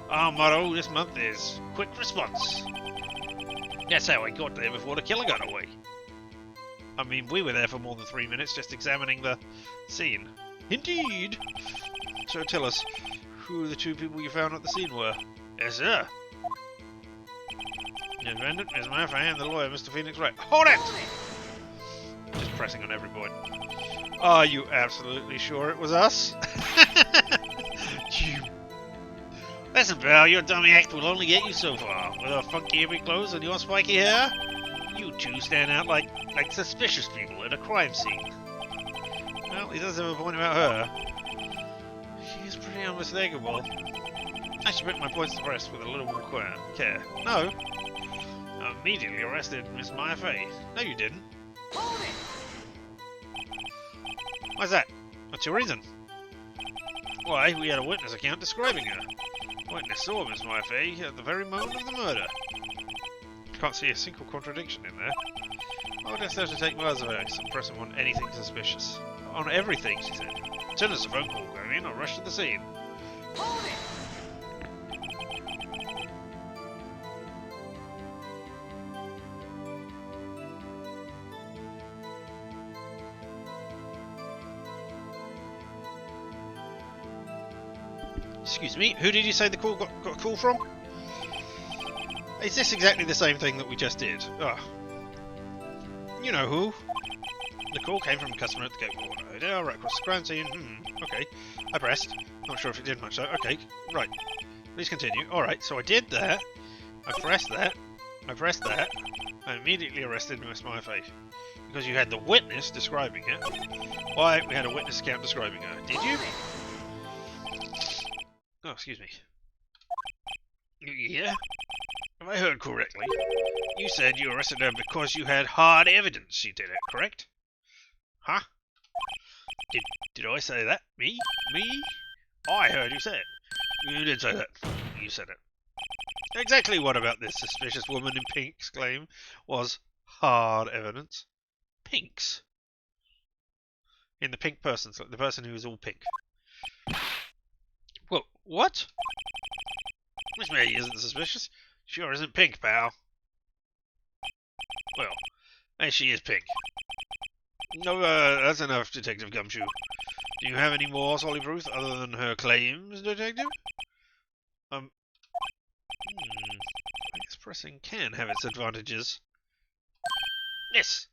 Our motto this month is quick response. That's how I got there before the killer got away. I mean, we were there for more than 3 minutes just examining the scene. Indeed! So tell us, who the 2 people you found at the scene were? Yes, sir. The defendant, Ms. Mare Fay, and the lawyer, Mr. Phoenix Wright. Hold it! Just pressing on every point. Are you absolutely sure it was us? Listen, pal, your dummy act will only get you so far. With our funky every clothes and your spiky hair, you 2 stand out like suspicious people at a crime scene. Well, he does have a point about her. She's pretty unmistakable. I should put my points to rest with a little more care. No. I immediately arrested Miss Mare Fay. No, you didn't. Why's that? What's your reason? Why, we had a witness account describing her. Witness saw Miss Mare Fay at the very moment of the murder. Can't see a single contradiction in there. I'll just have to take my other X and press him on anything suspicious. On everything, she said. As soon as the phone call came in, I rushed to the scene. Excuse me, who did you say the call got a call from? Is this exactly the same thing that we just did? Oh. You know who. The call came from a customer at the Gatewater Hotel, right across the crime scene. Okay. I pressed. Not sure if it did much though. Okay, right. Please continue. Alright, so I did that. I pressed that. I pressed that. I immediately arrested Miss Mare Fay. Because you had the witness describing it. Why, we had a witness account describing her. Did you? Oh, excuse me. Yeah? Have I heard correctly? You said you arrested her because you had hard evidence she did it, correct? Huh? Did I say that? Me? Me? I heard you say it. You did say that. You said it. Exactly what about this suspicious woman in pink's claim was hard evidence? Pink's? In the pink person, so the person who is all pink. Well, what? Miss May isn't suspicious. Sure isn't pink, pal. Well, and she is pink. No, that's enough, Detective Gumshoe. Do you have any more solid proof other than her claims, Detective? I guess pressing can have its advantages. Yes.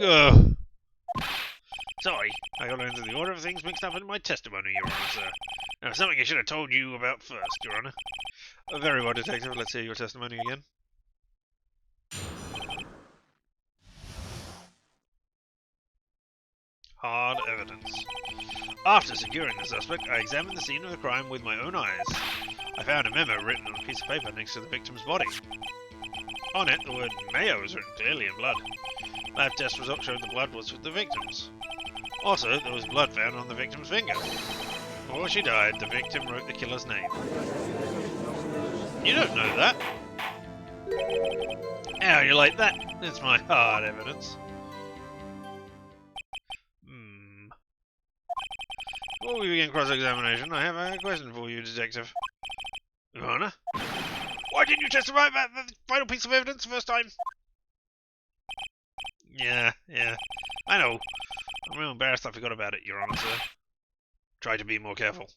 Ugh. Sorry, I got into the order of things mixed up in my testimony, Your Honour, sir. Now, something I should have told you about first, Your Honour. Very well, Detective. Let's hear your testimony again. Hard evidence. After securing the suspect, I examined the scene of the crime with my own eyes. I found a memo written on a piece of paper next to the victim's body. On it, the word mayo was written clearly in blood. Lab test results showed the blood was with the victim's. Also, there was blood found on the victim's finger. Before she died, the victim wrote the killer's name. You don't know that. How you like that? It's my hard evidence. Before we begin cross-examination, I have a question for you, Detective. Your Honour? Why didn't you testify about the final piece of evidence the first time? Yeah. I know. I'm real embarrassed I forgot about it, Your Honour, sir. Try to be more careful.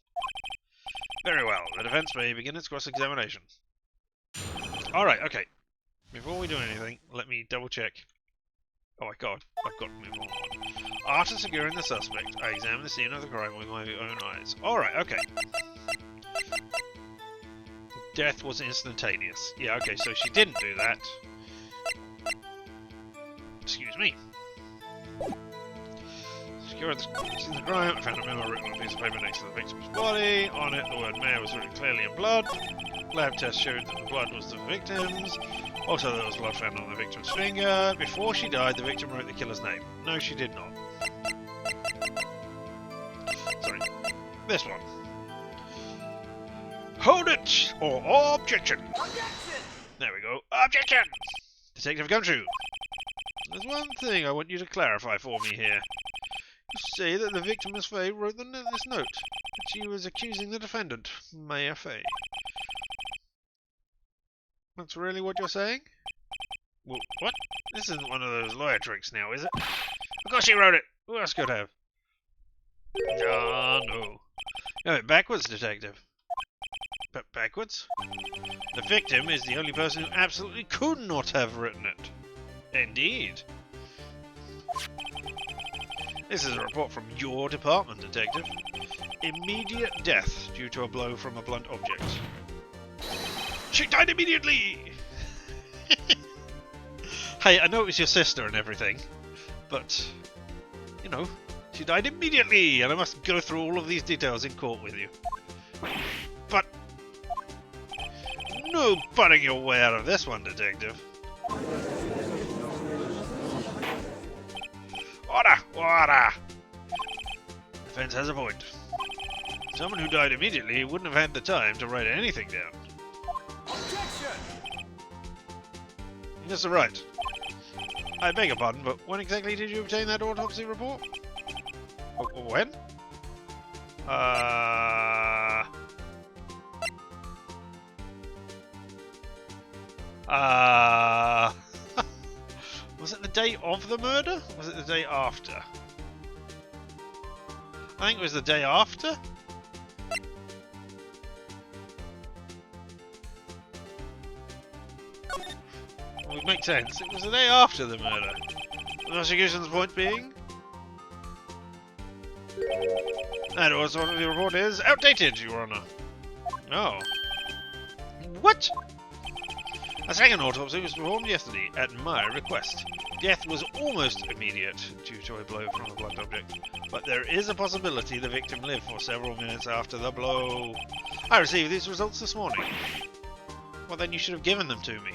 Very well. The defence may begin its cross-examination. Alright, okay. Before we do anything, let me double-check. Oh my god, I've got to move on. After securing the suspect, I examined the scene of the crime with my own eyes. Alright, okay. Death was instantaneous. Yeah, okay, so she didn't do that. Excuse me. Secured the scene of the crime, I found a memo written on a piece of paper next to the victim's body. On it, the word mayo was written clearly in blood. Lab test showed that the blood was the victim's. Also, there was blood found on the victim's finger. Before she died, the victim wrote the killer's name. No, she did not. Sorry. This one. Hold it! Or objection! Objection! There we go. Objection! Detective Gumshoe. There's one thing I want you to clarify for me here. You say that the victim, Miss Fay, wrote this note. That she was accusing the defendant, Maya Fay. That's really what you're saying? Well, what? This isn't one of those lawyer tricks now, is it? Of course she wrote it! Who else could have? Ah, no. No, backwards, Detective. But backwards? The victim is the only person who absolutely could not have written it. Indeed. This is a report from your department, Detective. Immediate death due to a blow from a blunt object. She died immediately! Hey, I know it was your sister and everything, but, you know, she died immediately, and I must go through all of these details in court with you. But, no butting your way out of this one, Detective. Order! Order! Defense has a point. Someone who died immediately wouldn't have had the time to write anything down. Objection! Yes, right. I beg your pardon, but when exactly did you obtain that autopsy report? When? Was it the day of the murder? Was it the day after? I think it was the day after. Well, it makes sense. It was the day after the murder. The prosecution's point being? That was what the report is. Outdated, Your Honour. Oh. What? A second autopsy was performed yesterday at my request. Death was almost immediate due to a blow from a blunt object, but there is a possibility the victim lived for several minutes after the blow. I received these results this morning. Well, then you should have given them to me.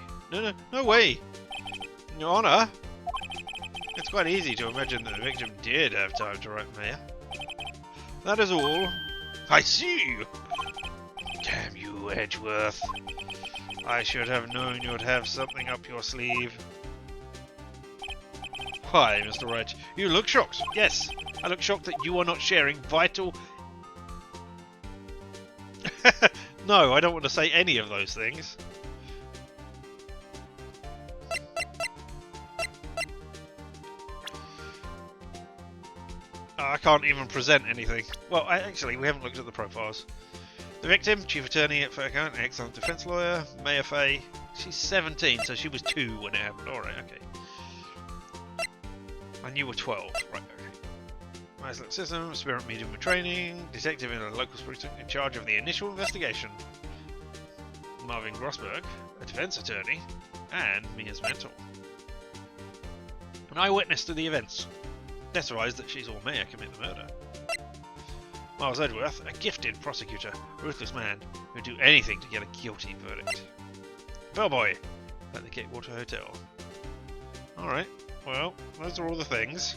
No way. Your Honour, It's quite easy to imagine that the victim did have time to write mail. That is all. I see! Damn you, Edgeworth. I should have known you'd have something up your sleeve. Why, Mr. Wright, you look shocked. Yes, I look shocked that you are not sharing vital... No, I don't want to say any of those things. I can't even present anything. Well, actually, we haven't looked at the profiles. The victim, Chief Attorney at Faircount, excellent defence lawyer, Mayor Fay. She's 17, so she was 2 when it happened. Alright, okay. And you were 12. Right, okay. Isolate system, spirit medium with training, detective in a local precinct in charge of the initial investigation. Marvin Grossberg, a defence attorney, and Mia's mentor. An eyewitness to the events. Testifies that she saw Maya commit the murder. Miles Edgeworth, a gifted prosecutor, ruthless man who'd do anything to get a guilty verdict. Bellboy at the Gatewater Hotel. Alright, well, those are all the things.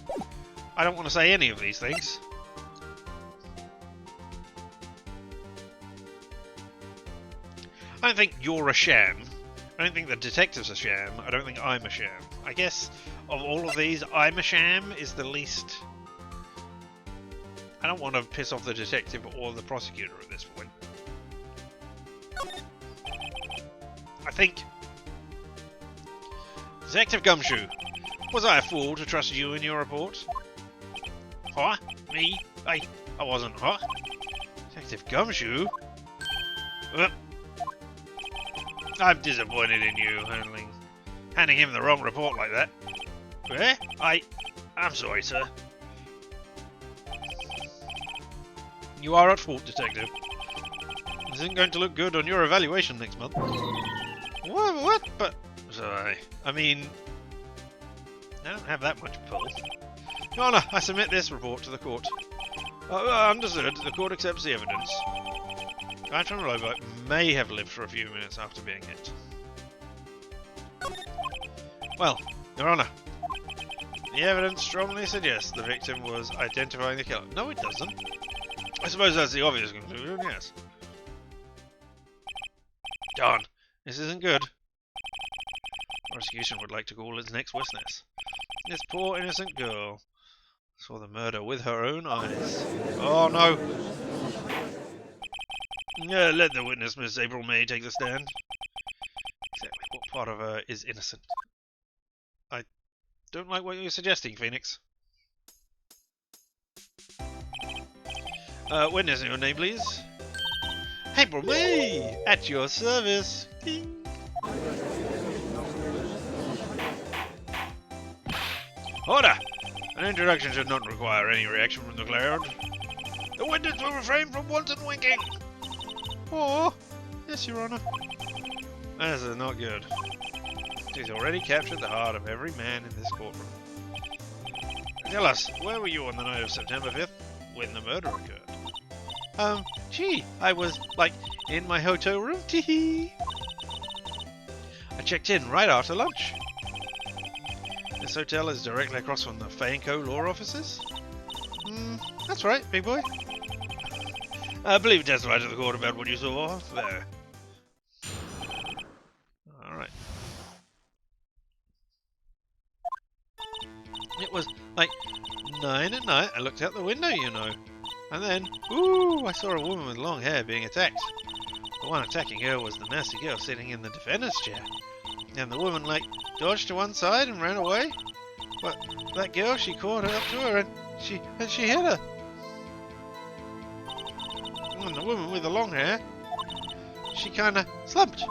I don't want to say any of these things. I don't think you're a sham. I don't think the detective's a sham. I don't think I'm a sham. I guess of all of these, I'm a sham is the least... I don't want to piss off the detective or the prosecutor at this point. I think... Detective Gumshoe, was I a fool to trust you in your report? Huh? Me? I wasn't, huh? Detective Gumshoe? I'm disappointed in you, handing him the wrong report like that. Eh? I'm sorry, sir. You are at fault, Detective. This isn't going to look good on your evaluation next month. What? But... Sorry. I mean... I don't have that much pull. Your Honour, I submit this report to the court. Understood. The court accepts the evidence. Bertrand Robert may have lived for a few minutes after being hit. Well, Your Honour, the evidence strongly suggests the victim was identifying the killer. No, it doesn't. I suppose that's the obvious conclusion, yes. Darn, this isn't good. Prosecution would like to call its next witness. This poor innocent girl saw the murder with her own eyes. Oh no! Yeah, let the witness, Miss April May, take the stand. Exactly what part of her is innocent? I don't like what you're suggesting, Phoenix. Witness, your name, please. April May, at your service. Ding. Order! An introduction should not require any reaction from the crowd. The witness will refrain from wanton winking. Oh, yes, Your Honour. This is not good. She's already captured the heart of every man in this courtroom. Tell us, where were you on the night of September 5th when the murder occurred? Gee, I was, like, in my hotel room, teehee. I checked in right after lunch. This hotel is directly across from the Fay & Co. law offices? That's right, big boy. I believe you testified to the court about what you saw there. Alright. It was like 9 at night. I looked out the window, you know. And then, ooh, I saw a woman with long hair being attacked. The one attacking her was the nasty girl sitting in the defendant's chair. And the woman, like, dodged to one side and ran away. But that girl, she caught her up to her and she hit her. And the woman with the long hair, she kinda slumped.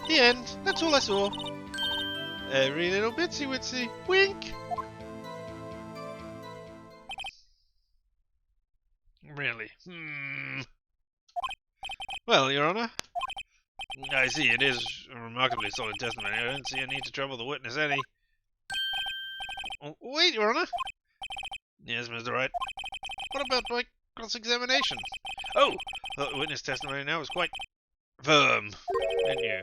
The end. That's all I saw. Every little bitsy witsy. Wink. Really? Well, Your Honour, I see it is a remarkably solid testimony. I don't see a need to trouble the witness any. Oh, wait, Your Honour. Yes, Mr. Wright. What about my cross-examination? Oh, I thought the witness testimony now was quite firm, didn't you?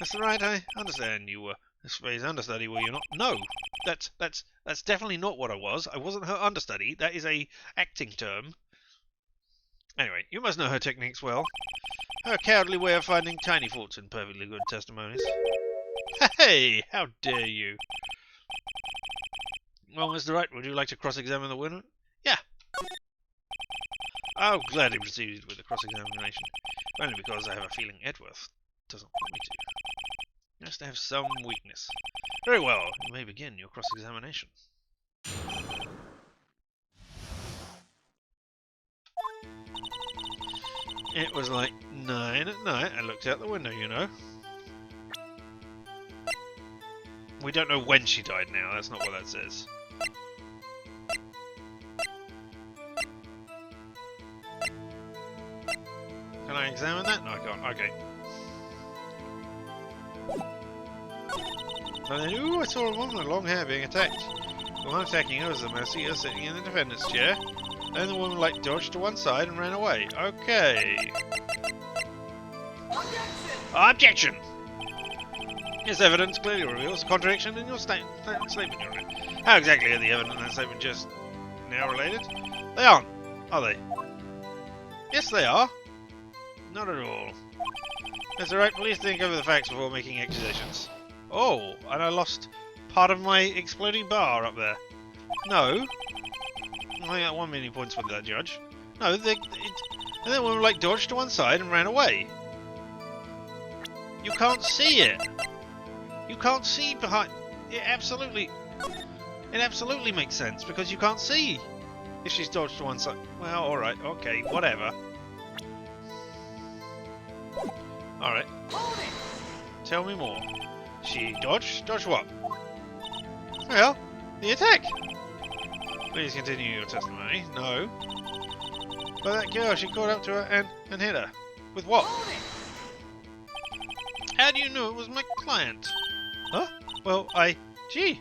Mr. Wright, I understand you were This phase understudy, were you not? No, that's definitely not what I was. I wasn't her understudy. That is a acting term. Anyway, you must know her techniques well. Her cowardly way of finding tiny faults in perfectly good testimonies. Hey, how dare you? Well, Mr. Wright, would you like to cross-examine the winner? Yeah. I'll gladly proceed with the cross-examination, only because I have a feeling Edworth doesn't want me to. He has to have some weakness. Very well, you may begin your cross-examination. It was like 9 at night. I looked out the window, you know. We don't know when she died now. That's not what that says. Can I examine that? No, I can't. Okay. And then, ooh, I saw a woman with long hair being attacked. The one attacking her was the Mercier sitting in the defendant's chair. Then the woman, like, dodged to one side and ran away. Okay. Objection! This evidence clearly reveals a contradiction in your statement, Your Honor. How exactly are the evidence and that statement just now related? They aren't, are they? Yes, they are. Not at all. Mr. Wright, please think over the facts before making accusations. Oh, and I lost part of my exploding bar up there. No. I got 1 million points for that, Judge. No, and then one like dodged to one side and ran away. You can't see it. You can't see behind. It absolutely makes sense because you can't see if she's dodged to one side. Well, all right, okay, whatever. All right. Tell me more. She dodged? Dodged what? Well, the attack. Please continue your testimony. No. But that girl, she caught up to her and hit her. With what? How do you know it was my client? Huh? Well, Gee.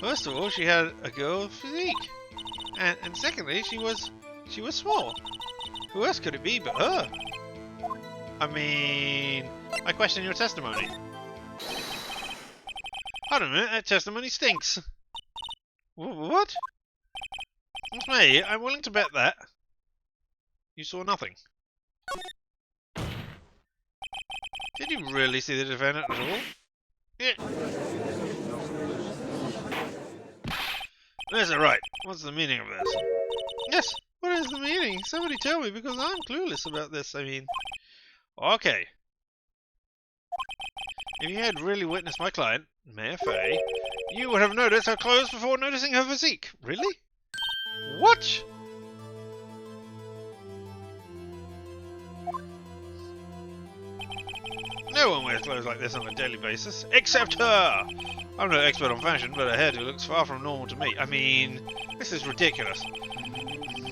First of all, she had a girl physique. And secondly, she was small. Who else could it be but her? I mean, I question your testimony. Hold on a minute, that testimony stinks. What? It's me. I'm willing to bet that. You saw nothing. Did you really see the defendant at all? Yeah. That's right. What's the meaning of this? Yes, what is the meaning? Somebody tell me, because I'm clueless about this. I mean... Okay. If you had really witnessed my client, Mayor Fay, you would have noticed her clothes before noticing her physique. Really? What? No one wears clothes like this on a daily basis, except her! I'm no expert on fashion, but her hairdo looks far from normal to me. I mean, this is ridiculous.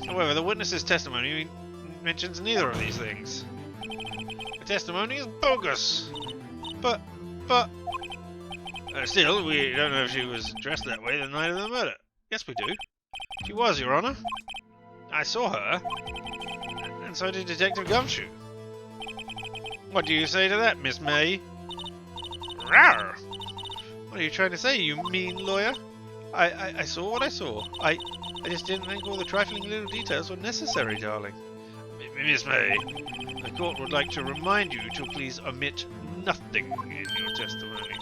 However, the witness's testimony mentions neither of these things. The testimony is bogus! But... still, we don't know if she was dressed that way the night of the murder. Yes, we do. She was, Your Honor. I saw her, and so did Detective Gumshoe. What do you say to that, Miss May? Rawr! What are you trying to say, you mean lawyer? I saw what I saw. I just didn't think all the trifling little details were necessary, darling. Miss May, the court would like to remind you to please omit nothing in your testimony.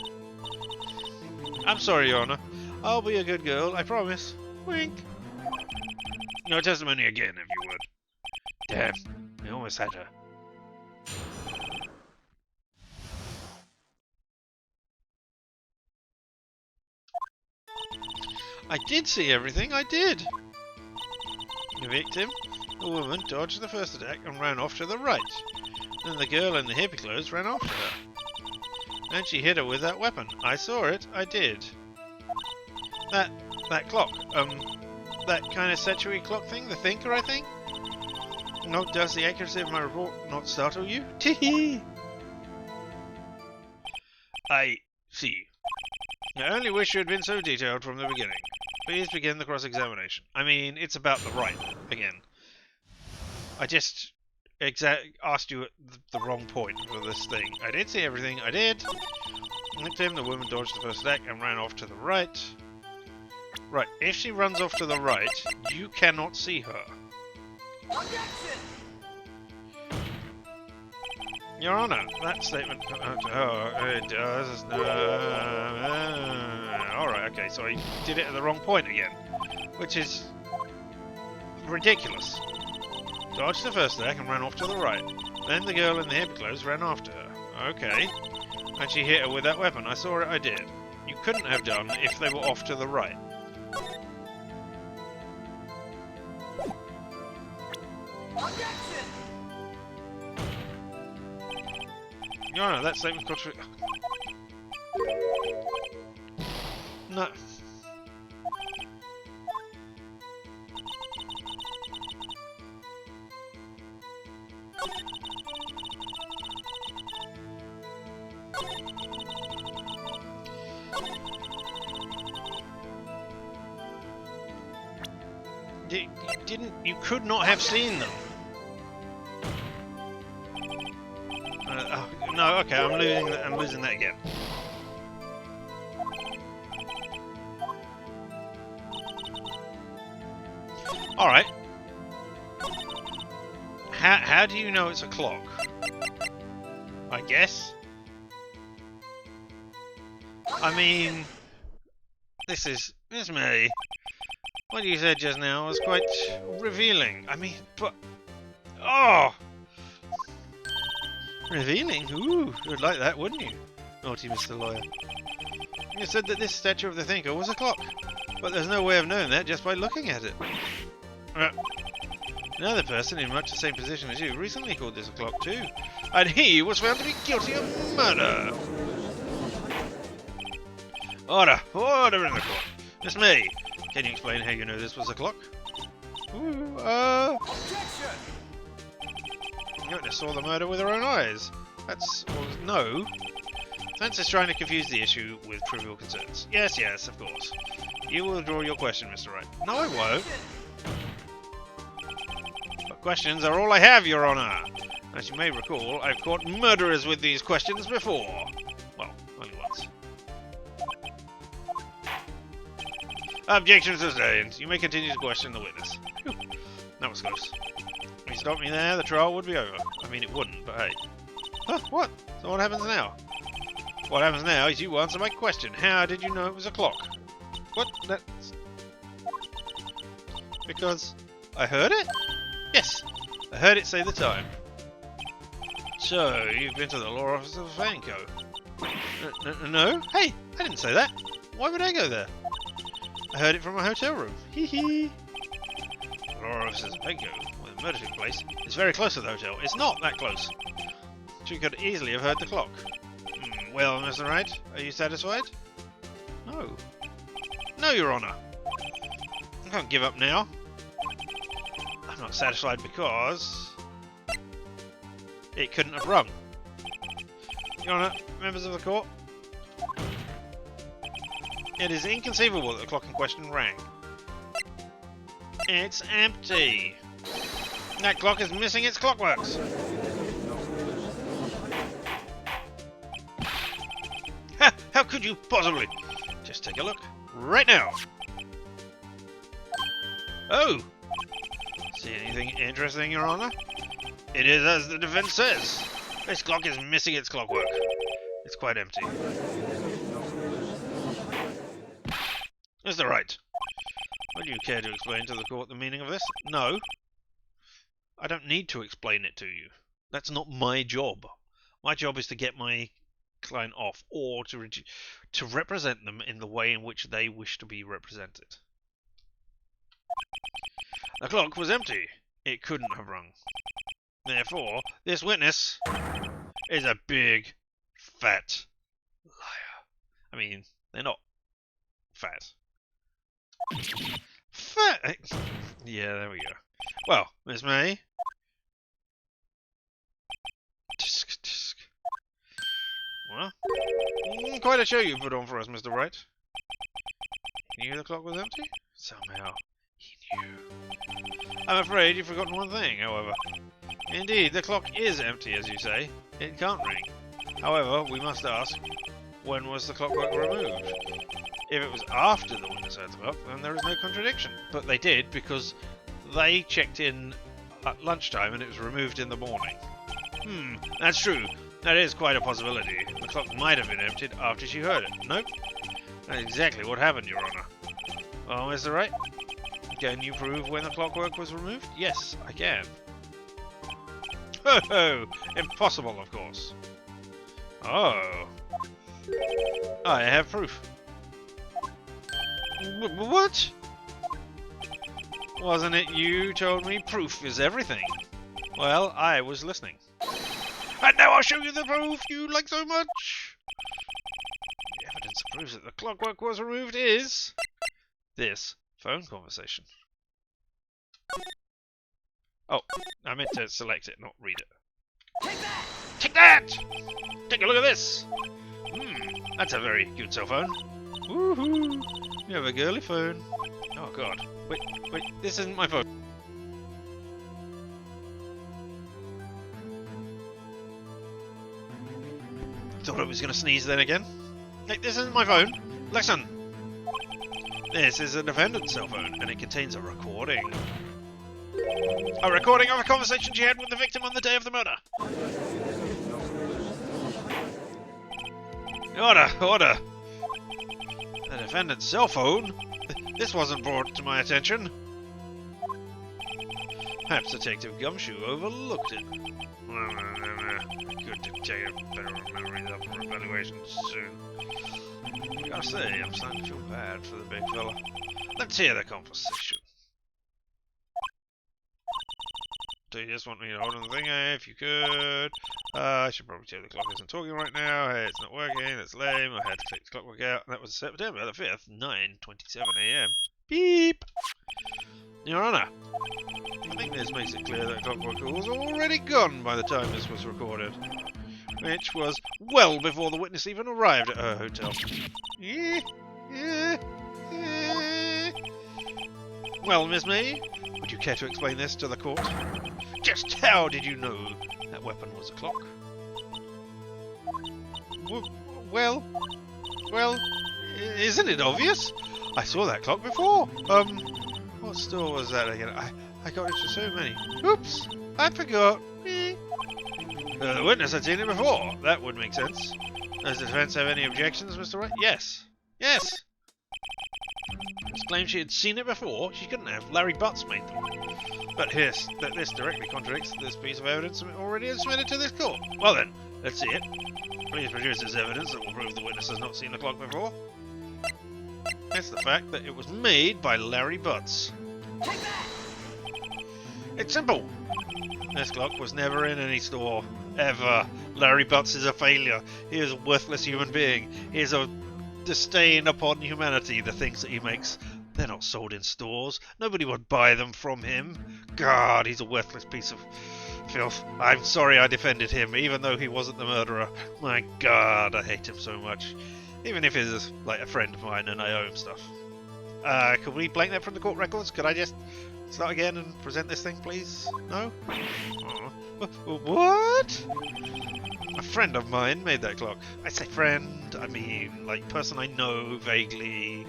I'm sorry, Your Honor. I'll be a good girl, I promise. Wink. No testimony again, if you would. Damn, I almost had her. I did see everything, I did! The victim, a woman, dodged the first attack and ran off to the right. Then the girl in the hippie clothes ran after her. And she hit her with that weapon. I saw it, I did. That clock, that kind of century clock thing, the thinker, I think? No, does the accuracy of my report not startle you? Tee-hee! I see. I only wish you had been so detailed from the beginning. Please begin the cross-examination. I mean, it's about the right, again. I just asked you at the wrong point for this thing. I did see everything, I did. Nicked him, the woman dodged the first attack and ran off to the right. Right, if she runs off to the right, you cannot see her. Objection! Your Honor, that statement... it does... Alright, okay, so he did it at the wrong point again. Which is... ridiculous. Dodged the first attack and ran off to the right. Then the girl in the hip clothes ran after her. Okay. And she hit her with that weapon. I saw it, I did. You couldn't have done if they were off to the right. Objection! Your Honor, that statement's contrary... No. You could not have seen them. No, okay, I'm losing that again. All right. How do you know it's a clock? I guess. I mean, this me. What you said just now was quite revealing. I mean, but... Oh! Revealing? Ooh, you'd like that, wouldn't you? Naughty Mr. Lawyer. You said that this statue of the Thinker was a clock, but there's no way of knowing that just by looking at it. Another person in much the same position as you recently called this a clock too, and he was found to be guilty of murder. Order! Order in the court. It's me. Can you explain how you know this was a clock? Objection! You witness saw the murder with her own eyes. That's... well, no. Spence is trying to confuse the issue with trivial concerns. Yes, yes, of course. You will withdraw your question, Mr. Wright. No, I won't. But questions are all I have, Your Honor. As you may recall, I've caught murderers with these questions before. Well, only once. Objection sustained. You may continue to question the witness. Whew. That was close. If you stopped me there, the trial would be over. I mean, it wouldn't, but hey. Huh? What? So what happens now? What happens now is you answer my question. How did you know it was a clock? What? That's... because I heard it? Yes, I heard it say the time. So, you've been to the law office of Vanco? No? Hey, I didn't say that. Why would I go there? I heard it from my hotel room. Hee hee. The law office of Vanco, where the murder took place, is very close to the hotel. It's not that close. She could easily have heard the clock. Well, Mr. Wright, are you satisfied? No. No, Your Honor. I can't give up now. I'm not satisfied because... it couldn't have rung. Your Honor, members of the court, it is inconceivable that the clock in question rang. It's empty. That clock is missing its clockworks. Ha! How could you possibly? Just take a look. Right now. Oh! See anything interesting, Your Honor? It is as the defense says. This clock is missing its clockwork. It's quite empty. Mr. Wright, would you care to explain to the court the meaning of this? No. I don't need to explain it to you. That's not my job. My job is to get my client off, or to represent them in the way in which they wish to be represented. The clock was empty. It couldn't have rung. Therefore, this witness is a big, fat liar. I mean, they're not fat. Fat? Yeah, there we go. Well, Miss May. Well, quite a show you put on for us, Mr. Wright. You knew the clock was empty? Somehow, he knew. I'm afraid you've forgotten one thing, however. Indeed, the clock is empty, as you say. It can't ring. However, we must ask, when was the clockwork removed? If it was after the witness heard the clock, then there is no contradiction. But they did, because they checked in at lunchtime and it was removed in the morning. That's true. That is quite a possibility. The clock might have been emptied after she heard it. Nope. That's exactly what happened, Your Honor. Well, Mr. Wright, can you prove when the clockwork was removed? Yes, I can. Ho ho! Impossible, of course. Oh. I have proof. What? Wasn't it you told me proof is everything? Well, I was listening. And now I'll show you the proof you like so much! The evidence that proves that the clockwork was removed is... this phone conversation. Oh, I meant to select it, not read it. Take that! Take that! Take a look at this! That's a very good cell phone. Woohoo! You have a girly phone. Oh god. Wait, this isn't my phone. Thought I was going to sneeze then again. Hey, this isn't my phone. Listen! This is a defendant's cell phone, and it contains a recording. A recording of a conversation she had with the victim on the day of the murder. Order! The defendant's cell phone? This wasn't brought to my attention. Perhaps Detective Gumshoe overlooked it. Good detective better remember it up for evaluation soon. Gotta say, I'm starting to feel bad for the big fella. Let's hear the conversation. Do you just want me to hold on the thing, if you could? I should probably tell the clock isn't talking right now. Hey, it's not working, that's lame. I had to click the clockwork out, and that was September the 5th, 9:27 AM. Beep! Your Honour, I think this makes it clear that clockwork was already gone by the time this was recorded. Which was well before the witness even arrived at her hotel. Well, Miss May, would you care to explain this to the court? Just how did you know that weapon was a clock? Well, isn't it obvious? I saw that clock before. What store was that again? I got it for so many. Oops, I forgot. The witness had seen it before. That would make sense. Does the defense have any objections, Mr. Wright? Yes. She claimed she had seen it before. She couldn't have. Larry Butts made them. But this directly contradicts this piece of evidence already submitted to this court. Well then, let's see it. Please produce this evidence that will prove the witness has not seen the clock before. It's the fact that it was made by Larry Butts. Take that! It's simple. This clock was never in any store. Ever. Larry Butts is a failure. He is a worthless human being. He is a disdain upon humanity. The things that he makes, they're not sold in stores. Nobody would buy them from him. God, he's a worthless piece of filth. I'm sorry I defended him, even though he wasn't the murderer. My God, I hate him so much. Even if he's like a friend of mine and I owe him stuff. Could we blank that from the court records? Could I just start again and present this thing, please? No? What? A friend of mine made that clock. I say friend, I mean like person I know vaguely.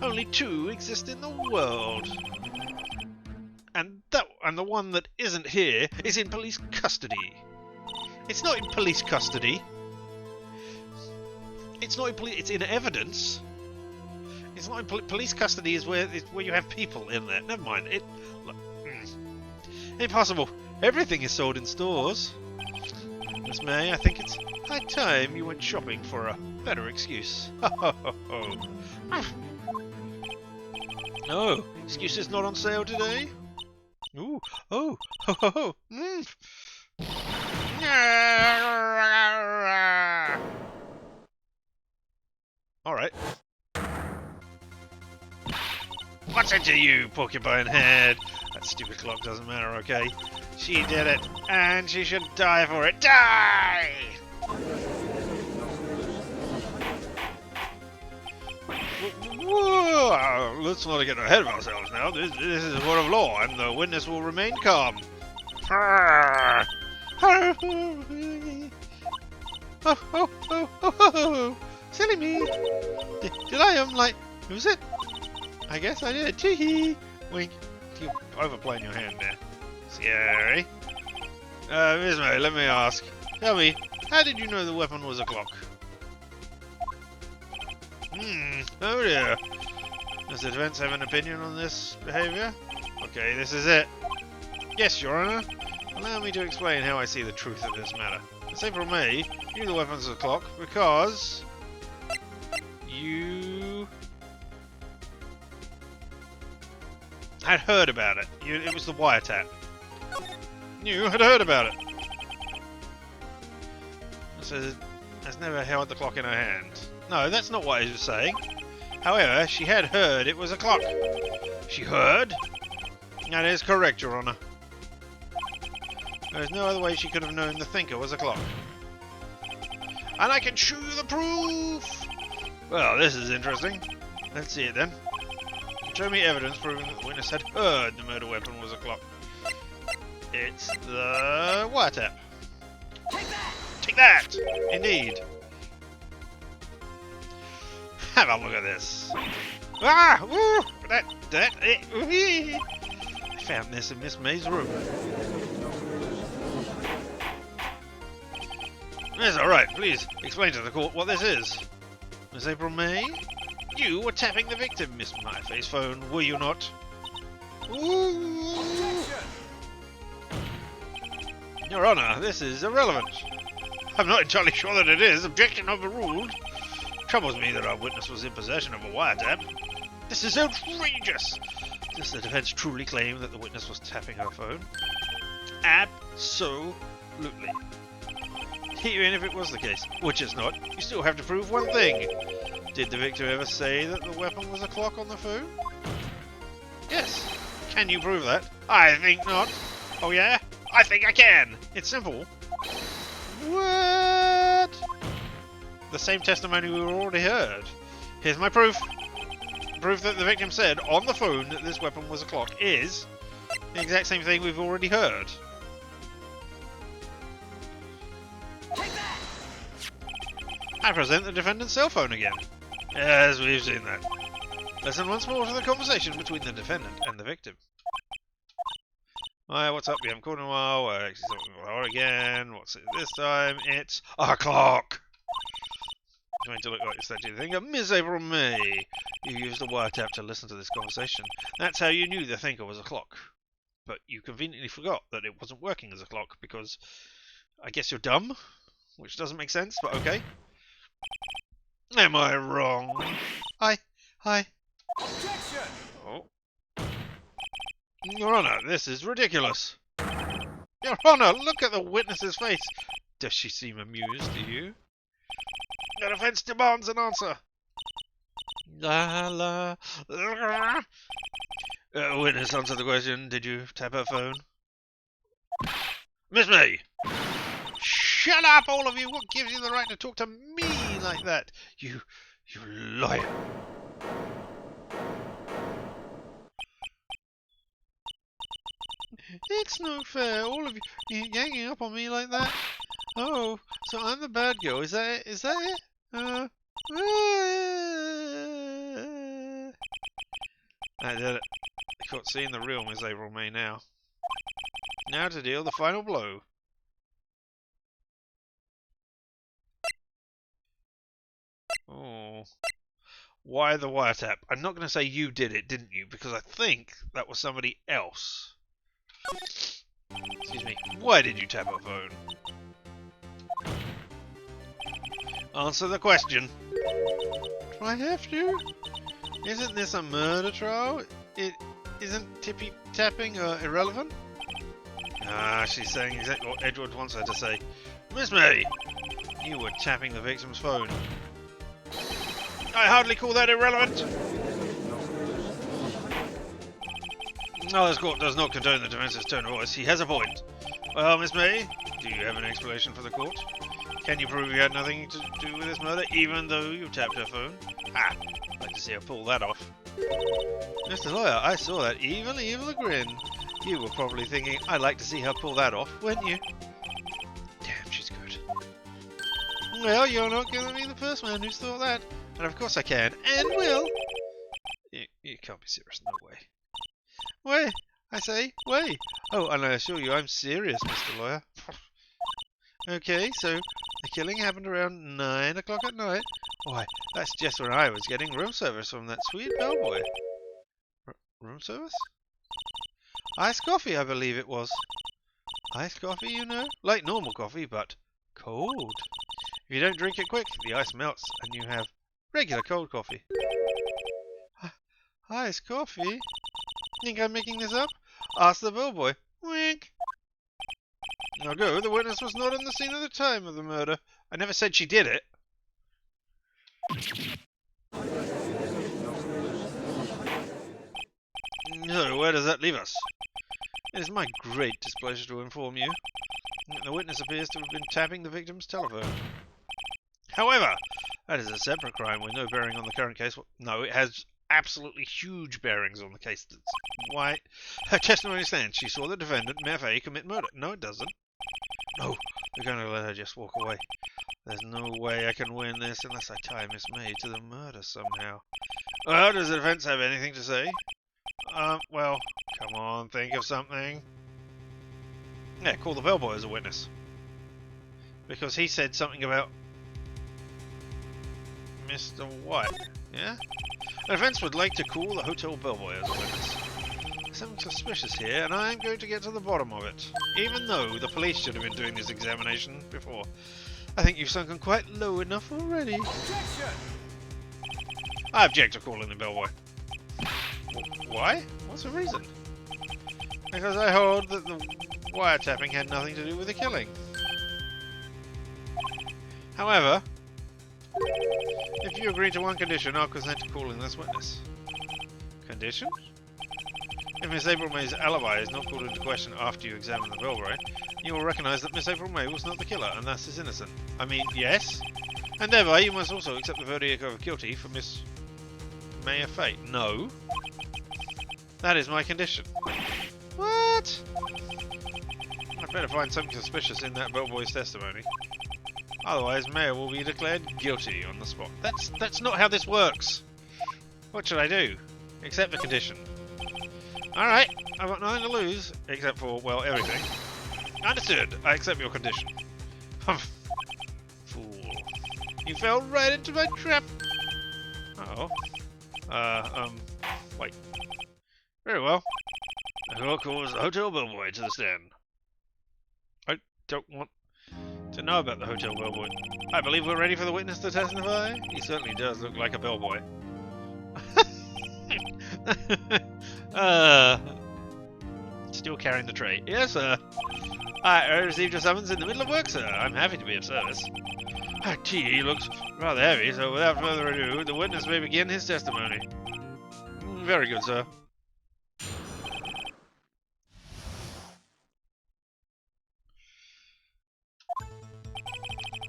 Only two exist in the world. And the one that isn't here is in police custody. It's not in police custody. It's not in it's in evidence. It's not in police custody. Is where you have people in there. Never mind. Impossible. Everything is sold in stores. Miss May, I think it's high time you went shopping for a better excuse. No, excuses not on sale today. Ooh, oh, ho ho ho. All right. What's it to you, porcupine head? That stupid clock doesn't matter, okay? She did it, and she should die for it. Die! Whoa, let's not get ahead of ourselves now. This is a court of law, and the witness will remain calm. silly me. Did I like lose it? I guess I did. Tee-hee. Wink. You're overplaying your hand there. Scary. Miss May, let me ask. Tell me, how did you know the weapon was a clock? Oh dear. Does the defense have an opinion on this behavior? Okay, this is it. Yes, Your Honor. Allow me to explain how I see the truth of this matter. Miss April May knew the weapon was a clock because you had heard about it. It was the wiretap. You had heard about it. So, has never held the clock in her hand. No, that's not what I was saying. However, she had heard it was a clock. She heard? That is correct, Your Honor. There is no other way she could have known the thinker was a clock. And I can show you the proof! Well, this is interesting. Let's see it then. Show me evidence proving that the witness had heard the murder weapon was a clock. It's the wiretap. Take that! Take that! Indeed. Have a look at this. Ah! Woo! I found this in Miss May's room. Yes, alright, please explain to the court what this is. Miss April May? You were tapping the victim, Miss Myface's phone, were you not? Ooh. Your Honor, this is irrelevant. I'm not entirely sure that it is. Objection overruled. Troubles me that our witness was in possession of a wiretap. This is outrageous! Does the defense truly claim that the witness was tapping her phone? Absolutely. Even if it was the case, which it's not, you still have to prove one thing. Did the victim ever say that the weapon was a clock on the phone? Yes. Can you prove that? I think not. Oh yeah? I think I can. It's simple. What? The same testimony we already heard. Here's my proof. Proof that the victim said on the phone that this weapon was a clock is the exact same thing we've already heard. I present the defendant's cell phone again. Yes, we've seen that. Listen once more to the conversation between the defendant and the victim. Hi, what's up? I'm calling a while. Again. What's it this time? It's a clock. Trying to look like it's that thing. Miss April May. You used a wiretap to listen to this conversation. That's how you knew the thinker was a clock. But you conveniently forgot that it wasn't working as a clock because I guess you're dumb, which doesn't make sense, but okay. Am I wrong? Hi. Objection! Oh. Your Honor, this is ridiculous. Your Honor, look at the witness's face. Does she seem amused to you? The defense demands an answer. Witness, answer the question. Did you tap her phone? Miss May! Shut up, all of you! What gives you the right to talk to me like that? You liar! It's not fair, all of you ganging up on me like that. Oh, so I'm the bad girl, is that it? Is that it? I did it. Caught seeing the real Miss April May now. Now to deal the final blow. Oh. Why the wiretap? I'm not going to say you did it, didn't you? Because I think that was somebody else. Excuse me. Why did you tap her phone? Answer the question. Do I have to? Isn't this a murder trial? Isn't tippy-tapping irrelevant? Ah, she's saying exactly what Edward wants her to say. Miss May, you were tapping the victim's phone. I hardly call that irrelevant. No, this court does not condone the defense's tone of voice. He has a point. Well, Miss May, do you have an explanation for the court? Can you prove you had nothing to do with this murder, even though you tapped her phone? Ha! I'd like to see her pull that off. Mr. Lawyer, I saw that evil grin. You were probably thinking, I'd like to see her pull that off, weren't you? Damn, she's good. Well, you're not going to be the first man who's thought that. And of course I can, and will. You can't be serious, no way. Way, I say, way. Oh, and I assure you I'm serious, Mr. Lawyer. Okay, so the killing happened around 9 o'clock at night. Why, that's just when I was getting room service from that sweet bellboy. Room service? Iced coffee, I believe it was. Iced coffee, you know? Like normal coffee, but cold. If you don't drink it quick, the ice melts and you have regular cold coffee. Iced coffee? Think I'm making this up? Ask the bellboy. Wink. Now go, the witness was not on the scene at the time of the murder. I never said she did it. No, where does that leave us? It is my great displeasure to inform you that the witness appears to have been tapping the victim's telephone. However, that is a separate crime with no bearing on the current case. No, it has absolutely huge bearings on the case. That's why her testimony stands. She saw the defendant, Mef, commit murder. No, it doesn't. No, we're going to let her just walk away. There's no way I can win this unless I tie Miss May to the murder somehow. Well, does the defense have anything to say? Well, come on, think of something. Yeah, call the bellboy as a witness. Because he said something about Mr. White, yeah? The defense would like to call the hotel bellboy as a witness. Something suspicious here, and I'm going to get to the bottom of it. Even though the police should have been doing this examination before. I think you've sunken quite low enough already. Objection! I object to calling the bellboy. Why? What's the reason? Because I hold that the wiretapping had nothing to do with the killing. However, if you agree to one condition, I'll consent to calling this witness. Condition? If Miss April May's alibi is not called into question after you examine the bellboy, you will recognise that Miss April May was not the killer and thus is innocent. I mean, yes. And thereby you must also accept the verdict of guilty for Miss May of Fate. No. That is my condition. What? I better find something suspicious in that bellboy's testimony. Otherwise, Mayor will be declared guilty on the spot. That's not how this works. What should I do? Accept the condition. Alright, I've got nothing to lose, except for, well, everything. Understood, I accept your condition. Humph. Fool. You fell right into my trap! Uh-oh. Wait. Very well. I will call the hotel bellboy to the stand. I don't want to know about the hotel bellboy. I believe we're ready for the witness to testify. He certainly does look like a bellboy. Still carrying the tray. Yes, sir. I received a summons in the middle of work, sir. I'm happy to be of service. Gee, he looks rather heavy, so without further ado, the witness may begin his testimony. Very good, sir.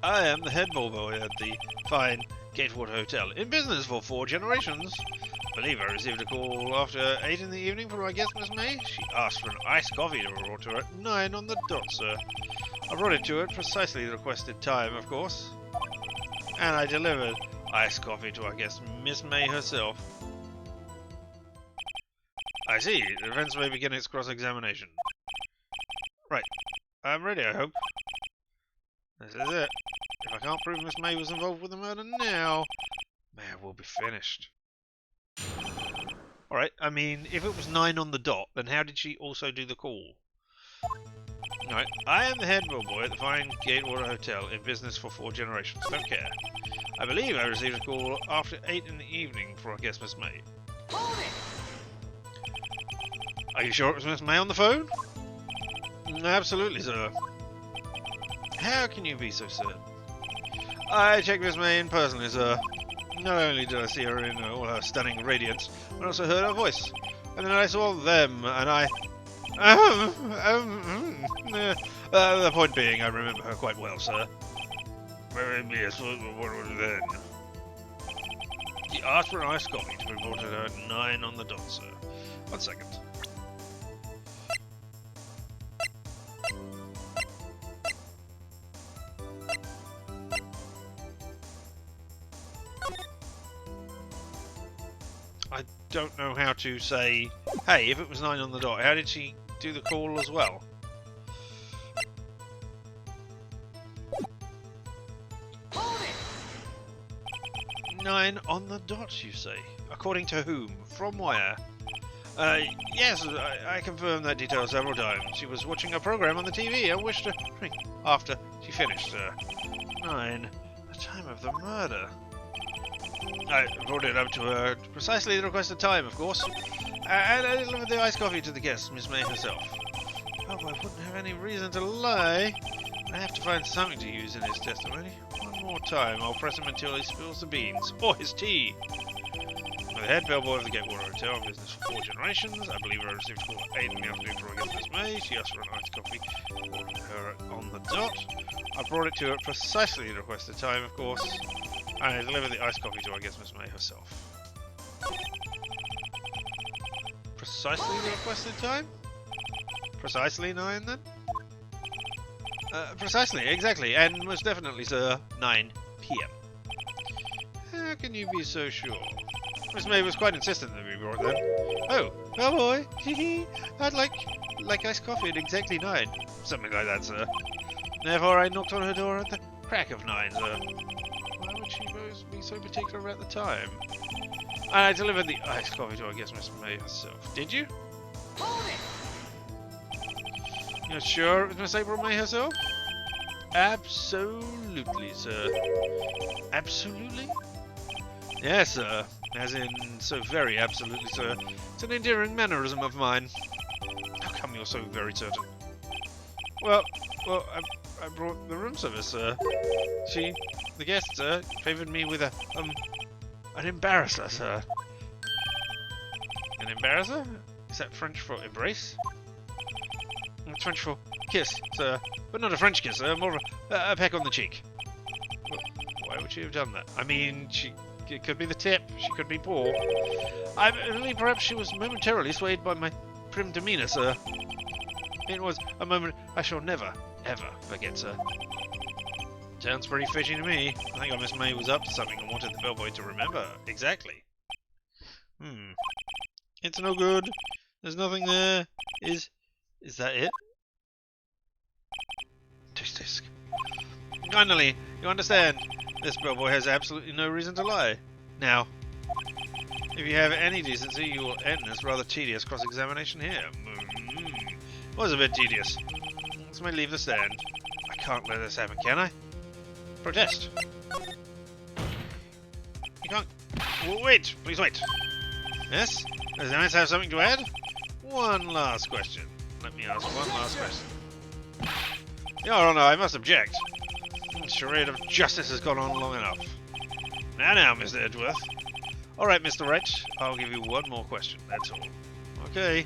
I am the head bellboy at the fine Gatewater Hotel, in business for 4 generations. I believe I received a call after 8 in the evening from my guest, Miss May. She asked for an iced coffee to be brought to her at 9 on the dot, sir. I brought it to her at precisely the requested time, of course. And I delivered iced coffee to our guest, Miss May herself. I see. The defense may begin its cross-examination. Right. I'm ready, I hope. This is it. If I can't prove Miss May was involved with the murder now, Mayor will be finished. Alright, I mean, if it was 9 on the dot, then how did she also do the call? Alright, I am the head bellboy at the fine Gatewater Hotel, in business for 4 generations. Don't care. I believe I received a call after 8 in the evening for our guest, Miss May. Hold it! Are you sure it was Miss May on the phone? Absolutely, sir. How can you be so certain? I checked Miss May in personally, sir. Not only did I see her in all her stunning radiance, but also heard her voice. And then I saw them, and I... the point being, I remember her quite well, sir. Yes, what was it then? She asked for an iced coffee to be brought to her at 9 on the dot, sir. 1 second. I don't know how to say, hey, if it was 9 on the dot, how did she do the call as well? Hold it! 9 on the dot, you say? According to whom? From where? Yes, I confirmed that detail several times. She was watching a program on the TV and wished to drink after she finished. 9. The time of the murder. I brought it up to her precisely the requested time, of course. And I delivered the iced coffee to the guest, Miss May herself. Oh, I wouldn't have any reason to lie. I have to find something to use in his testimony. One more time, I'll press him until he spills the beans. Or his tea. I'm the head bellboy of the Gateway Hotel, in business for 4 generations. I believe I received a call at 8 in the afternoon for a guest Miss May. She asked for an iced coffee. Ordered her on the dot. I brought it to her at precisely the requested time, of course. And I delivered the iced coffee to our guest Miss May herself. Precisely the requested time? Precisely 9 then? Precisely, exactly, and most definitely, sir, 9 PM. How can you be so sure? Miss May was quite insistent that we brought them. Oh, boy, hee I'd like iced coffee at exactly 9. Something like that, sir. Therefore, I knocked on her door at the crack of 9, sir. Why would she be so particular about the time? And I delivered the iced coffee to, I guess, Miss May herself. Did you? Hold it! You're sure it was Miss April May herself? Absolutely, sir. Absolutely? Yes, sir. As in, so very absolutely, sir. It's an endearing mannerism of mine. How come you're so very certain? Well, I brought the room service, sir. The guest, sir, favoured me with an embarrasser, sir. An embarrasser? Is that French for embrace? It's French for kiss, sir. But not a French kiss, sir. More of a peck on the cheek. Well, why would she have done that? I mean, it could be the tip. She could be poor. I believe perhaps she was momentarily swayed by my prim demeanour, sir. It was a moment I shall never, ever forget, sir. Sounds pretty fishy to me. I think Miss May was up to something and wanted the bellboy to remember. Exactly. It's no good. There's nothing there. Is that it? Disc disc. Finally, you understand. This bellboy has absolutely no reason to lie. Now, if you have any decency, you will end this rather tedious cross-examination here. Was a bit tedious. Let's may leave the stand. I can't let this happen, can I? Protest. You can't. Wait, please wait. Yes? Does anyone have something to add? One last question. Let me ask one last question. Your Honour, I must object. The charade of justice has gone on long enough. Now, Mr. Edgeworth. Alright, Mr. Wright, I'll give you one more question, that's all. Okay.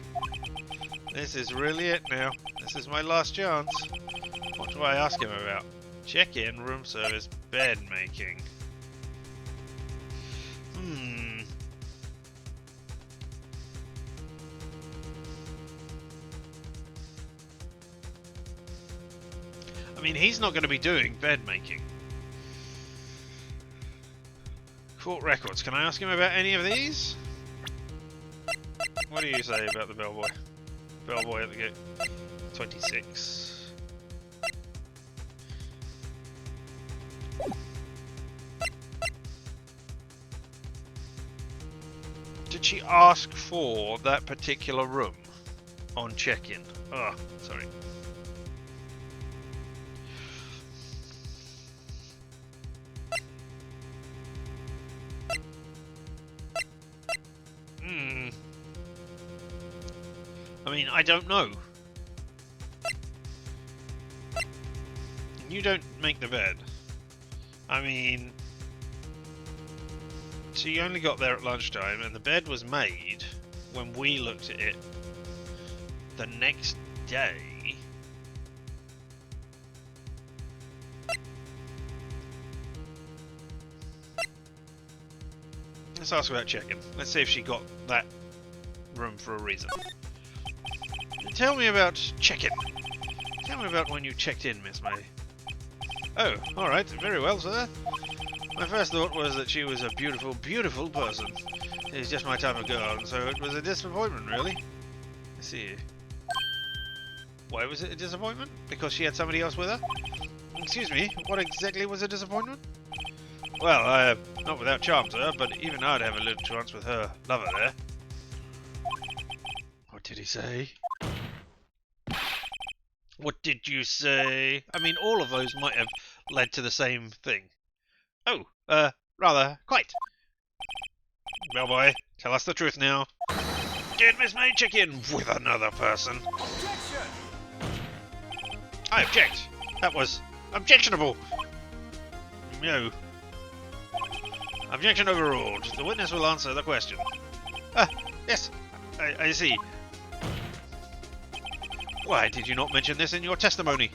This is really it now. This is my last chance. What do I ask him about? Check-in, room service, bed making. I mean, he's not going to be doing bed making. Court records. Can I ask him about any of these? What do you say about the bellboy? Bellboy at the gate. 26. Did she ask for that particular room on check-in? Oh, sorry. I mean, I don't know. You don't make the bed. I mean, she only got there at lunchtime, and the bed was made when we looked at it the next day. Let's ask about check-in. Let's see if she got that room for a reason. Tell me about check-in. Tell me about when you checked in, Miss May. Oh, alright, very well, sir. My first thought was that she was a beautiful, beautiful person. She's just my type of girl, so it was a disappointment, really. I see. Why was it a disappointment? Because she had somebody else with her? Excuse me, what exactly was a disappointment? Well, not without charm, sir, but even I'd have a little chance with her lover there. What did he say? What did you say? I mean, all of those might have led to the same thing. Oh, rather, quite. Bellboy, tell us the truth now. Did Miss May check in with another person? Objection! I object. That was objectionable. No. Objection overruled. The witness will answer the question. Yes, I see. Why did you not mention this in your testimony?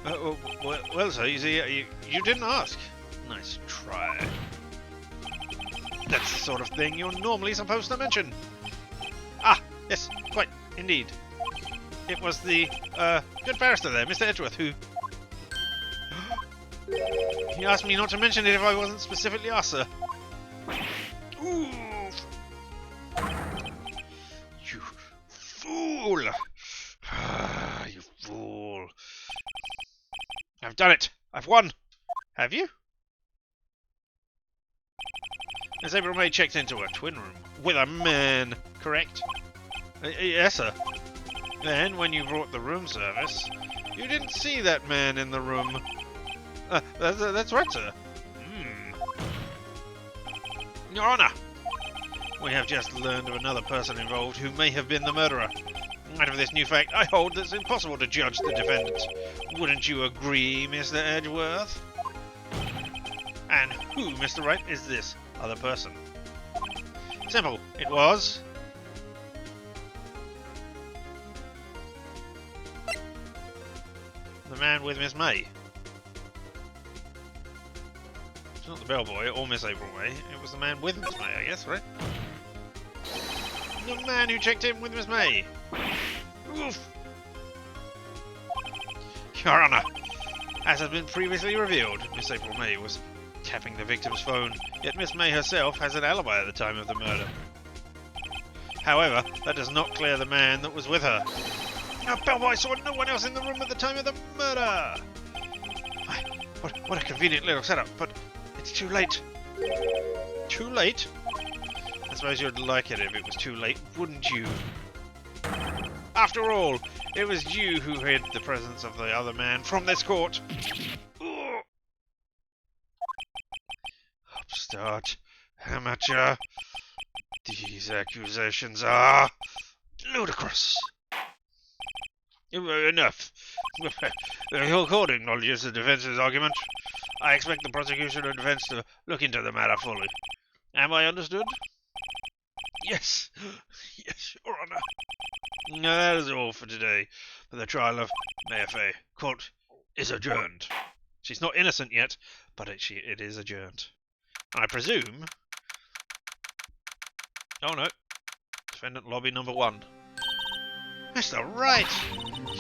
Well, sir, you see, you didn't ask. Nice try. That's the sort of thing you're normally supposed to mention. Ah, yes, quite, indeed. It was the, good barrister there, Mr. Edgeworth, who... He asked me not to mention it if I wasn't specifically asked, sir. Ooh. You fool! You fool. I've done it! I've won! Have you? Miss April May checked into a twin room with a man, correct? Yes, sir. Then, when you brought the room service, you didn't see that man in the room. That's right, sir. Your Honour, we have just learned of another person involved who may have been the murderer. Out of this new fact, I hold that it's impossible to judge the defendant. Wouldn't you agree, Mr. Edgeworth? And who, Mr. Wright, is this other person? Simple. It was... the man with Miss May. It's not the bellboy or Miss April May. It was the man with Miss May, I guess, right? The man who checked in with Miss May. Oof. Your Honour, as has been previously revealed, Miss April May was tapping the victim's phone, yet Miss May herself has an alibi at the time of the murder. However, that does not clear the man that was with her. Now, bellboy saw no one else in the room at the time of the murder! What a convenient little setup, but it's too late. Too late? I suppose you'd like it if it was too late, wouldn't you? After all, it was you who hid the presence of the other man from this court. Ugh. Upstart, amateur. These accusations are ludicrous. Enough. The court acknowledges the defence's argument. I expect the prosecution and defense to look into the matter fully. Am I understood? Yes. Yes, Your Honour. No, that is all for today. For the trial of Maya Fay. Court is adjourned. She's not innocent yet, but it is adjourned. I presume... Oh no. Defendant lobby number 1. Mr. Wright!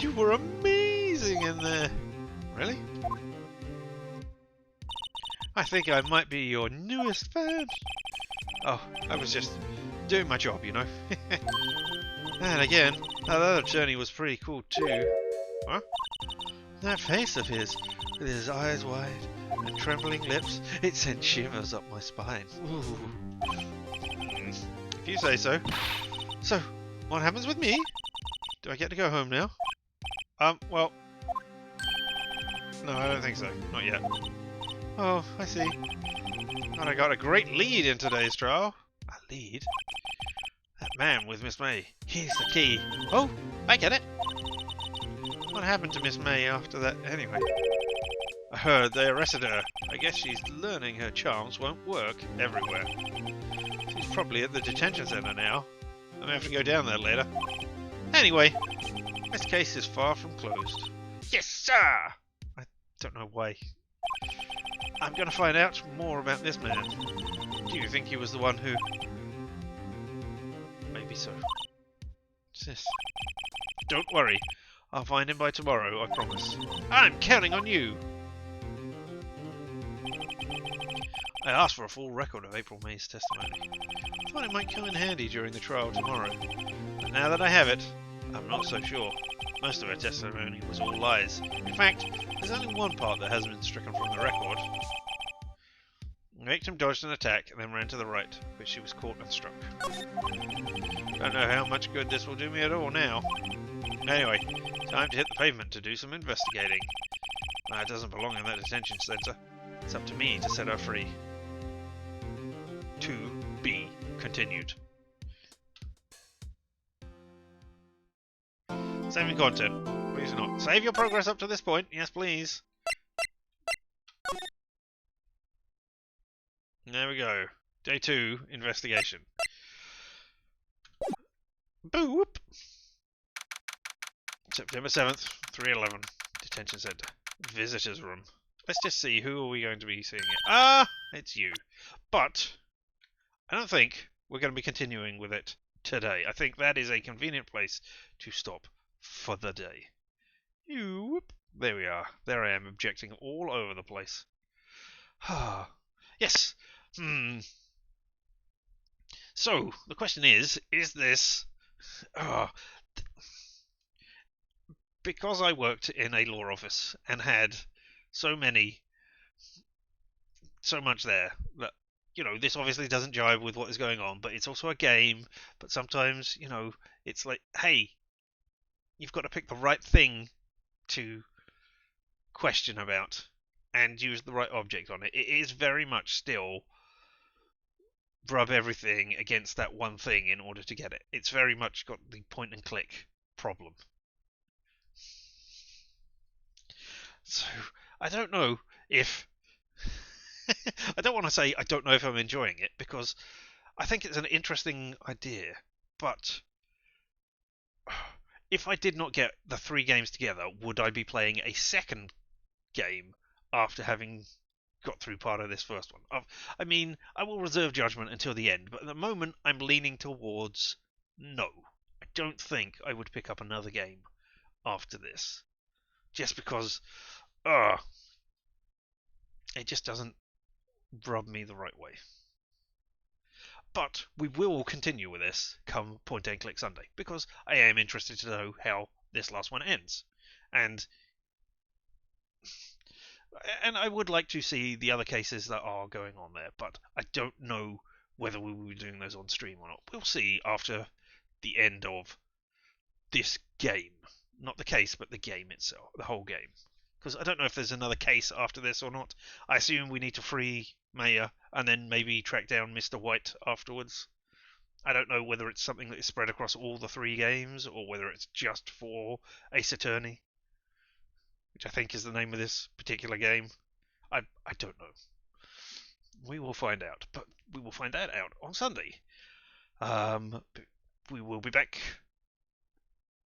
You were amazing in there. Really? I think I might be your newest fan. Oh, I was just doing my job, you know. And again, that other journey was pretty cool too. Huh? That face of his, with his eyes wide and trembling lips, it sent shivers up my spine. Ooh. If you say so. So, what happens with me? Do I get to go home now? Well... No, I don't think so. Not yet. Oh, I see. And I got a great lead in today's trial. A lead? That man with Miss May. He's the key. Oh, I get it. What happened to Miss May after that anyway? I heard they arrested her. I guess she's learning her charms won't work everywhere. She's probably at the detention centre now. I may have to go down there later. Anyway, this case is far from closed. Yes, sir! I don't know why. I'm going to find out more about this man. Do you think he was the one who... Maybe so. What's this? Don't worry. I'll find him by tomorrow, I promise. I'm counting on you! I asked for a full record of April May's testimony. I thought it might come in handy during the trial tomorrow. But now that I have it, I'm not so sure. Most of her testimony was all lies. In fact, there's only one part that hasn't been stricken from the record. The victim dodged an attack and then ran to the right, but she was caught and struck. Don't know how much good this will do me at all now. Anyway, time to hit the pavement to do some investigating. It doesn't belong in that detention centre. It's up to me to set her free. To be continued. Saving content. Please not. Save your progress up to this point. Yes, please. There we go. Day 2, investigation. Boop! September 7th, 3:11. Detention Centre. Visitors room. Let's just see, who are we going to be seeing here? Ah! It's you. But I don't think we're going to be continuing with it today. I think that is a convenient place to stop for the day. There we are. There I am, objecting all over the place. Yes. So, the question is this... because I worked in a law office and had so much there that, you know, this obviously doesn't jive with what is going on, but it's also a game. But sometimes, you know, it's like, hey, you've got to pick the right thing to question about and use the right object on it. It is very much still rub everything against that one thing in order to get it. It's very much got the point and click problem. So, I don't know if... I don't want to say I don't know if I'm enjoying it, because I think it's an interesting idea, but if I did not get the 3 games together, would I be playing a second game after having got through part of this first one? I mean, I will reserve judgment until the end, but at the moment I'm leaning towards no. I don't think I would pick up another game after this, just because it just doesn't rub me the right way. But we will continue with this come Point and Click Sunday, because I am interested to know how this last one ends. And I would like to see the other cases that are going on there, but I don't know whether we will be doing those on stream or not. We'll see after the end of this game. Not the case, but the game itself, the whole game. Because I don't know if there's another case after this or not. I assume we need to free Maya and then maybe track down Mr. White afterwards. I don't know whether it's something that is spread across all the 3 games or whether it's just for Ace Attorney, which I think is the name of this particular game. I don't know. We will find out, but we will find that out on Sunday. We will be back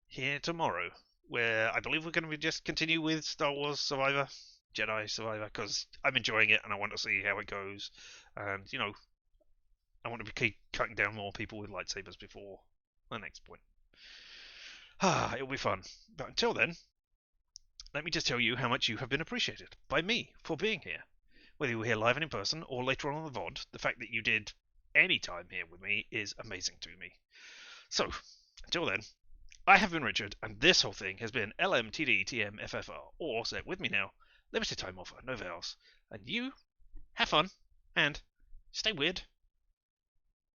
here tomorrow, where I believe we're going to be just continue with Star Wars Survivor, Jedi Survivor, because I'm enjoying it and I want to see how it goes. And, you know, I want to keep cutting down more people with lightsabers before the next point. It'll be fun. But until then, let me just tell you how much you have been appreciated by me for being here. Whether you were here live and in person or later on the VOD, the fact that you did any time here with me is amazing to me. So, until then, I have been Richard, and this whole thing has been LMTDTMFFR, or say it with me now, limited time offer, no vowels. And you, have fun, and stay weird.